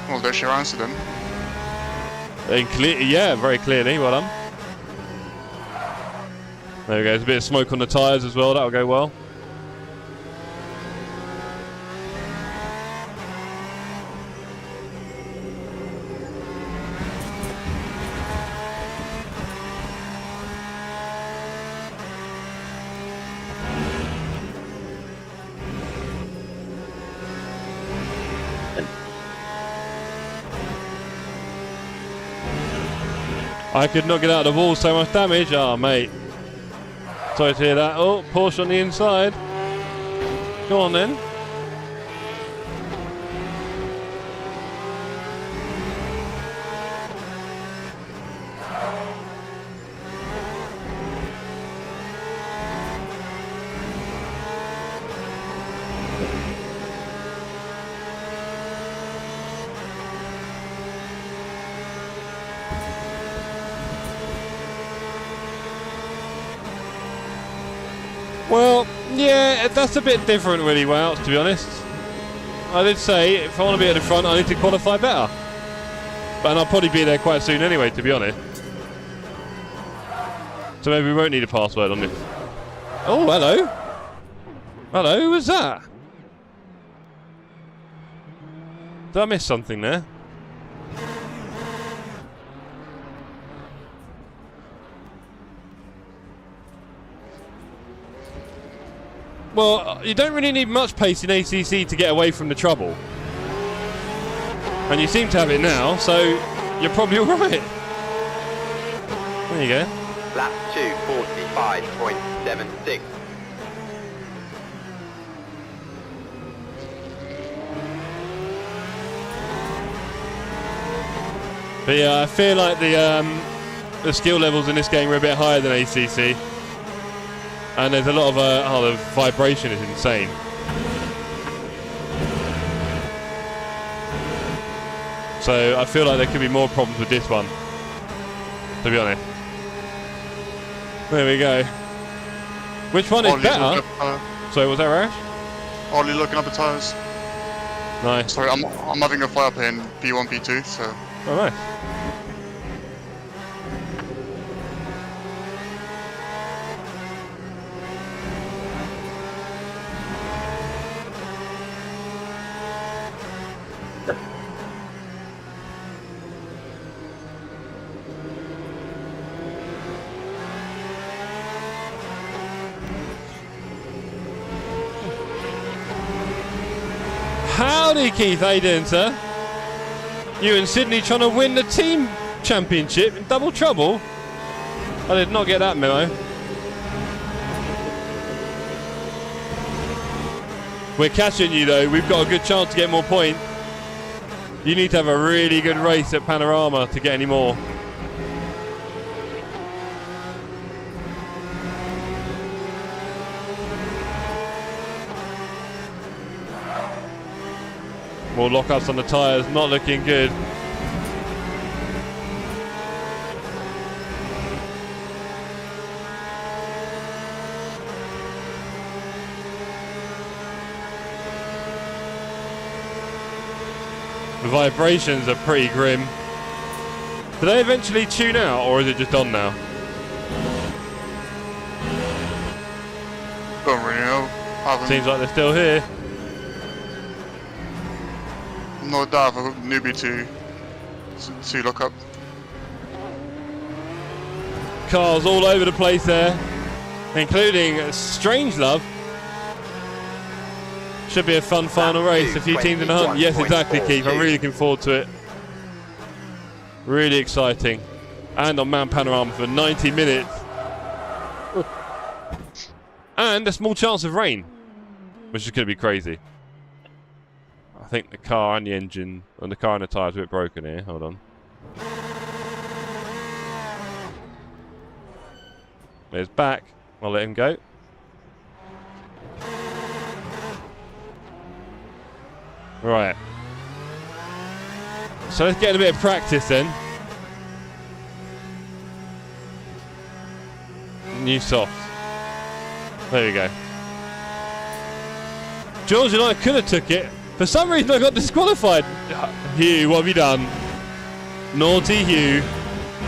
Speaker 5: Well, there's your answer then.
Speaker 1: Yeah, very clearly. Well done. There we go. There's a bit of smoke on the tyres as well. That'll go well. I could not get out of the wall, so much damage. Oh, mate. Sorry to hear that. Oh, Porsche on the inside. Go on then. Well, yeah, that's a bit different really, Wout, to be honest. I did say, if I want to be at the front, I need to qualify better. But I'll probably be there quite soon anyway, to be honest. So maybe we won't need a password on this. Oh, hello. Hello, who was that? Did I miss something there? Well, you don't really need much pace in ACC to get away from the trouble. And you seem to have it now, so you're probably alright. There you go.
Speaker 3: Lap 2:45.76.
Speaker 1: But yeah, I feel like the skill levels in this game are a bit higher than ACC. And there's a lot of, the vibration is insane. So I feel like there could be more problems with this one, to be honest. There we go. Which one is better? Sorry, was that Rash?
Speaker 5: Ollie looking up the tyres.
Speaker 1: Nice.
Speaker 5: Sorry, I'm having a fire up here in P1, P2, so...
Speaker 1: Oh, nice. Howdy, Keith. How you doing, sir? You and Sydney trying to win the team championship in double trouble? I did not get that memo. We're catching you, though. We've got a good chance to get more points. You need to have a really good race at Panorama to get any more. More lockups on the tyres, not looking good. The vibrations are pretty grim. Do they eventually tune out, or is it just on now?
Speaker 5: Don't really know.
Speaker 1: Seems like they're still here.
Speaker 5: No doubt for newbie to look up.
Speaker 1: Cars all over the place there, including Strangelove. Should be a fun final race. A few teams in the hunt. Yes, exactly, Keith. I'm really looking forward to it. Really exciting. And on Mount Panorama for 90 minutes. And a small chance of rain, which is going to be crazy. I think the car and the engine and the car and the tyres are a bit broken here. Hold on. There's back. I'll let him go. Right. So let's get a bit of practice then. New softs. There we go. George and I could have took it. For some reason I got disqualified. Hugh, what have you done? Naughty Hugh.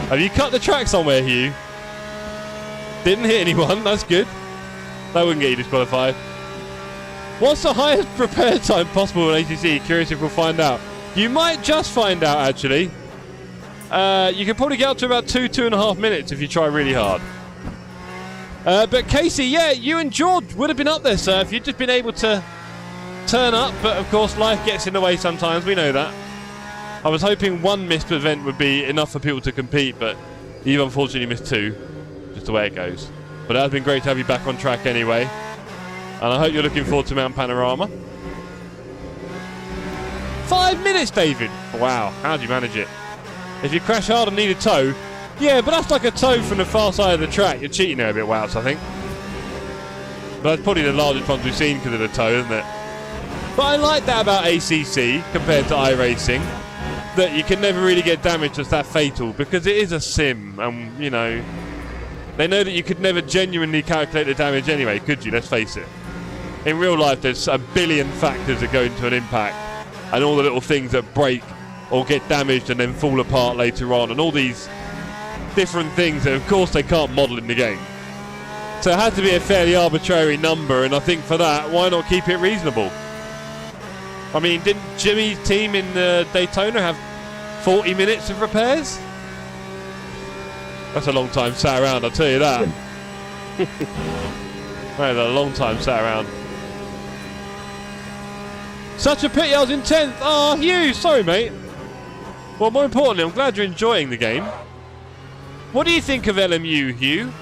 Speaker 1: Have you cut the track somewhere, Hugh? Didn't hit anyone, that's good. That wouldn't get you disqualified. What's the highest repair time possible in ACC? Curious if we'll find out. You might just find out, actually. You can probably get up to about 2.5 minutes if you try really hard. But Casey, yeah, you and George would have been up there, sir, if you'd just been able to turn up. But of course, life gets in the way sometimes. We know that. I was hoping one missed event would be enough for people to compete, but you've unfortunately missed 2. Just the way it goes. But it has been great to have you back on track anyway. And I hope you're looking forward to Mount Panorama. 5 minutes, David. Wow, how'd you manage it? If you crash hard and need a tow, yeah, but that's like a tow from the far side of the track. You're cheating there a bit, Wout, I think. But that's probably the largest ones we've seen because of the tow, isn't it? But I like that about ACC compared to iRacing, that you can never really get damage that's that fatal because it is a sim, and you know, they know that you could never genuinely calculate the damage anyway, could you? Let's face it. In real life, there's a billion factors that go into an impact, and all the little things that break or get damaged and then fall apart later on, and all these different things that, of course, they can't model in the game. So it has to be a fairly arbitrary number, and I think for that, why not keep it reasonable? I mean, didn't Jimmy's team in Daytona have 40 minutes of repairs? That's a long time sat around, I'll tell you that. That is a long time sat around. Such a pity I was in 10th. Oh, Hugh, sorry, mate. Well, more importantly, I'm glad you're enjoying the game. What do you think of LMU, Hugh?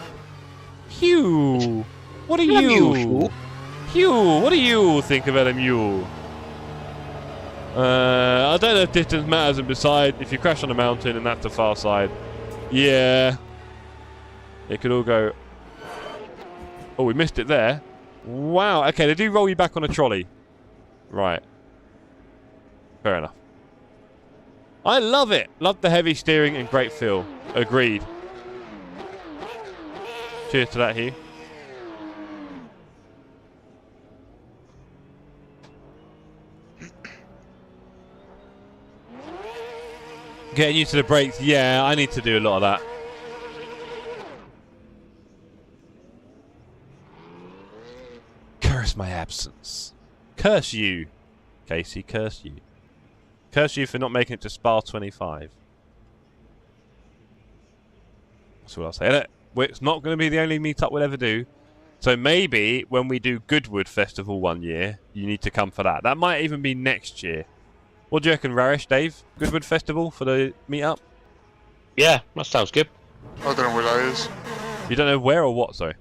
Speaker 1: Hugh, what do you? Hugh, what do you think of LMU? I don't know if distance matters, and besides, if you crash on a mountain and that's the far side, yeah, it could all go. Oh, we missed it there. Wow. Okay, they do roll you back on a trolley. Right. Fair enough. I love it. Love the heavy steering and great feel. Agreed. Cheers to that, Hugh. Getting used to the brakes. Yeah, I need to do a lot of that. Curse my absence. Curse you, Casey. Curse you. Curse you for not making it to Spa 25. That's what I'll say. It's not going to be the only meetup we'll ever do. So maybe when we do Goodwood Festival one year, you need to come for that. That might even be next year. What do you reckon, Raresh, Dave? Goodwood Festival for the meetup?
Speaker 2: Yeah, that sounds good.
Speaker 5: I don't know where that is.
Speaker 1: You don't know where or what, sorry?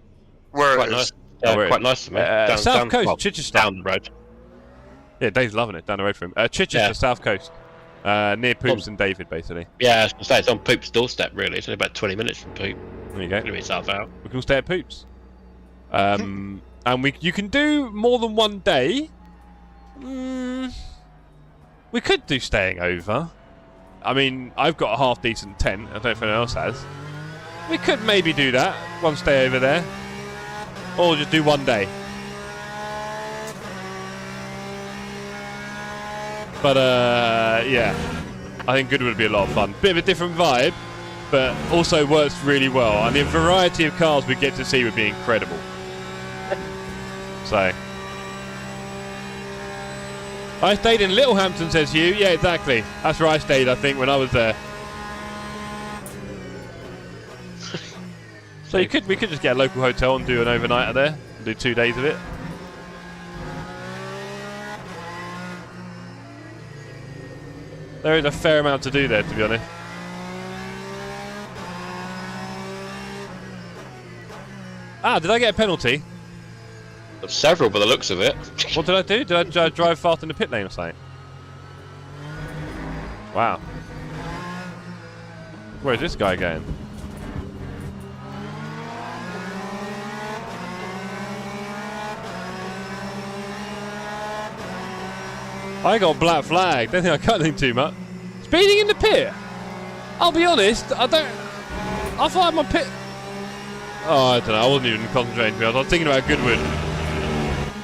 Speaker 5: Where
Speaker 2: Quite
Speaker 5: it
Speaker 2: nice.
Speaker 5: is.
Speaker 2: Yeah,
Speaker 1: where
Speaker 2: quite nice to me.
Speaker 1: South Coast,
Speaker 2: well,
Speaker 1: Chichester.
Speaker 2: down the road.
Speaker 1: Yeah, Dave's loving it. Down the road from him. Chichester,
Speaker 2: Yeah.
Speaker 1: South Coast. Near Poops and David, basically.
Speaker 2: Yeah, I was going to say, it's on Poop's doorstep, really. It's only about 20 minutes from Poop.
Speaker 1: There you go.
Speaker 2: It's going to be south out.
Speaker 1: We can all stay at Poops. And you can do more than one day. We could do staying over. I mean, I've got a half decent tent. I don't know if anyone else has. We could maybe do that. One stay over there. Or just do one day. But, yeah. I think Goodwood would be a lot of fun. Bit of a different vibe, but also works really well. And the variety of cars we get to see would be incredible. So. I stayed in Littlehampton, says Hugh. Yeah, exactly. That's where I stayed, I think, when I was there. So we could just get a local hotel and do an overnighter there. And do 2 days of it. There is a fair amount to do there, to be honest. Ah, did I get a penalty?
Speaker 2: Several by the looks of it.
Speaker 1: What did I do? Did I drive fast in the pit lane or something? Wow. Where's this guy going? I got black flag. Don't think I cut anything too much. Speeding in the pit. I'll be honest. I thought I had my pit. Oh, I don't know. I wasn't even concentrating. To be honest. I was thinking about Goodwood.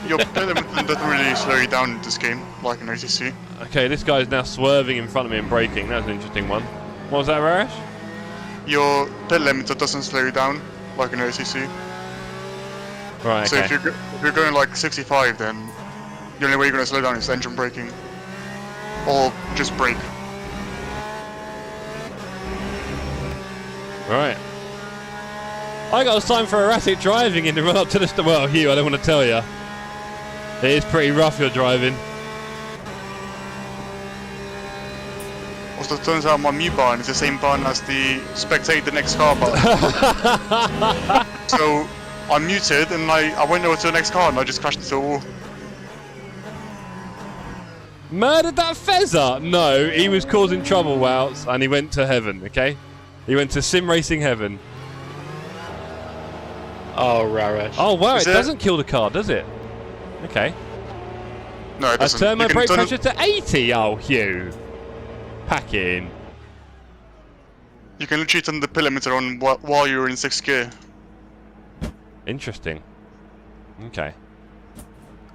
Speaker 5: Your pit limit doesn't really slow you down in this game, like in OTC.
Speaker 1: Okay, this guy's now swerving in front of me and braking. That's an interesting one. What was that, Raresh?
Speaker 5: Your pit limiter doesn't slow you down, like in OTC.
Speaker 1: Right.
Speaker 5: So
Speaker 1: Okay.
Speaker 5: if you're going like 65, then the only way you're going to slow down is engine braking, or just brake.
Speaker 1: Right. I got time for erratic driving in the run up to the well, Hugh, I don't want to tell you. It is pretty rough, your driving.
Speaker 5: Also, it turns out my mute button is the same button as the spectate the next car button. So I muted and I went over to the next car and I just crashed into a wall.
Speaker 1: Murdered that Fezzer? No, he was causing trouble, Wouts, and he went to heaven, okay? He went to sim racing heaven.
Speaker 2: Oh, Raresh.
Speaker 1: Oh, wow,
Speaker 5: Is
Speaker 1: it
Speaker 5: it?
Speaker 1: doesn't kill the car, does it? Okay.
Speaker 5: No, it
Speaker 1: I
Speaker 5: doesn't.
Speaker 1: turned my
Speaker 5: You can
Speaker 1: brake
Speaker 5: turn
Speaker 1: pressure to 80. Oh, Hugh. Pack in.
Speaker 5: You can literally turn the pit limiter on while you're in 6th gear.
Speaker 1: Interesting. Okay.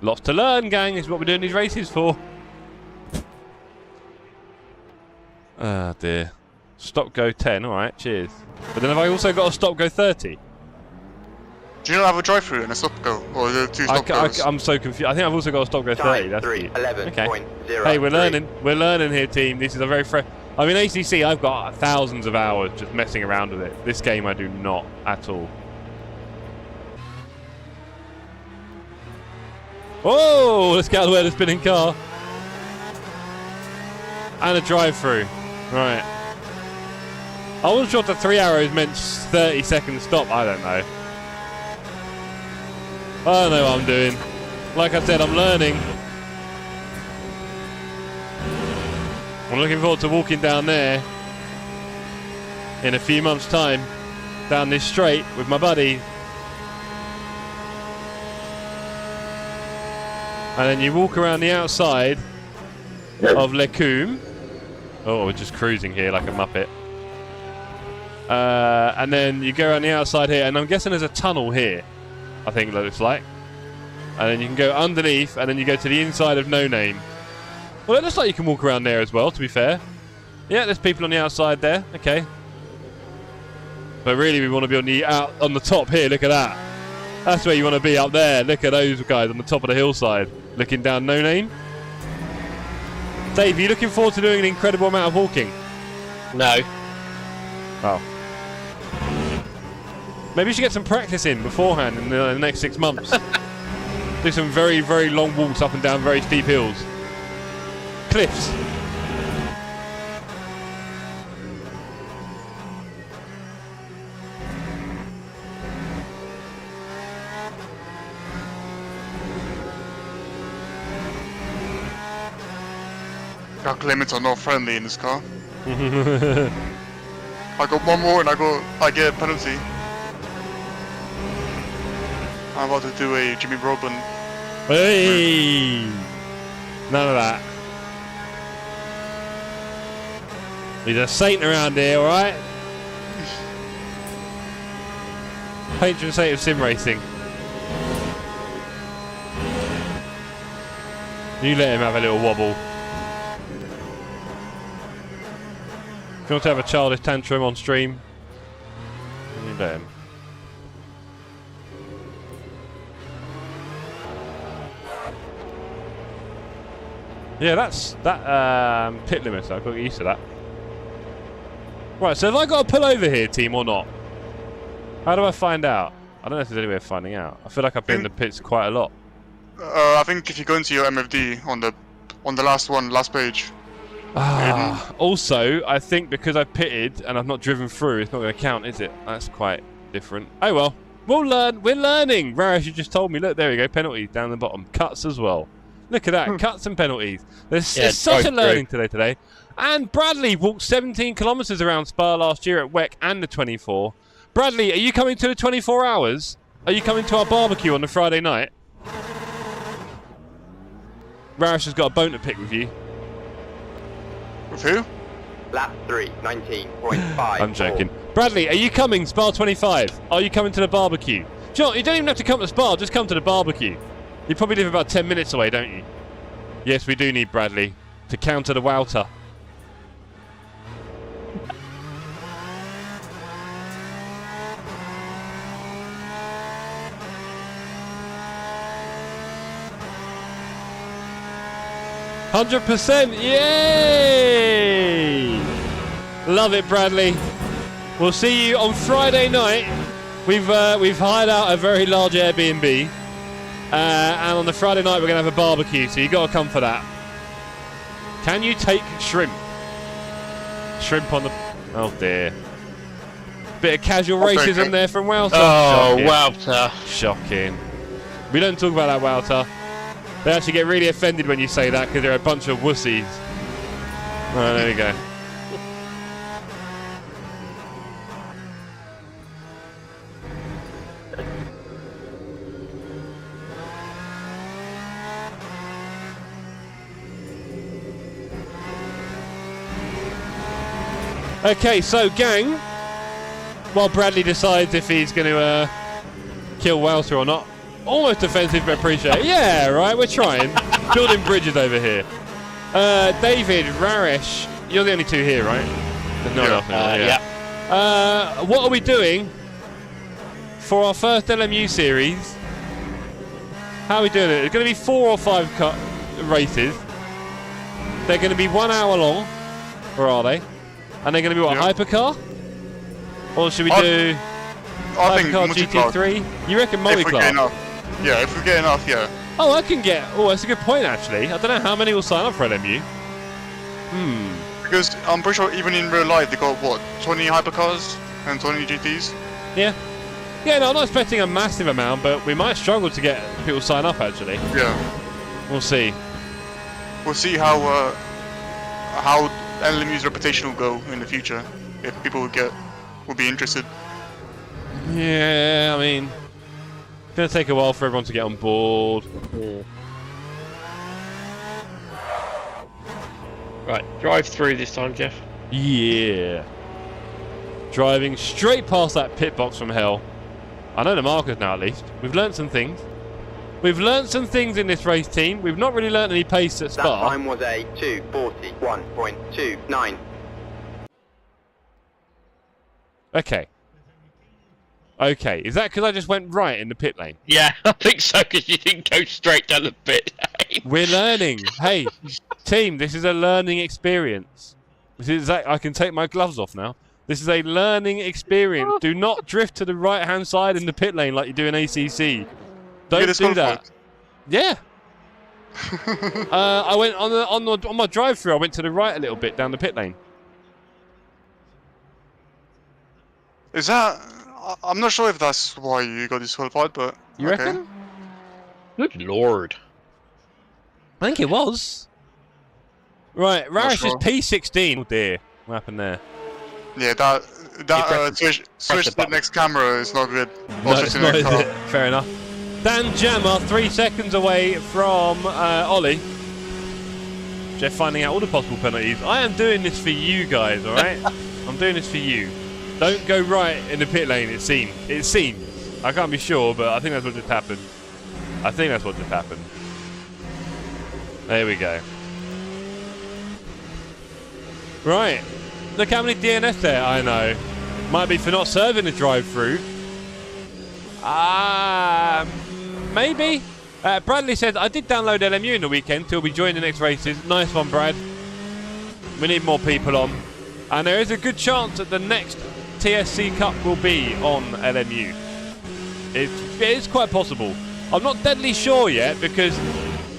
Speaker 1: Lots to learn, gang. Is what we're doing these races for. Ah, dear. Stop go 10. All right, cheers. But then have I also got a stop go 30?
Speaker 5: Do you not have a drive-through and a stop go, or the two stop goes?
Speaker 1: I'm so confused. I think I've also got a stop go 30.
Speaker 3: Time
Speaker 1: That's
Speaker 3: 3:11.03.
Speaker 1: okay. Hey, we're learning. We're learning here, team. This is a very fresh. I mean, ACC, I've got thousands of hours just messing around with it. This game, I do not at all. Oh, let's get out of the way of the spinning car. And a drive-through. Right. I wasn't sure if the 3 arrows meant 30 seconds stop. I don't know. I don't know what I'm doing. Like I said, I'm learning. I'm looking forward to walking down there in a few months' time, down this straight with my buddy. And then you walk around the outside of Lecum. Oh, we're just cruising here like a muppet. And then you go around the outside here, and I'm guessing there's a tunnel here, I think it looks like. And then you can go underneath, and then you go to the inside of No Name. Well, it looks like you can walk around there as well, to be fair. Yeah, there's people on the outside there. Okay. But really, we want to be on the top here. Look at that. That's where you want to be, up there. Look at those guys on the top of the hillside, looking down No Name. Dave, are you looking forward to doing an incredible amount of walking?
Speaker 2: No.
Speaker 1: Oh. Maybe you should get some practice in beforehand in the next 6 months. Do some very, very long walks up and down very steep hills. Cliffs.
Speaker 5: Track limits are not friendly in this car. I got one more and I get a penalty. I'm about to do a Jimmy Broadbent.
Speaker 1: Hey! None of that. He's a saint around here, alright? Patron saint of sim racing. You let him have a little wobble. If you want to have a childish tantrum on stream, you let him. Yeah, that's that pit limit, so I've got to get used to that. Right, so have I got to pull over here, team, or not? How do I find out? I don't know if there's any way of finding out. I feel like I've been in the pits quite a lot.
Speaker 5: I think if you go into your MFD on the last page.
Speaker 1: Also, I think because I've pitted and I've not driven through, it's not going to count, is it? That's quite different. Oh well, we'll learn. We're learning. Raresh, you just told me. Look, there we go. Penalties down the bottom. Cuts as well. Look at that. Cuts and penalties. There's such a learning today. And Bradley walked 17 kilometres around Spa last year at WEC and the 24. Bradley, are you coming to the 24 hours? Are you coming to our barbecue on the Friday night? Raresh has got a bone to pick with you.
Speaker 5: With who?
Speaker 3: Lap 3, 19.5.
Speaker 1: I'm joking. Bradley, are you coming, Spa 25? Are you coming to the barbecue? John, you don't even have to come to Spa, just come to the barbecue. You probably live about 10 minutes away, don't you? Yes, we do need Bradley to counter the Wouter. %, yay! Love it, Bradley. We'll see you on Friday night. We've hired out a very large Airbnb, and on the Friday night we're gonna have a barbecue. So you got to come for that. Can you take shrimp? Shrimp on the. Oh dear. Bit of casual racism there from Wouter.
Speaker 2: Oh,
Speaker 1: Shocking.
Speaker 2: Wouter.
Speaker 1: Shocking. We don't talk about that, Wouter. They actually get really offended when you say that because they're a bunch of wussies. Oh, there we go. Okay, so gang, while Bradley decides if he's going to kill Wouter or not, almost offensive, but appreciate it. Yeah, right, we're trying. Building bridges over here. David, Raresh, you're the only two here, right? There's no one else anymore,
Speaker 2: Yeah.
Speaker 1: what are we doing for our first LMU series? How are we doing it? It's going to be 4 or 5 races. They're going to be 1 hour long. Or are they? And they're going to be what, hypercar? Or should we do
Speaker 5: I think
Speaker 1: hypercar
Speaker 5: multi-car.
Speaker 1: GT3? You reckon
Speaker 5: If we get
Speaker 1: multi-car?
Speaker 5: enough. Yeah, if we get enough, yeah.
Speaker 1: Oh, I can get... Oh, that's a good point, actually. I don't know how many will sign up for LMU.
Speaker 5: Because I'm pretty sure even in real life they got, what, 20 hypercars and 20 GTs?
Speaker 1: Yeah. Yeah, no, I'm not expecting a massive amount, but we might struggle to get people sign up, actually.
Speaker 5: Yeah.
Speaker 1: We'll see.
Speaker 5: We'll see how how LMU's reputation will go in the future if people will be interested.
Speaker 1: Yeah, I mean, it's going to take a while for everyone to get on board.
Speaker 2: Yeah. Right, drive through this time, Jeff.
Speaker 1: Yeah. Driving straight past that pit box from hell. I know the markers now, at least. We've learnt some things. We've learnt some things in this race team. We've not really learnt any pace at
Speaker 3: That
Speaker 1: Spa.
Speaker 3: time was a 2:41.29.
Speaker 1: Okay. Okay, is that because I just went right in the pit lane?
Speaker 2: Yeah, I think so, because you didn't go straight down the pit.
Speaker 1: We're learning. Hey, team, this is a learning experience. This is I can take my gloves off now. This is a learning experience. Do not drift to the right-hand side in the pit lane like you do in ACC. Don't do that. Yeah. I went on my drive-through. I went to the right a little bit down the pit lane.
Speaker 5: Is that? I'm not sure if that's why you got disqualified, but
Speaker 1: You reckon?
Speaker 2: Good lord.
Speaker 1: I think it was. Right, Roush is
Speaker 5: sure.
Speaker 1: P16. Oh dear, what happened there?
Speaker 5: Yeah, that switch to the next camera is not good.
Speaker 1: No, it's not, is it? Fair enough. Dan Jammer, 3 seconds away from Ollie. Jeff finding out all the possible penalties. I am doing this for you guys, alright? I'm doing this for you. Don't go right in the pit lane, it seems. It seems. I can't be sure, but I think that's what just happened. I think that's what just happened. There we go. Right. Look how many DNS there. I know. Might be for not serving the drive-through. Maybe. Bradley says, I did download LMU in the weekend till we join the next races. Nice one, Brad. We need more people on. And there is a good chance that the next TSC Cup will be on LMU. It is quite possible. I'm not deadly sure yet because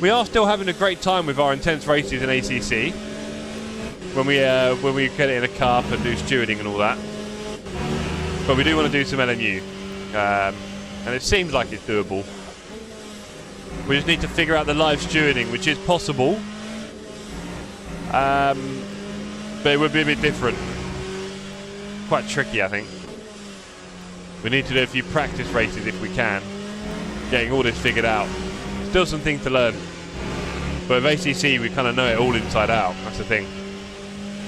Speaker 1: we are still having a great time with our intense races in ACC. When we get it in a cup and do stewarding and all that. But we do want to do some LMU. And it seems like it's doable. We just need to figure out the live stewarding, which is possible. But it would be a bit different. Quite tricky, I think. We need to do a few practice races if we can. Getting all this figured out. Still some things to learn. But with ACC, we kind of know it all inside out. That's the thing.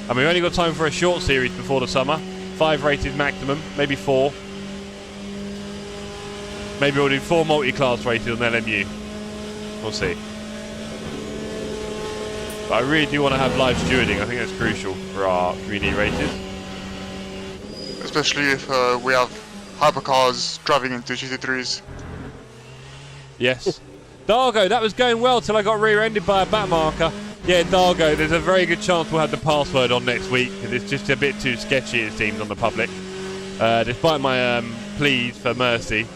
Speaker 1: And we've only got time for a short series before the summer. 5 races maximum, maybe 4. Maybe we'll do 4 multi-class races on LMU. We'll see. But I really do want to have live stewarding. I think that's crucial for our community races.
Speaker 5: Especially if we have hypercars driving into GT3s.
Speaker 1: Yes. Dargo, that was going well till I got rear-ended by a back marker. Yeah, Dargo, there's a very good chance we'll have the password on next week because it's just a bit too sketchy, it seems, on the public. Despite my pleas for mercy.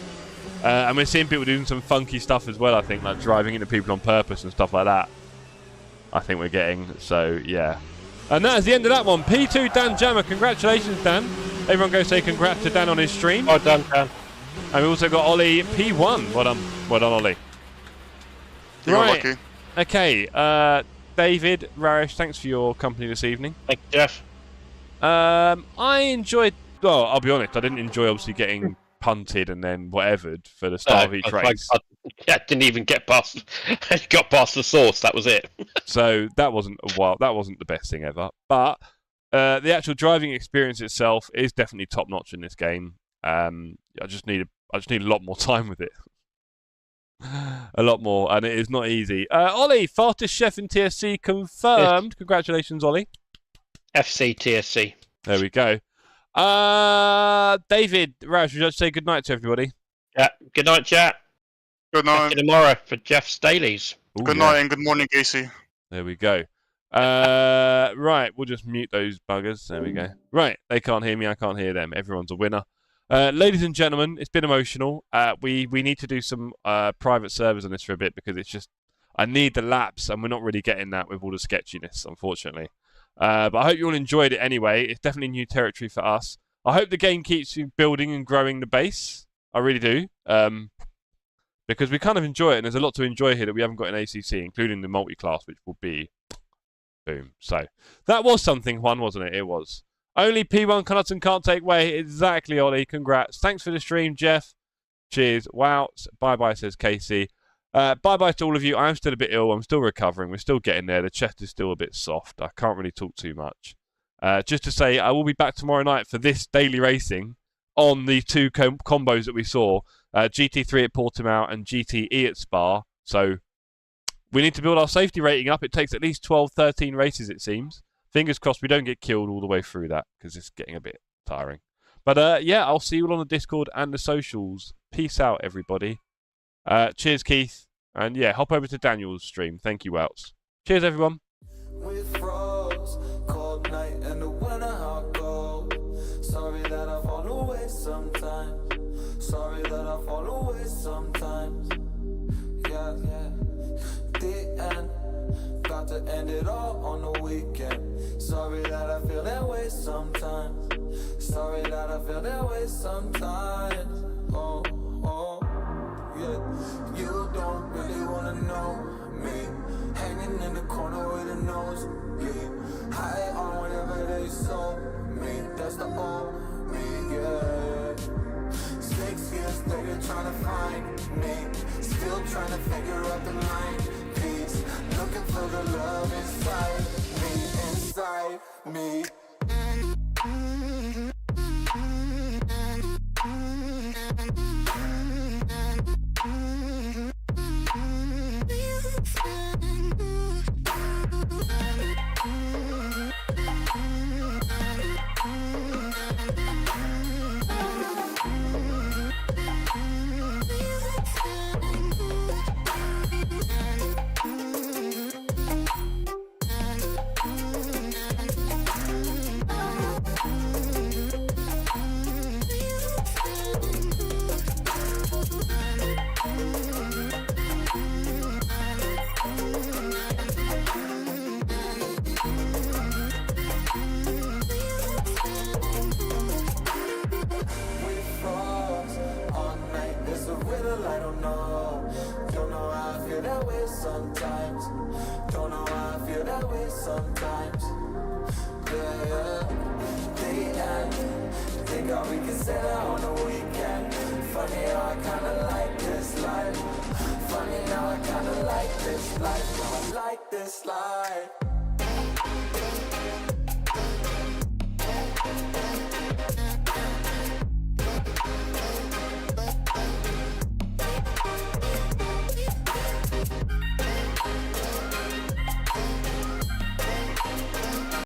Speaker 1: And we're seeing people doing some funky stuff as well, I think, like driving into people on purpose and stuff like that. I think we're getting, so yeah. And that is the end of that one. P2 Dan Jammer, congratulations, Dan. Everyone go say congrats to Dan on his stream.
Speaker 2: Well done, Dan.
Speaker 1: And we also got Ollie P1. Well done, Ollie.
Speaker 5: You got
Speaker 1: Right.
Speaker 5: lucky.
Speaker 1: Okay, David, Rarish, thanks for your company this evening.
Speaker 2: Thank you, Jeff.
Speaker 1: I enjoyed, well, I'll be honest, I didn't enjoy obviously getting punted and then whatevered for the start of each race.
Speaker 2: I didn't even get past. Got past the source. That was it.
Speaker 1: So that wasn't that wasn't the best thing ever. But the actual driving experience itself is definitely top notch in this game. I just need a lot more time with it. A lot more, and it is not easy. Ollie, fastest chef in TSC confirmed. Yes. Congratulations, Ollie.
Speaker 2: FC TSC.
Speaker 1: There we go. David, Raz, would you like to say good night to everybody?
Speaker 2: Yeah. Good night, chat.
Speaker 5: Good night.
Speaker 2: Back tomorrow for Jeff's dailies.
Speaker 1: Ooh,
Speaker 5: good night and good morning, Casey.
Speaker 1: There we go. Right, we'll just mute those buggers. There we go. Right, they can't hear me, I can't hear them. Everyone's a winner. Ladies and gentlemen, it's been emotional. We need to do some private servers on this for a bit because it's just, I need the laps and we're not really getting that with all the sketchiness, unfortunately. But I hope you all enjoyed it anyway. It's definitely new territory for us. I hope the game keeps you building and growing the base. I really do. Because we kind of enjoy it and there's a lot to enjoy here that we haven't got in ACC, including the multi-class, which will be Boom. So that was something, Juan, wasn't it? It was. Only P1 Connaughton can't take way. Exactly, Ollie. Congrats. Thanks for the stream, Jeff. Cheers. Wow. Bye-bye, says Casey. Bye-bye to all of you. I'm still a bit ill. I'm still recovering. We're still getting there. The chest is still a bit soft. I can't really talk too much. Just to say, I will be back tomorrow night for this daily racing on the two combos that we saw. GT3 at Portimao and GTE at Spa. So we need to build our safety rating up. It takes at least 12, 13 races, it seems. Fingers crossed we don't get killed all the way through that, because it's getting a bit tiring. But yeah, I'll see you all on the Discord and the socials. Peace out, everybody. Cheers, Keith. And yeah, hop over to Daniel's stream. Thank you, Welts. Cheers, everyone.
Speaker 7: With frost, cold night and the winter hot cold. Sorry that I fall away sometimes. Sorry that I fall away sometimes. Yeah, yeah. The end, got to end it all on the weekend. Sorry that I feel that way sometimes. Sorry that I feel that way sometimes. Oh, oh, yeah. You don't really wanna know me. Hanging in the corner with a nose bleed. High on whatever they sold me. That's the old me, yeah. 6 years later trying to find me. Still trying to figure out the line piece. Looking for the love inside me, sometimes. Don't know why I feel that way sometimes. Yeah, the end. Think how we can set out on the weekend. Funny how I kinda like this life. Funny now I kinda like this life. I like this life.